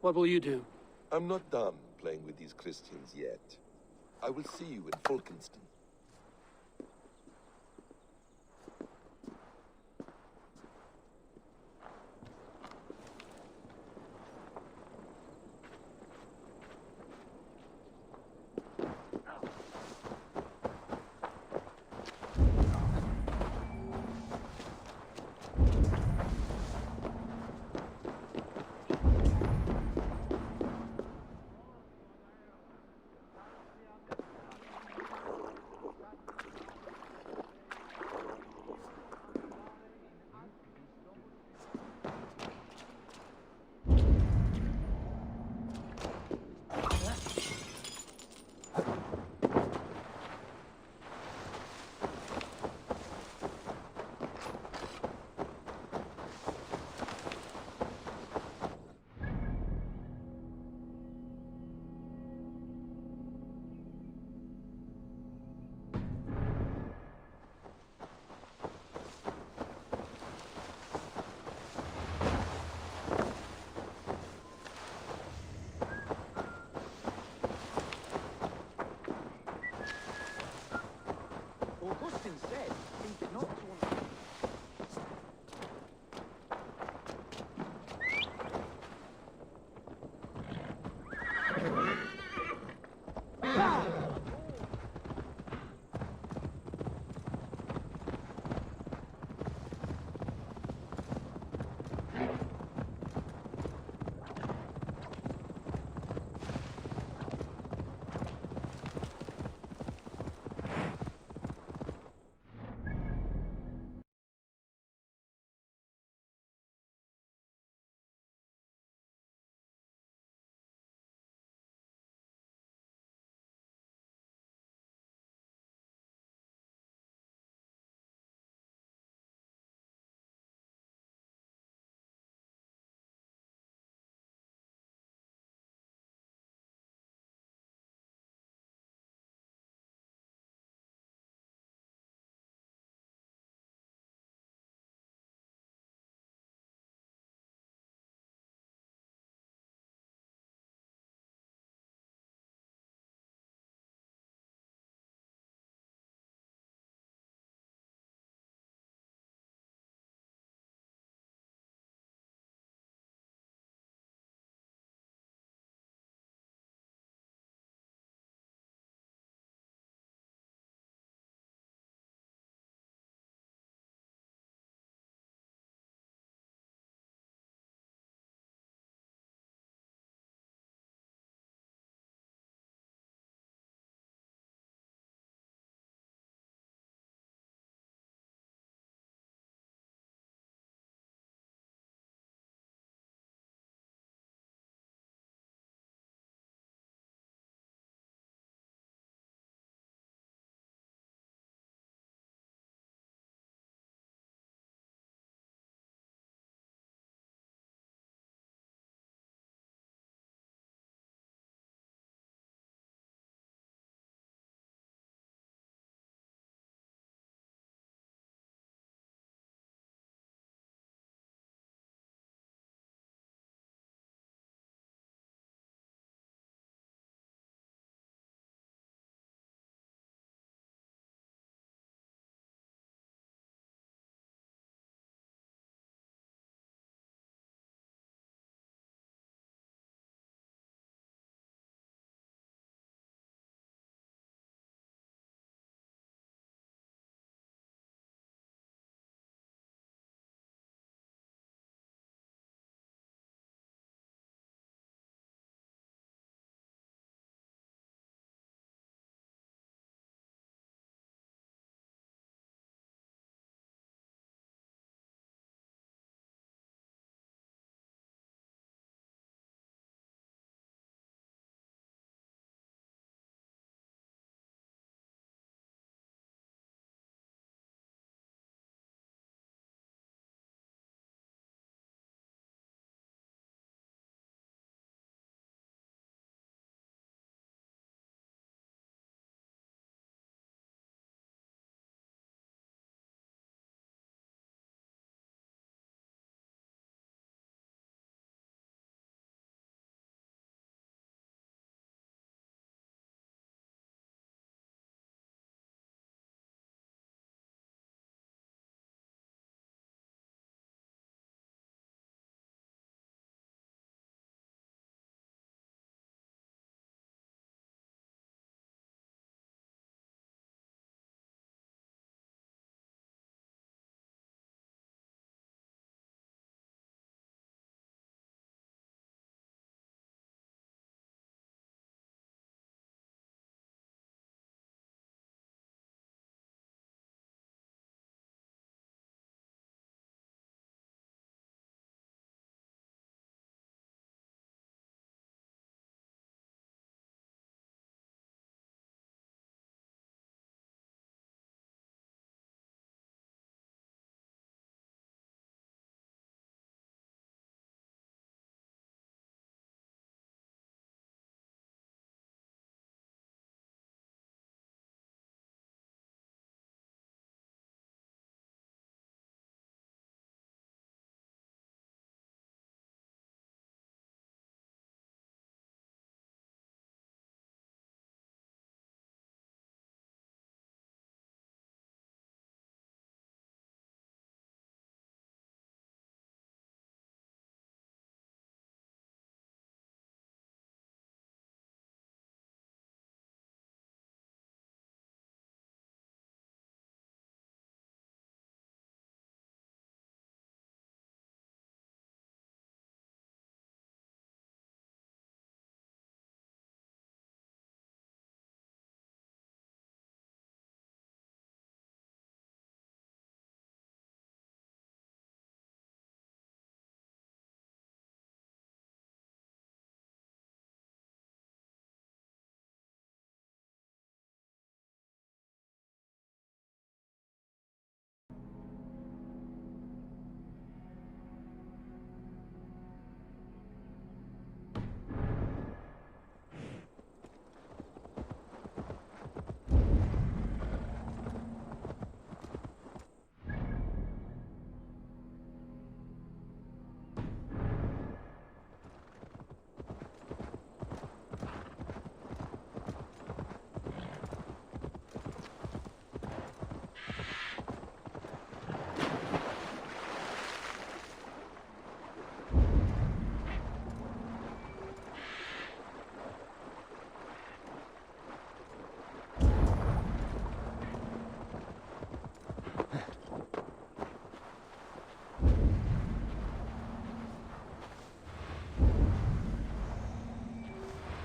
What will you do? I'm not done playing with these Christians yet. I will see you in Falkenston.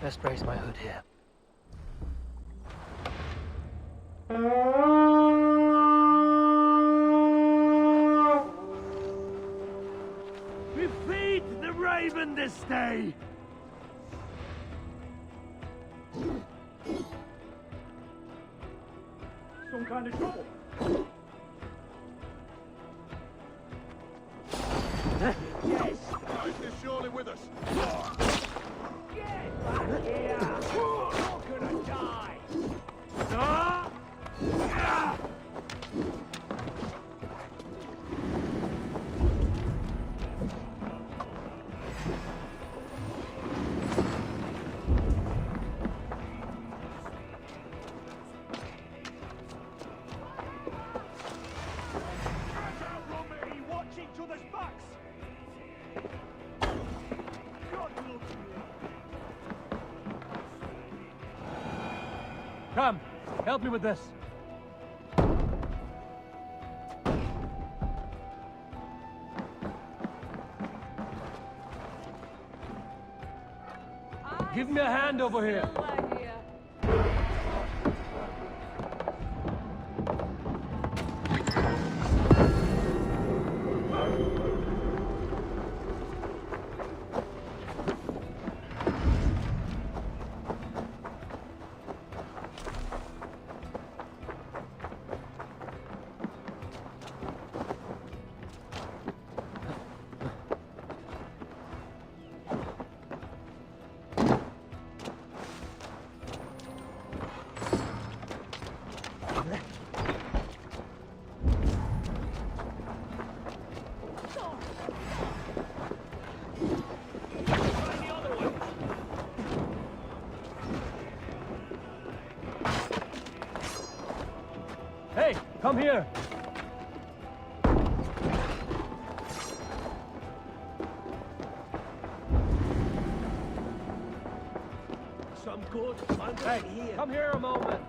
Best raise my hood here. We feed the raven this day! Some kind of trouble. Yes! Christ is surely with us! Get back here! You're gonna die! Watch each other's backs! Come, help me with this. Give me a hand over here. Hey, come here. Some good. I'm Hey, here. come here a moment.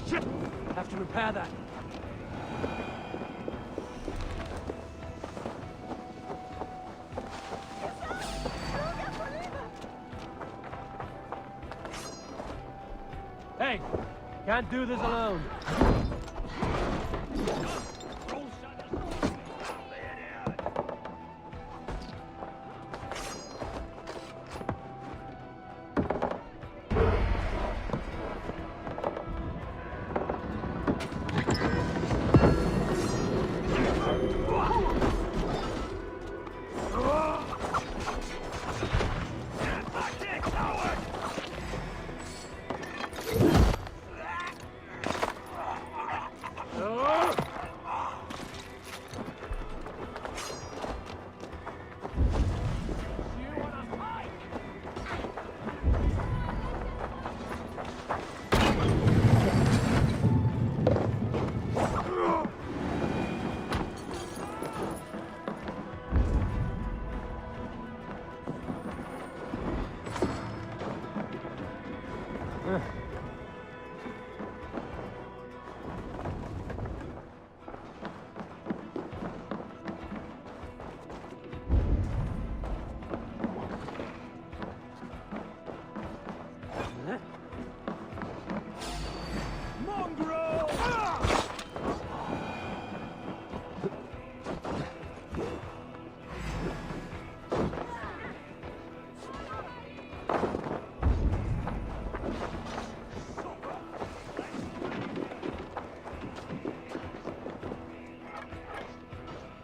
Shit! Have to repair that. Hey, can't do this alone.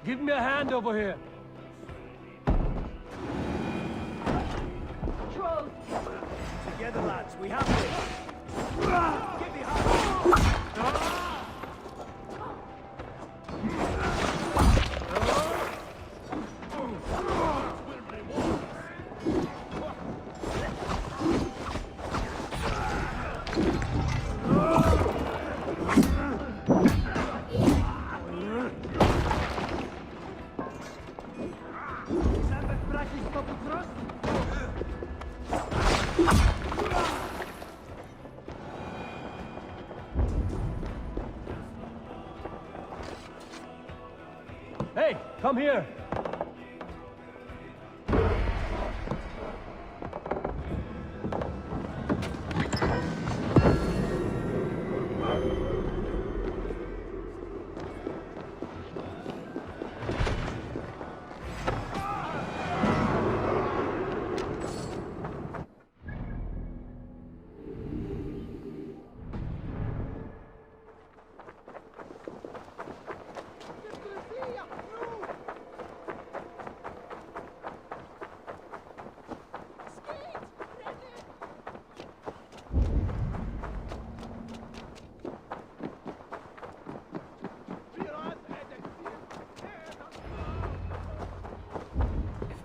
Give me a hand over here. Together, lads, we have this. Get behind. Come here!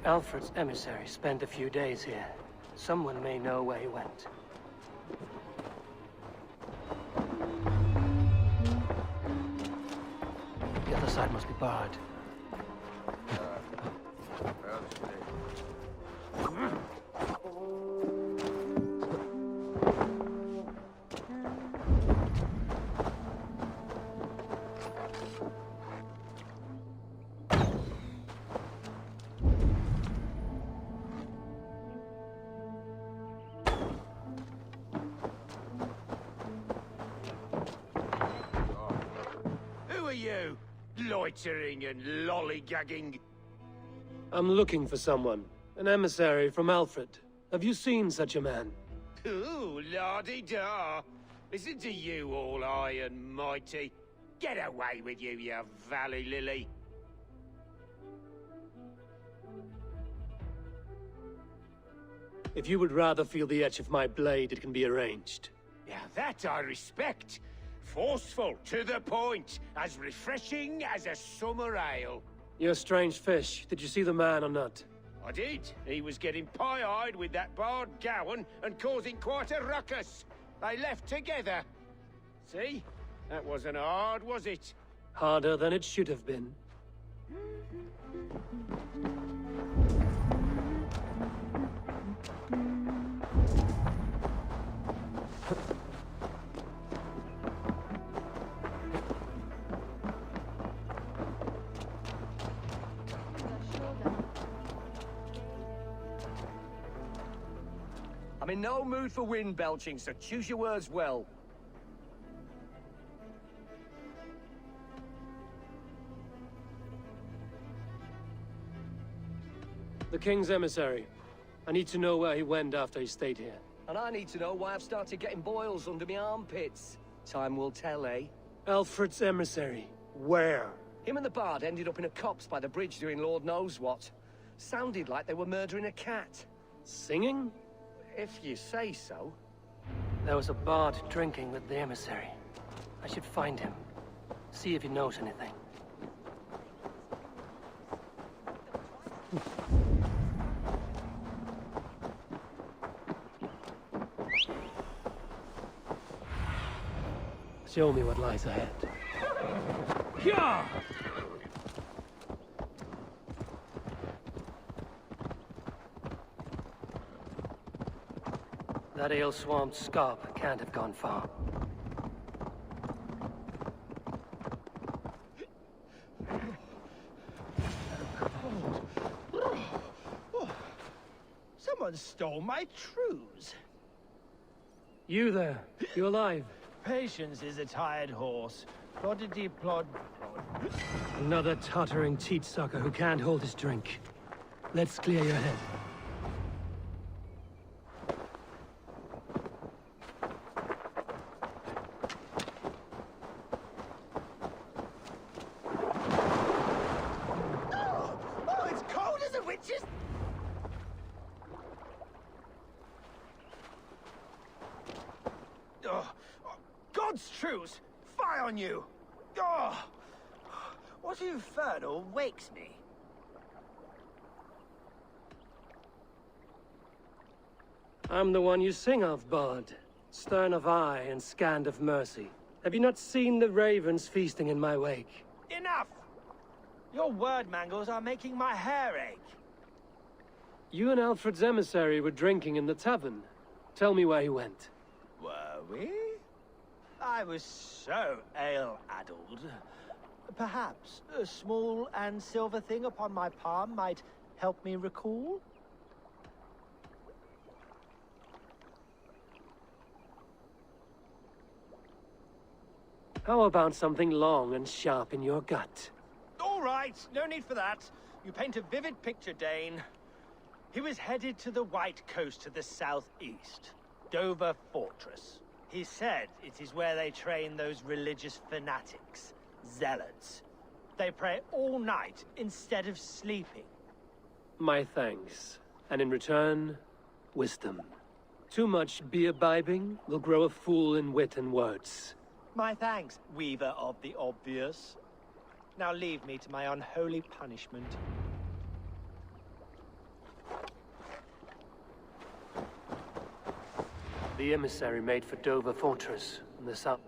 Alfred's emissary spent a few days here. Someone may know where he went. The other side must be barred. You, loitering and lollygagging. I'm looking for someone. An emissary from Alfred. Have you seen such a man? Ooh, la-di-da. Listen to you, all high and mighty. Get away with you, you valley lily. If you would rather feel the edge of my blade, it can be arranged. Yeah, that I respect. Forceful, to the point, as refreshing as a summer ale. You're a strange fish. Did you see the man or not? I did. He was getting pie-eyed with that barred gowan and causing quite a ruckus. They left together. See? That wasn't hard, was it? Harder than it should have been. I'm in no mood for wind belching, so choose your words well. The King's emissary. I need to know where he went after he stayed here. And I need to know why I've started getting boils under my armpits. Time will tell, eh? Alfred's emissary. Where? Him and the bard ended up in a copse by the bridge doing Lord knows what. Sounded like they were murdering a cat. Singing? If you say so. There was a bard drinking with the emissary. I should find him. See if he knows anything. Show me what lies ahead. Yeah! That ale-swamped scarp can't have gone far. Someone stole my trews. You there? You alive? Patience is a tired horse. Ploddity plod plod. Another tottering teat sucker who can't hold his drink. Let's clear your head. Oh, it's cold as a witch's... God's truce! Fie on you! Oh, what infernal wakes me? I'm the one you sing of, Bard. Stern of eye and scant of mercy. Have you not seen the ravens feasting in my wake? Enough! Your word mangles are making my hair ache. You and Alfred's emissary were drinking in the tavern. Tell me where he went. Were we? I was so ale-addled. Perhaps a small and silver thing upon my palm might help me recall? How about something long and sharp in your gut? All right, no need for that. You paint a vivid picture, Dane. He was headed to the White Coast to the southeast, Dover Fortress. He said it is where they train those religious fanatics, zealots. They pray all night instead of sleeping. My thanks. And in return, wisdom. Too much beer-bibbing will grow a fool in wit and words. My thanks, Weaver of the Obvious. Now leave me to my unholy punishment. The emissary made for Dover Fortress in the south.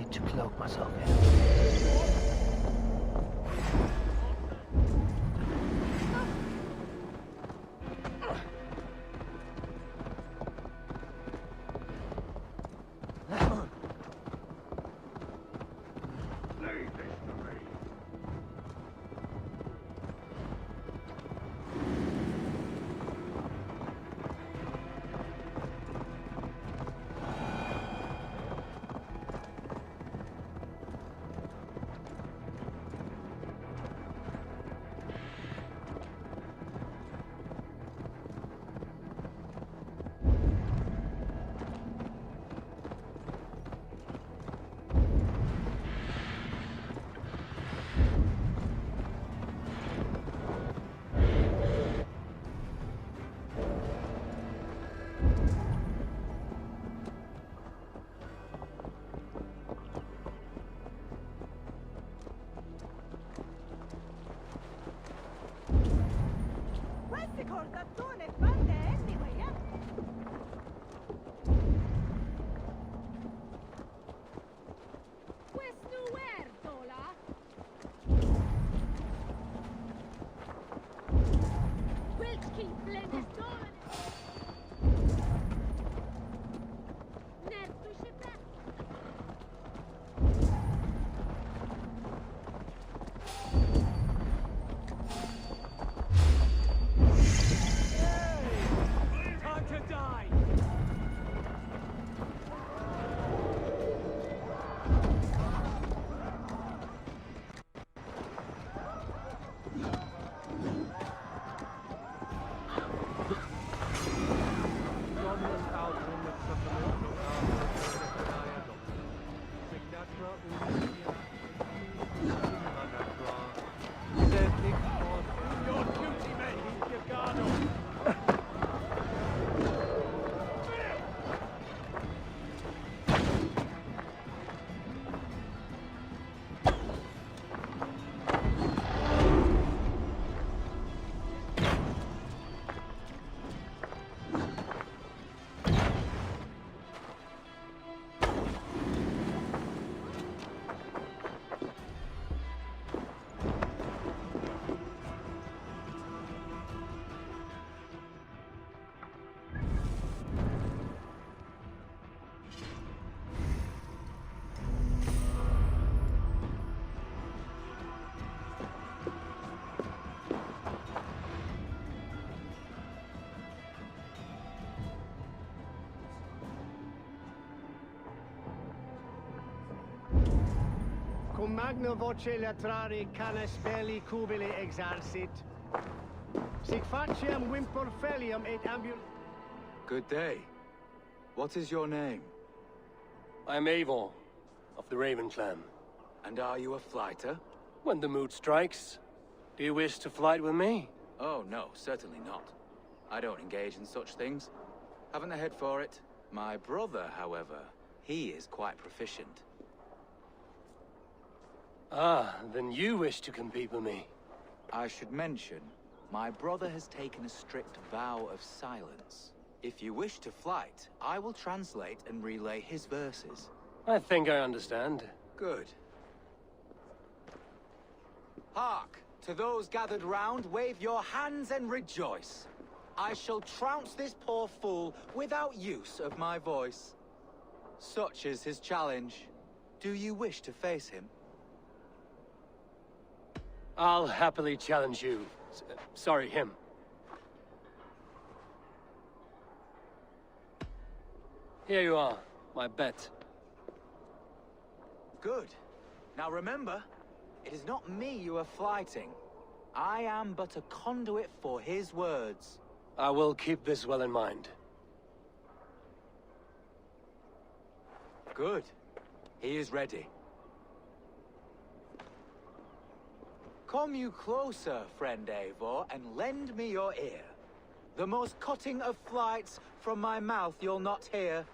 To cloak myself in. Ricordatone fatte anyway, yeah? Questo uertola? Wilki bledestone. Nertu shibla. Time to die! Your duty, men! Keep your guard up! Cum magna voce latrari canes belli cubili exarsit. Sic faciem vimpor felium et ambul... Good day. What is your name? I'm Eivor, of the Raven clan. And are you a flighter? When the mood strikes. Do you wish to flight with me? Oh, no, certainly not. I don't engage in such things. Haven't the head for it. My brother, however, he is quite proficient. Ah, then you wish to compete with me. I should mention, my brother has taken a strict vow of silence. If you wish to flight, I will translate and relay his verses. I think I understand. Good. Hark! To those gathered round, wave your hands and rejoice. I shall trounce this poor fool without use of my voice. Such is his challenge. Do you wish to face him? I'll happily challenge you. Sorry, him. Here you are, my bet. Good. Now remember, it is not me you are flighting. I am but a conduit for his words. I will keep this well in mind. Good. He is ready. Come you closer, friend Eivor, and lend me your ear. The most cutting of flights from my mouth you'll not hear.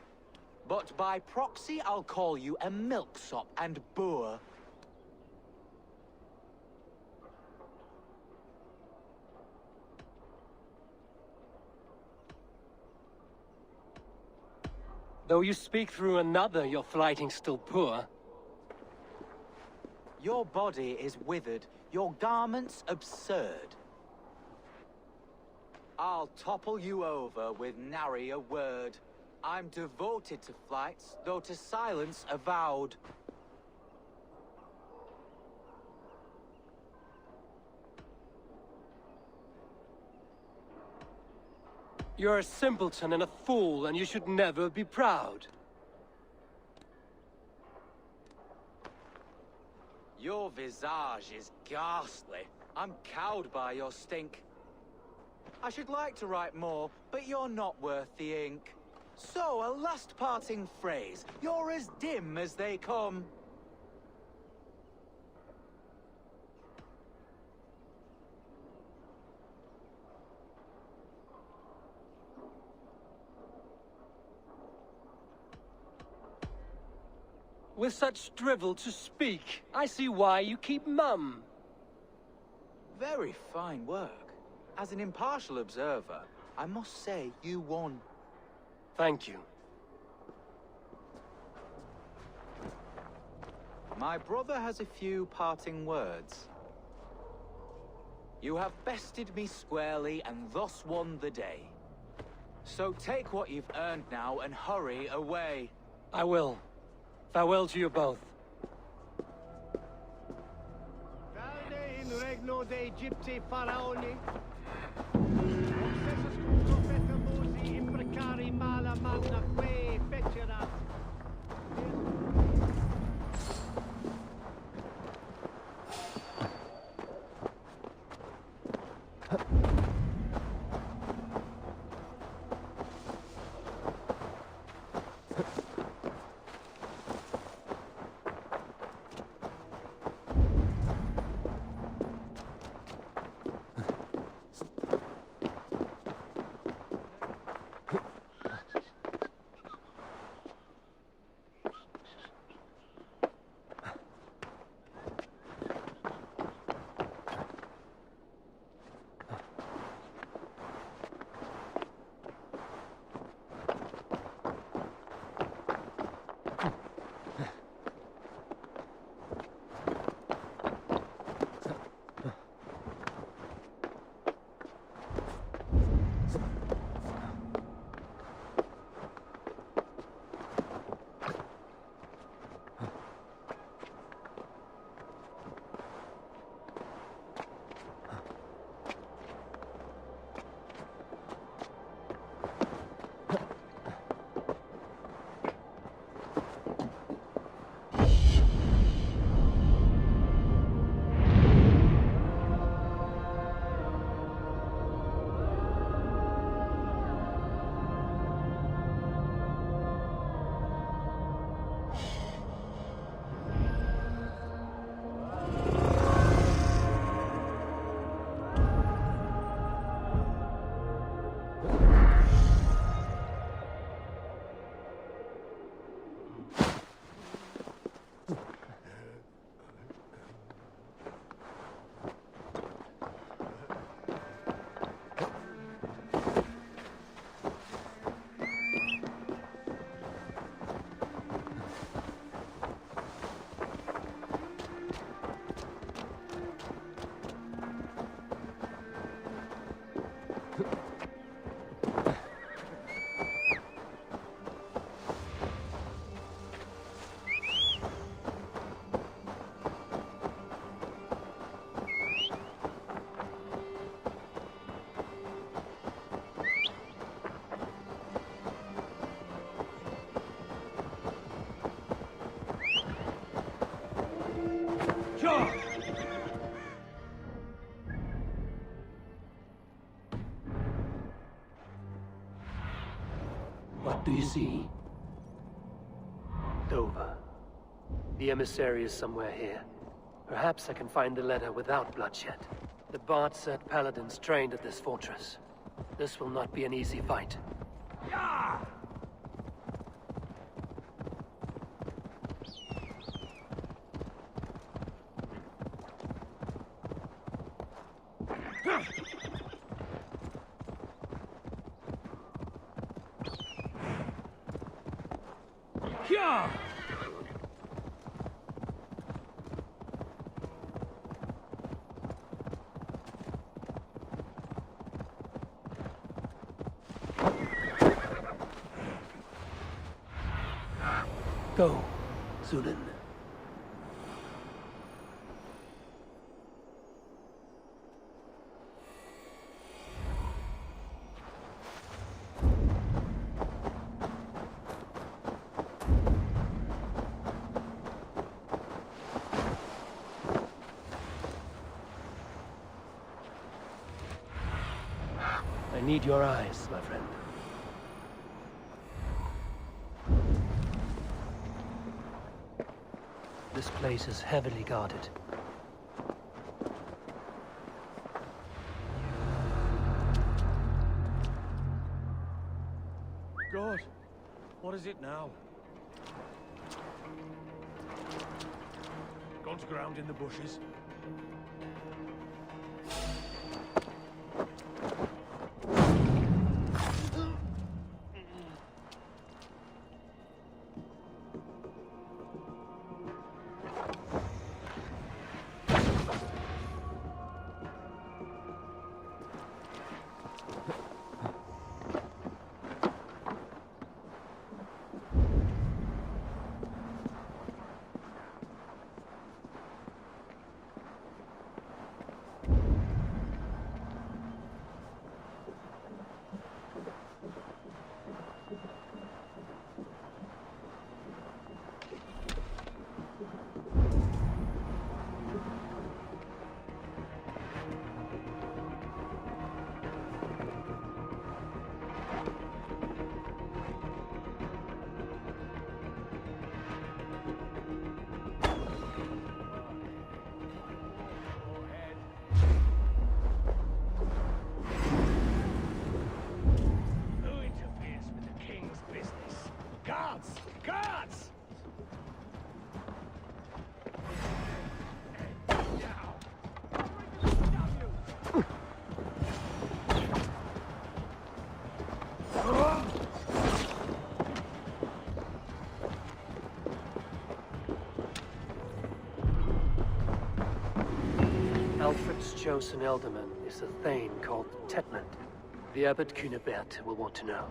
But by proxy I'll call you a milksop and boor. Though you speak through another, your flighting's still poor. Your body is withered, your garments absurd. I'll topple you over with nary a word. I'm devoted to flights, though to silence avowed. You're a simpleton and a fool, and you should never be proud. Your visage is ghastly. I'm cowed by your stink. I should like to write more, but you're not worth the ink. So, a last parting phrase. You're as dim as they come. With such drivel to speak, I see why you keep mum. Very fine work. As an impartial observer, I must say you won. Thank you. My brother has a few parting words. You have bested me squarely and thus won the day. So take what you've earned now and hurry away. I will. Farewell to you both. Valde in regno de Egypti faraoni. Obsessus cum profeta Mosi imprecari mala manna que fecerat. What do you see? Dover. The emissary is somewhere here. Perhaps I can find the letter without bloodshed. The Bard said paladins trained at this fortress. This will not be an easy fight. Go, Zulin. I need your eyes, my friend. This place is heavily guarded. God, what is it now? Gone to ground in the bushes. chosen Elderman is a Thane called Tetmund. The Abbot Cunibert will want to know.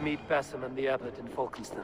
Meet Basim and the Abbot in Falkenston.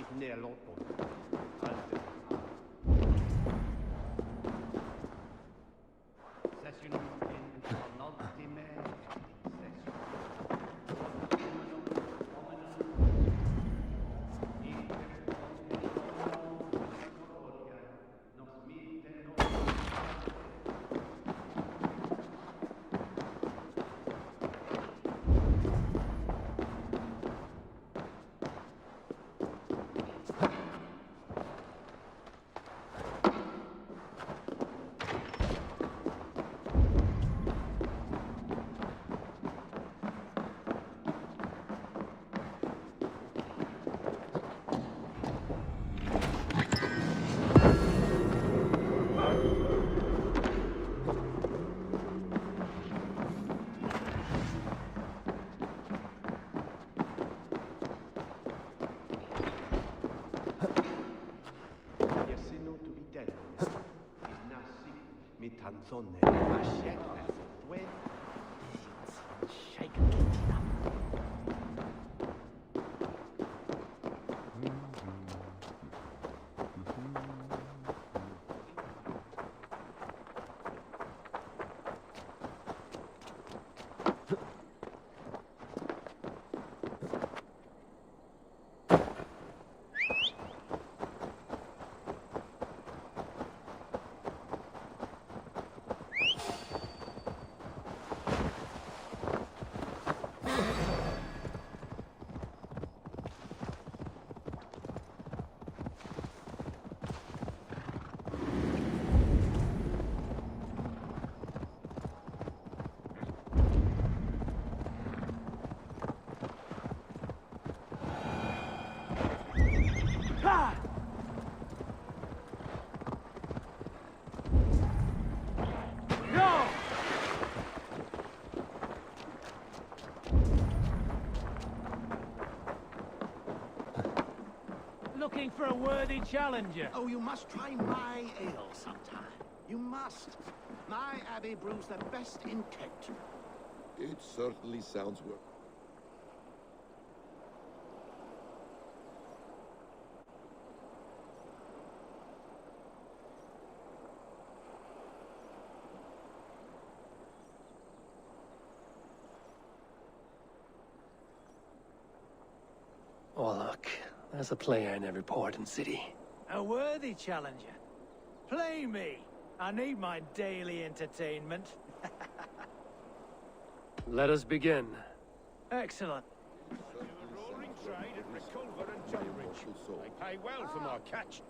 is neloton. Sessionum in l'ultime Tanzone, Mashek, Dwe, Shake. Looking for a worthy challenger. Oh, you must try my ale sometime. You must. My abbey brews the best in Kent. It certainly sounds worth. Oh, look. There's a player in every port and city. A worthy challenger. Play me. I need my daily entertainment. Let us begin. Excellent. Roaring trade at Reculver and Jellridge. They pay well for my catch.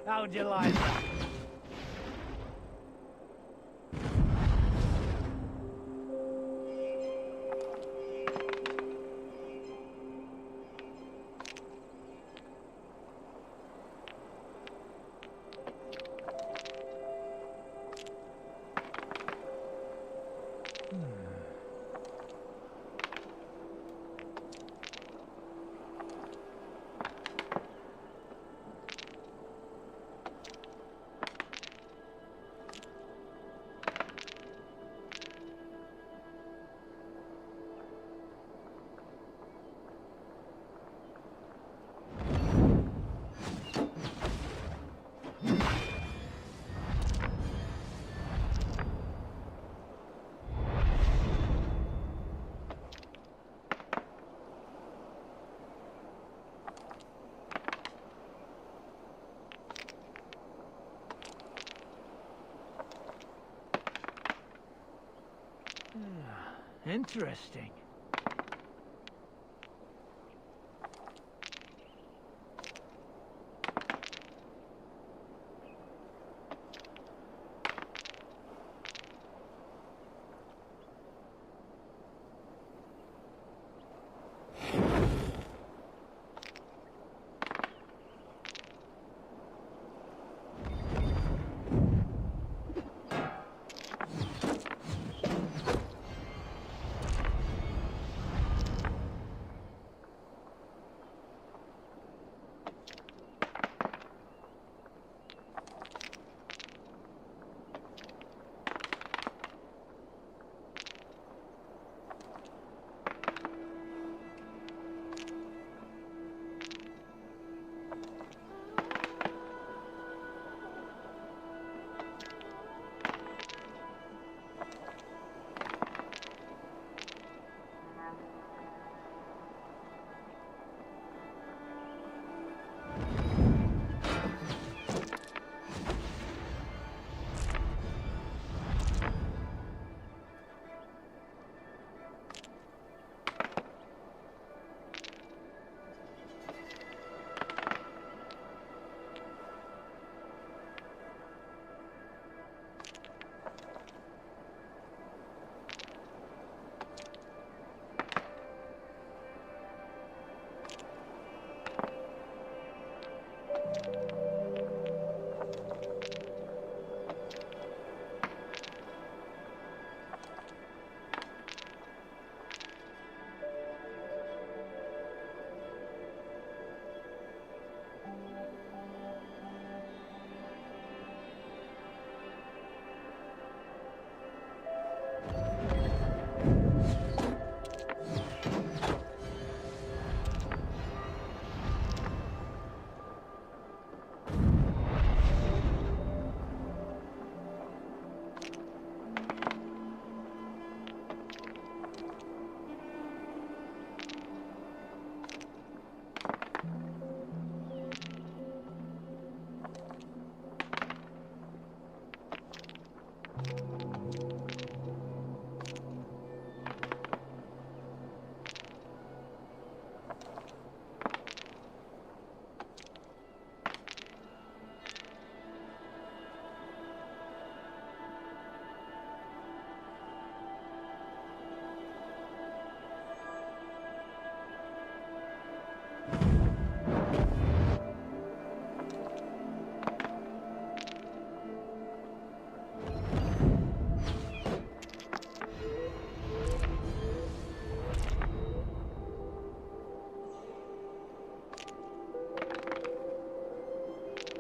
How'd you like that? Interesting.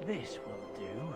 This will do.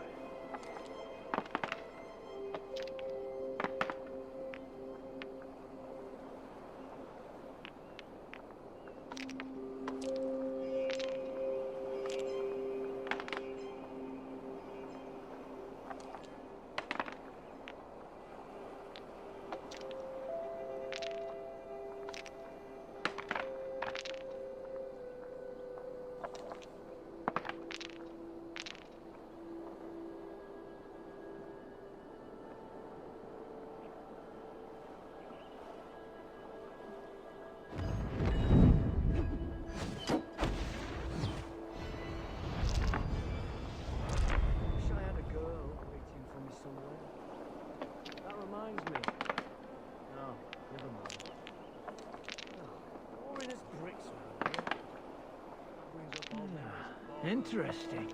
Interesting.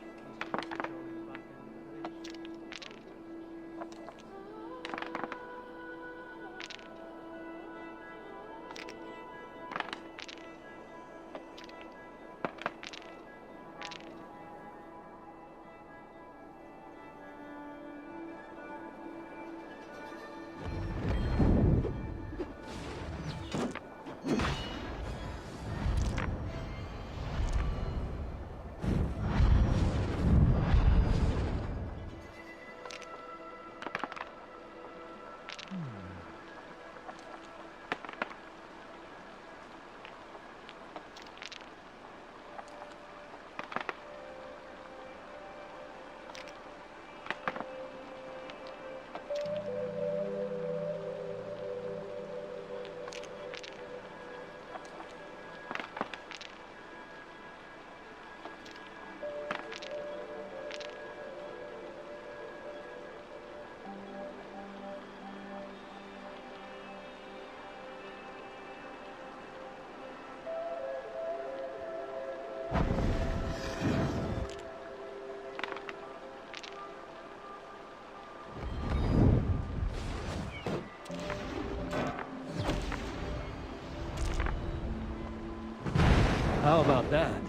How about that?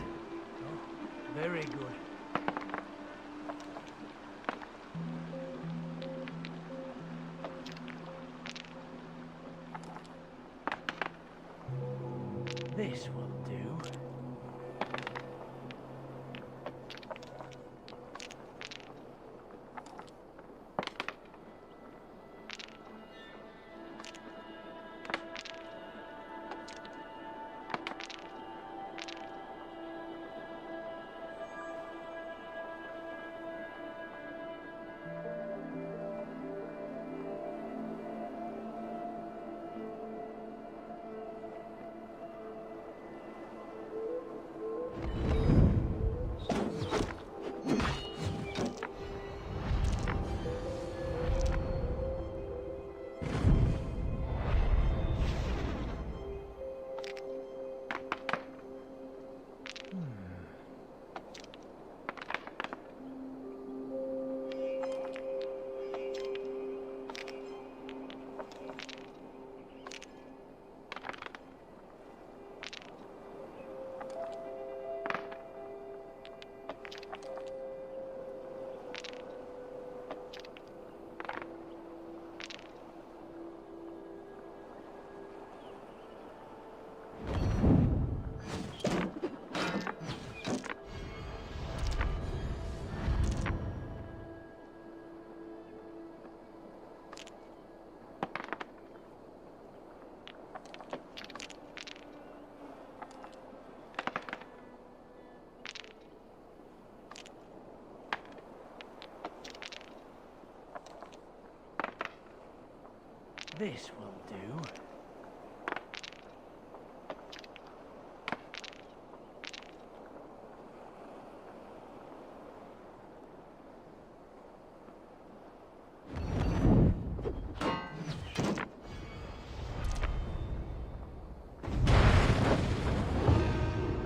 Very good. This will do. This will do.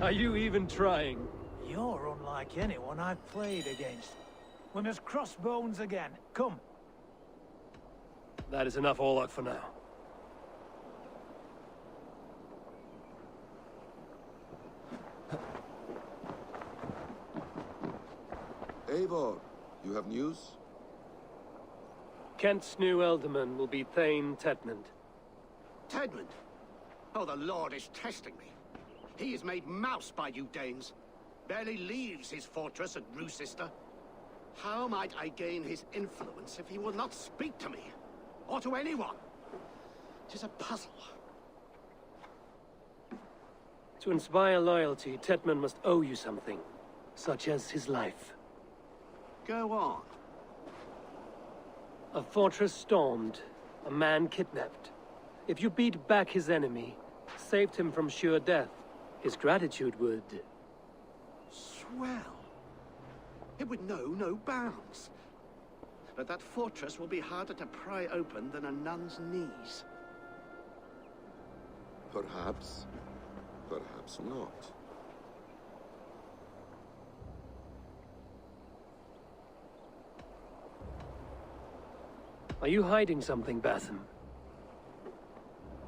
Are you even trying? You're unlike anyone I've played against. We must cross bones again. Come. That is enough all out for now. Eivor, you have news? Kent's new ealdorman will be Thane Tedmund. Tedmund? Oh, the Lord is testing me. He is made mouse by you Danes. Barely leaves his fortress at Roosister. How might I gain his influence if he will not speak to me? Or to anyone? It is a puzzle. To inspire loyalty, Tedmund must owe you something, such as his life. Go on. A fortress stormed, a man kidnapped. If you beat back his enemy, saved him from sure death, his gratitude would... Swell. It would know no bounds. But that fortress will be harder to pry open than a nun's knees. Perhaps. Perhaps not. Are you hiding something, Batham?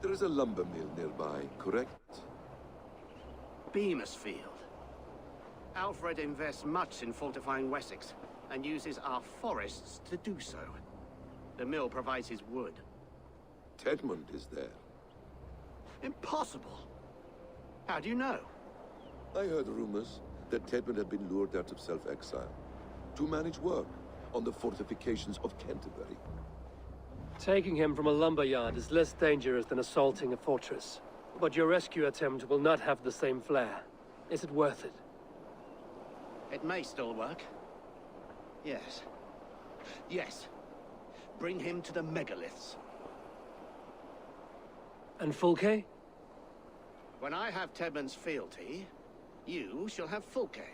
There is a lumber mill nearby, correct? Beamisfield. Alfred invests much in fortifying Wessex, and uses our forests to do so. The mill provides his wood. Tedmund is there. Impossible! How do you know? I heard rumors that Tedmund had been lured out of self-exile to manage work on the fortifications of Canterbury. Taking him from a lumberyard is less dangerous than assaulting a fortress. But your rescue attempt will not have the same flair. Is it worth it? It may still work. Yes. Yes. Bring him to the megaliths. And Fulke? When I have Tedmund's fealty, you shall have Fulke.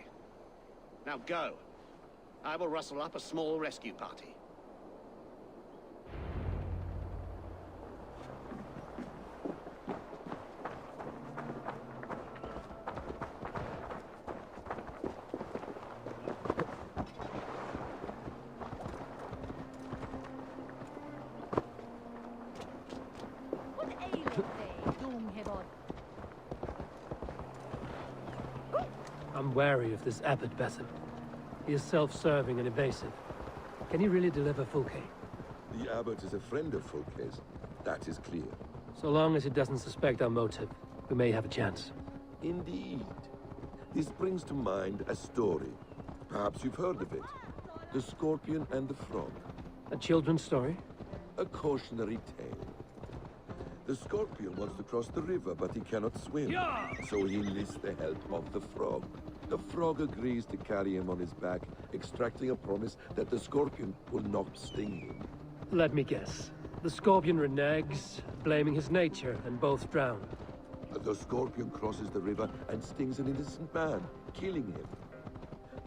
Now go. I will rustle up a small rescue party. I'm wary of this Abbot Batham. He is self-serving and evasive. Can he really deliver Fulke? The Abbot is a friend of Fulke's. That is clear. So long as he doesn't suspect our motive, we may have a chance. Indeed. This brings to mind a story. Perhaps you've heard of it. The Scorpion and the Frog. A children's story? A cautionary tale. The Scorpion wants to cross the river, but he cannot swim. Yeah! So he enlists the help of the Frog. The Frog agrees to carry him on his back, extracting a promise that the Scorpion will not sting him. Let me guess. The Scorpion reneges, blaming his nature, and both drown. The Scorpion crosses the river and stings an innocent man, killing him.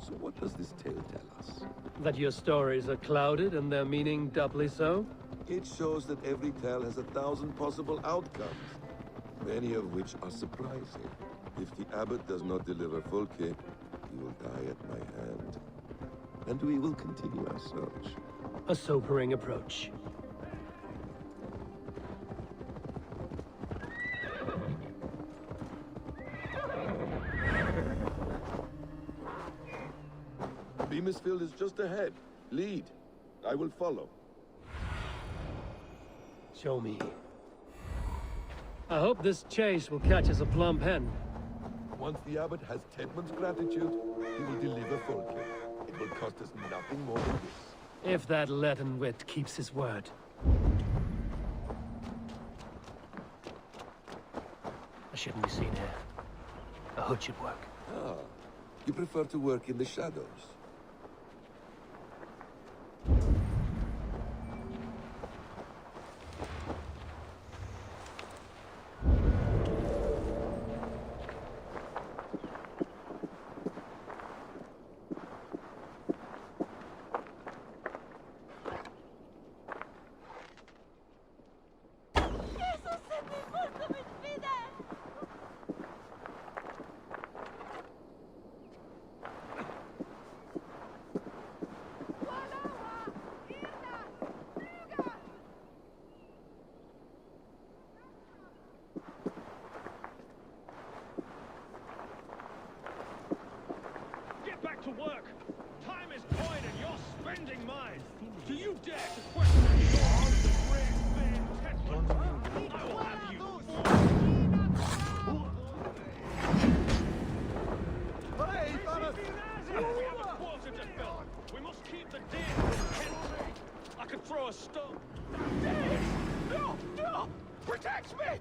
So what does this tale tell us? That your stories are clouded and their meaning doubly so? It shows that every tale has 1,000 possible outcomes, many of which are surprising. If the Abbot does not deliver Fulke, he will die at my hand. And we will continue our search. A sobering approach. Beamisfield is just ahead. Lead. I will follow. Show me. I hope this chase will catch us a plump hen. Once the Abbot has Tedmund's gratitude, he will deliver Fulke. It will cost us nothing more than this. If that leaden wit keeps his word. I shouldn't be seen here. A hood should work. Ah, you prefer to work in the shadows. To work. Time is coin and you're spending mine. Do you dare to question the great man Tedmund? I will have you. Hey, fellas! We have a quarter to fill. We must keep the deer from Kent. I could throw a stone. No! No! Protect me!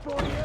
for you!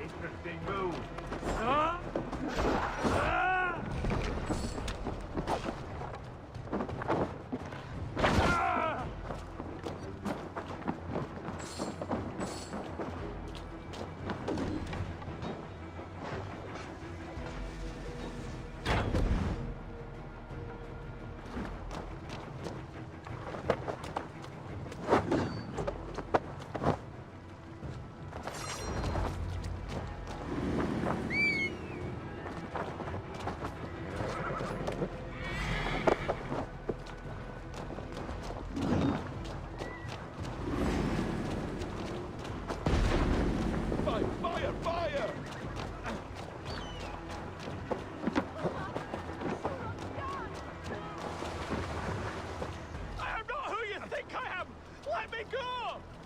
Interesting move.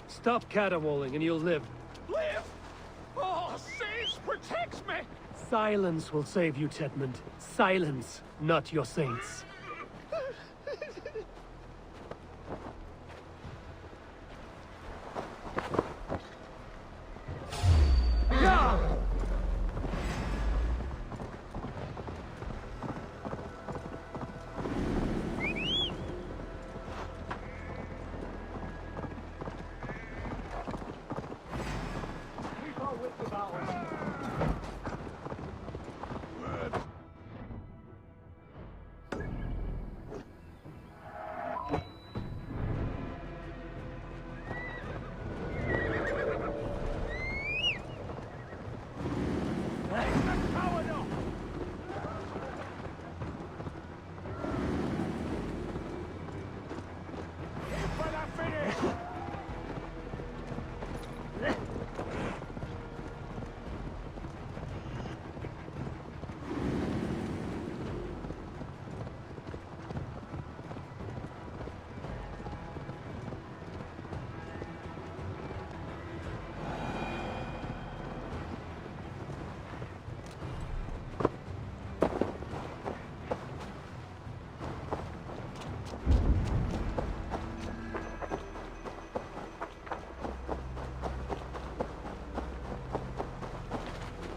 Stop caterwauling and you'll live. Live? Oh, Sage protects me! Silence will save you, Tedmund. Silence, not your saints.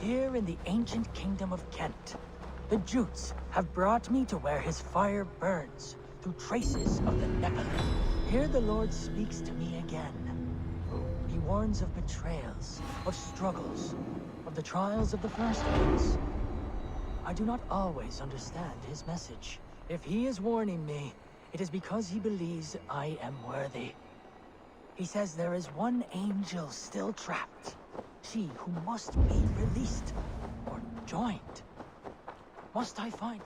Here in the ancient kingdom of Kent, the Jutes have brought me to where his fire burns through traces of the Nephilim. Here the Lord speaks to me again. He warns of betrayals, of struggles, of the trials of the first ones. I do not always understand his message. If he is warning me, it is because he believes I am worthy. He says there is one angel still trapped. She who must be released or joined. Must I find?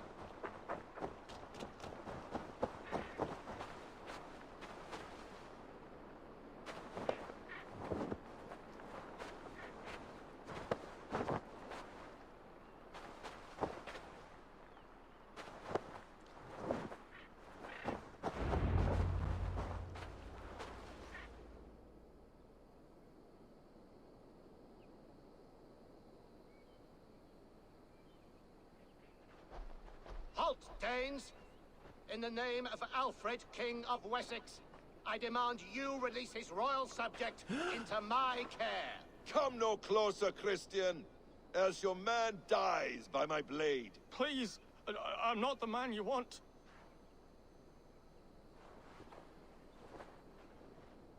Danes, in the name of Alfred, King of Wessex, I demand you release his royal subject into my care. Come no closer, Christian, else your man dies by my blade. Please, I'm not the man you want.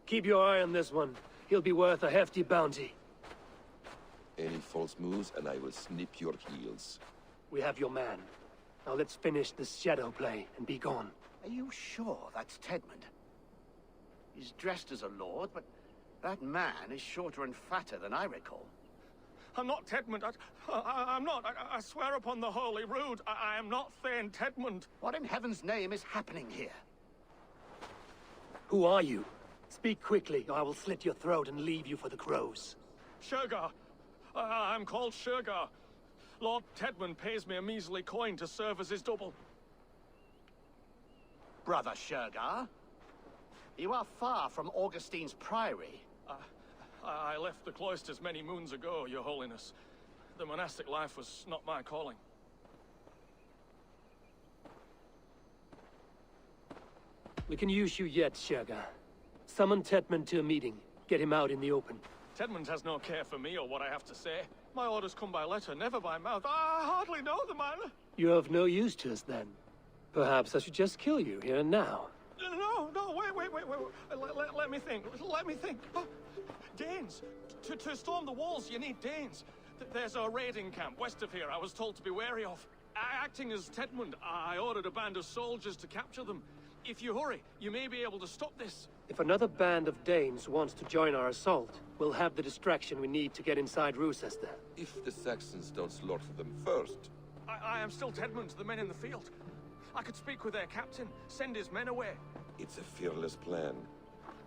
Keep your eye on this one. He'll be worth a hefty bounty. Any false moves, and I will snip your heels. We have your man. Now let's finish this shadow play and be gone. Are you sure that's Tedmund? He's dressed as a lord, but that man is shorter and fatter than I recall. I'm not Tedmund. I'm not. I swear upon the Holy Rood, I am not Thane Tedmund. What in heaven's name is happening here? Who are you? Speak quickly, or I will slit your throat and leave you for the crows. Shergar. I'm called Shergar. Lord Tedmund pays me a measly coin to serve as his double. Brother Shergar? You are far from Augustine's priory. I left the cloisters many moons ago, Your Holiness. The monastic life was not my calling. We can use you yet, Shergar. Summon Tedmund to a meeting. Get him out in the open. Tedmund has no care for me or what I have to say. My orders come by letter, never by mouth. I hardly know the man. You're of no use to us, then. Perhaps I should just kill you here and now. No, wait. Let me think. Let me think. Danes. To storm the walls, you need Danes. There's a raiding camp west of here I was told to be wary of. Acting as Tedmund, I ordered a band of soldiers to capture them. If you hurry, you may be able to stop this. If another band of Danes wants to join our assault, we'll have the distraction we need to get inside Rochester. If the Saxons don't slaughter them first. I am still Tedmund to the men in the field. I could speak with their captain, send his men away. It's a fearless plan.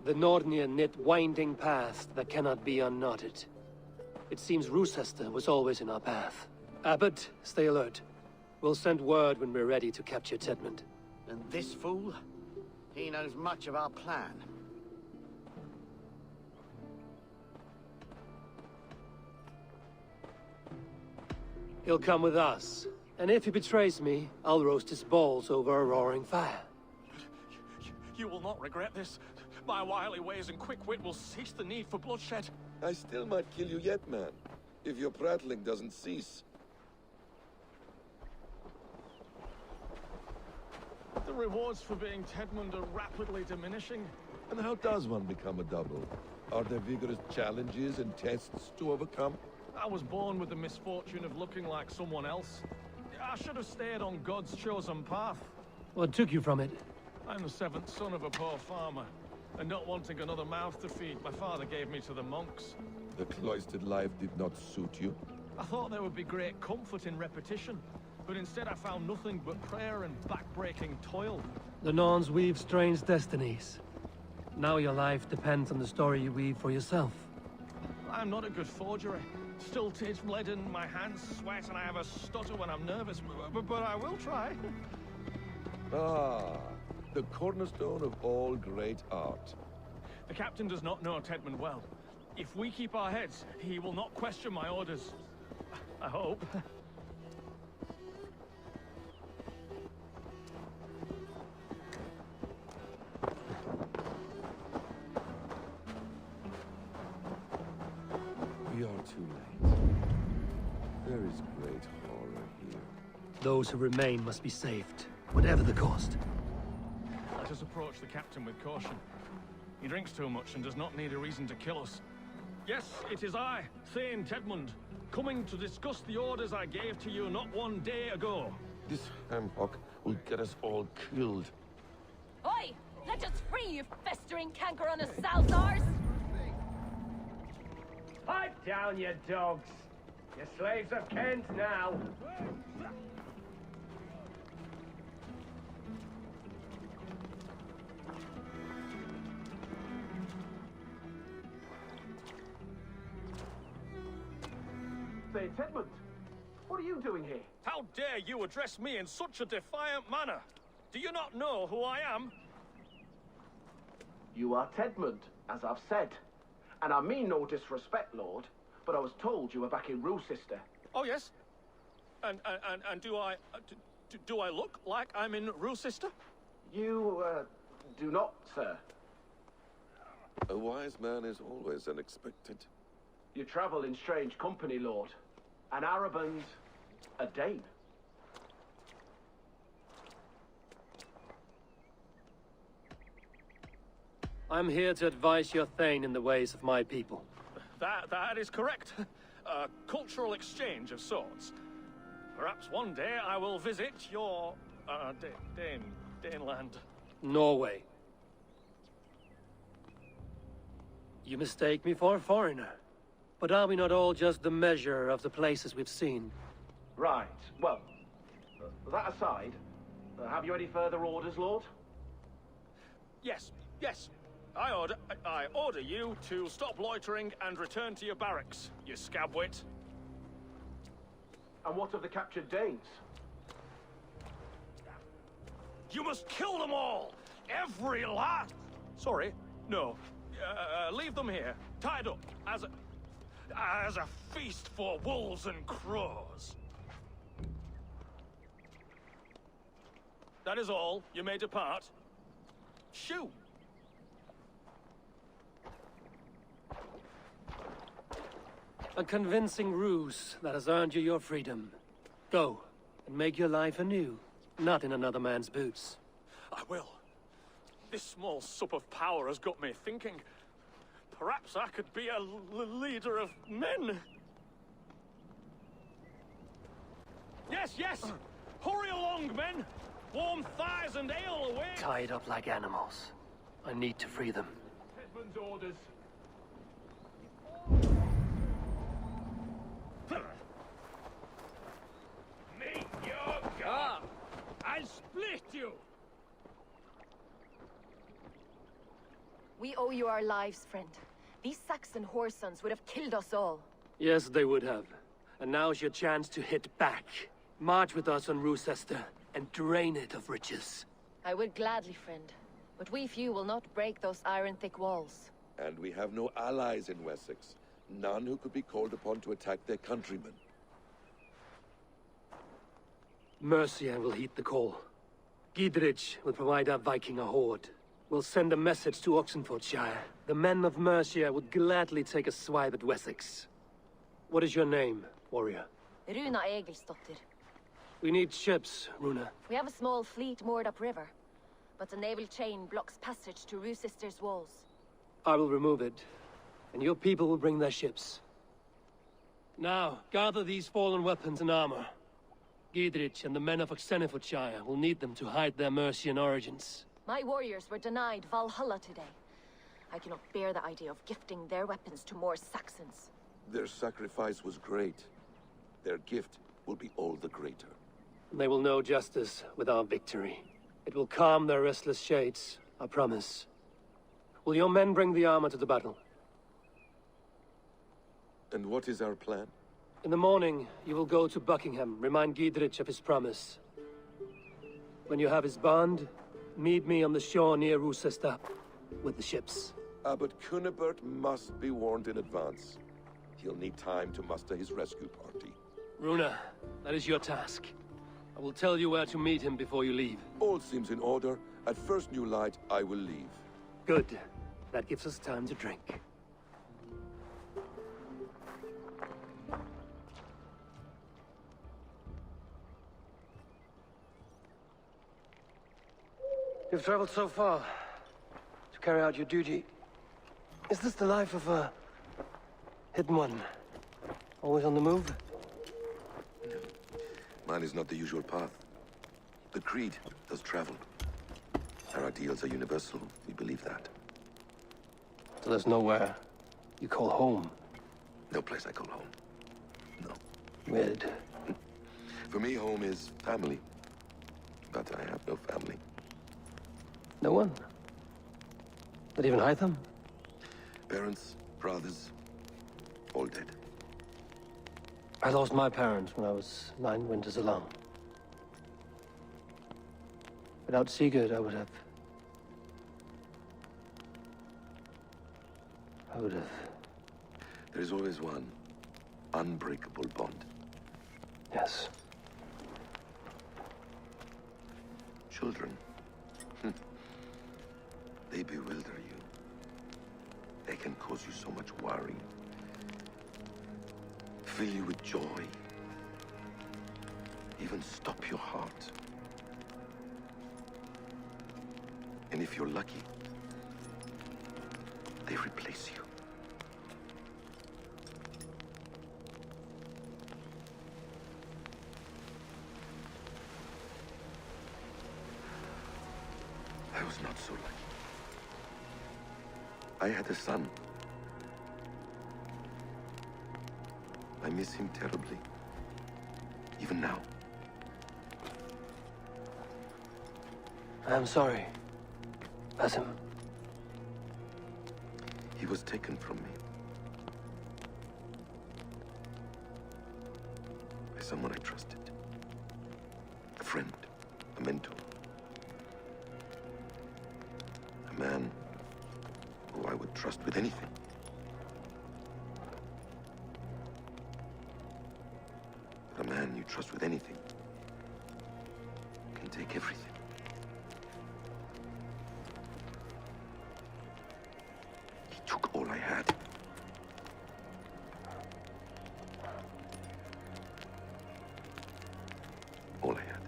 The Nordnir knit winding paths that cannot be unknotted. It seems Rochester was always in our path. Abbot, stay alert. We'll send word when we're ready to capture Tedmund. And this fool? He knows much of our plan. He'll come with us. And if he betrays me, I'll roast his balls over a roaring fire. You will not regret this. My wily ways and quick wit will cease the need for bloodshed. I still might kill you yet, man. If your prattling doesn't cease. The rewards for being Tedmund are rapidly diminishing. And how does one become a double? Are there vigorous challenges and tests to overcome? I was born with the misfortune of looking like someone else. I should have stayed on God's chosen path. What took you from it? I'm the seventh son of a poor farmer. And not wanting another mouth to feed, my father gave me to the monks. The cloistered life did not suit you? I thought there would be great comfort in repetition. But instead I found nothing but prayer and back-breaking toil. The Norns weave strange destinies. Now your life depends on the story you weave for yourself. I'm not a good forgery. Stilted, leaden, my hands sweat, and I have a stutter when I'm nervous. But I will try. Ah, the cornerstone of all great art. The captain does not know Tedmund well. If we keep our heads, he will not question my orders. I hope. We are too late. There is great horror here. Those who remain must be saved, whatever the cost. Let us approach the captain with caution. He drinks too much and does not need a reason to kill us. Yes, it is I, Thane Tedmund, coming to discuss the orders I gave to you not one day ago. This hamhock will get us all killed. Oi! Let us free, you festering canker on a Salzars! Pipe down, you dogs! Your slaves of Kent now! Say, Tedmund, what are you doing here? How dare you address me in such a defiant manner? Do you not know who I am? You are Tedmund, as I've said. And I mean no disrespect, Lord, but I was told you were back in Rochester. Oh, yes? And do Do I look like I'm in Rochester? You, do not, sir. A wise man is always unexpected. You travel in strange company, Lord. An Arab and a Dane. I'm here to advise your Thane in the ways of my people. That is correct. A cultural exchange of sorts. Perhaps one day I will visit your, Daneland. Norway. You mistake me for a foreigner. But are we not all just the measure of the places we've seen? Right. Well, that aside, have you any further orders, Lord? Yes. I order you to stop loitering and return to your barracks, you scabwit. And what of the captured Danes? You must kill them all! Every last... Sorry, no. Leave them here, tied up, as a feast for wolves and crows. That is all. You may depart. Shoo! A convincing ruse that has earned you your freedom. Go, and make your life anew, not in another man's boots. I will. This small sup of power has got me thinking. Perhaps I could be a leader of men. Yes! Hurry along, men! Warm thighs and ale away! Tied up like animals. I need to free them. Headman's orders. Meet your god! I'll split you! We owe you our lives, friend. These Saxon whoresons would have killed us all. Yes, they would have. And now's your chance to hit back. March with us on Rochester and drain it of riches. I would gladly, friend. But we few will not break those iron-thick walls. And we have no allies in Wessex. None who could be called upon to attack their countrymen. Mercia will heed the call. Gidrich will provide our Viking a horde. We'll send a message to Oxenfordshire. The men of Mercia would gladly take a swipe at Wessex. What is your name, warrior? Runa Egilsdotter. We need ships, Runa. We have a small fleet moored upriver, but the naval chain blocks passage to Rochester's walls. I will remove it, and your people will bring their ships. Now, gather these fallen weapons and armor. Gidrich and the men of Oxenfordshire will need them to hide their Mercian origins. My warriors were denied Valhalla today. I cannot bear the idea of gifting their weapons to more Saxons. Their sacrifice was great. Their gift will be all the greater. They will know justice with our victory. It will calm their restless shades, I promise. Will your men bring the armor to the battle? And what is our plan? In the morning, you will go to Buckingham, remind Gidrich of his promise. When you have his bond, meet me on the shore near Rochester with the ships. But Cunibert must be warned in advance. He'll need time to muster his rescue party. Runa, that is your task. I will tell you where to meet him before you leave. All seems in order. At first new light, I will leave. Good. That gives us time to drink. You've traveled so far to carry out your duty. Is this the life of a hidden one? Always on the move? Mine is not the usual path. The Creed does travel. Our ideals are universal. We believe that. So there's nowhere you call home? No place I call home. No. Weird. For me, home is family. But I have no family. No one? Not even Hytham? Parents, brothers, all dead. I lost my parents when I was 9 winters alone. Without Sigurd, I would have... There is always one unbreakable bond. Yes. children. They bewilder you. They can cause you so much worry. Fill you with joy. Even stop your heart. And if you're lucky, they replace you. I was not so lucky. I had a son. I miss him terribly. Even now. I'm sorry, Basim. He was taken from me. By someone I trusted. A friend, a mentor. A man who I would trust with anything. But a man you trust with anything can take everything. He took all I had. All I had.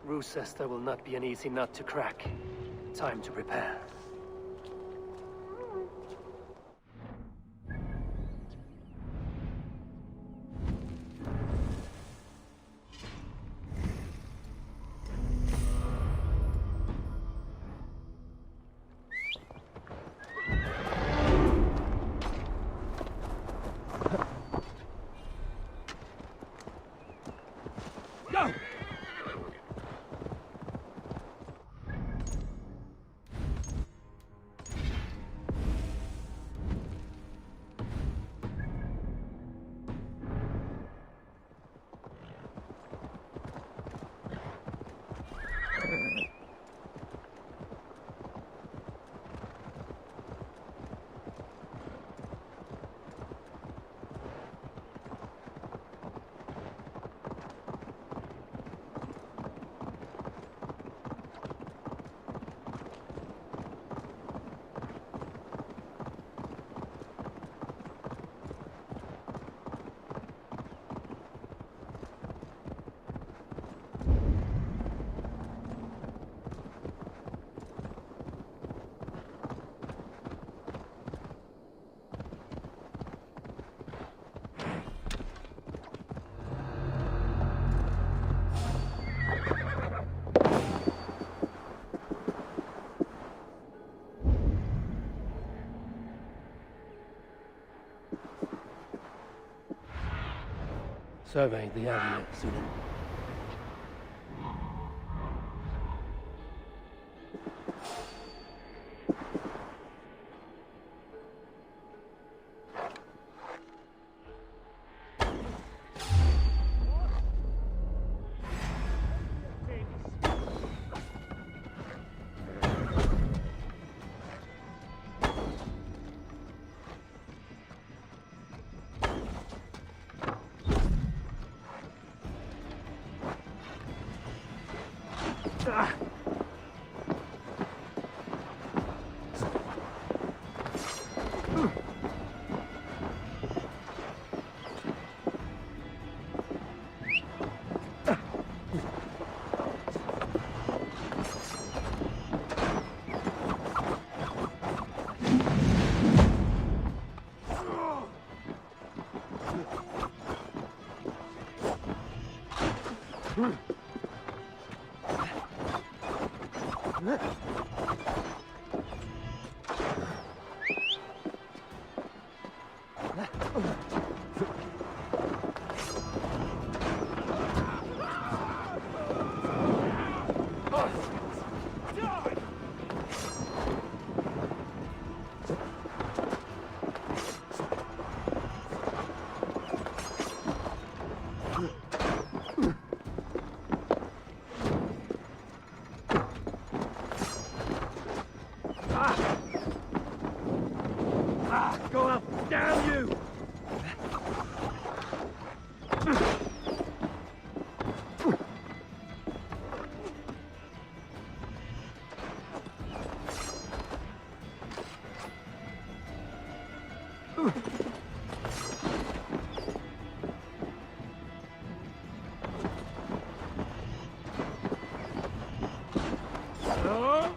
Rochester will not be an easy nut to crack. Time to prepare. Go! Survey the area, Sudan. Out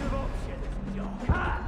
of options, Jock.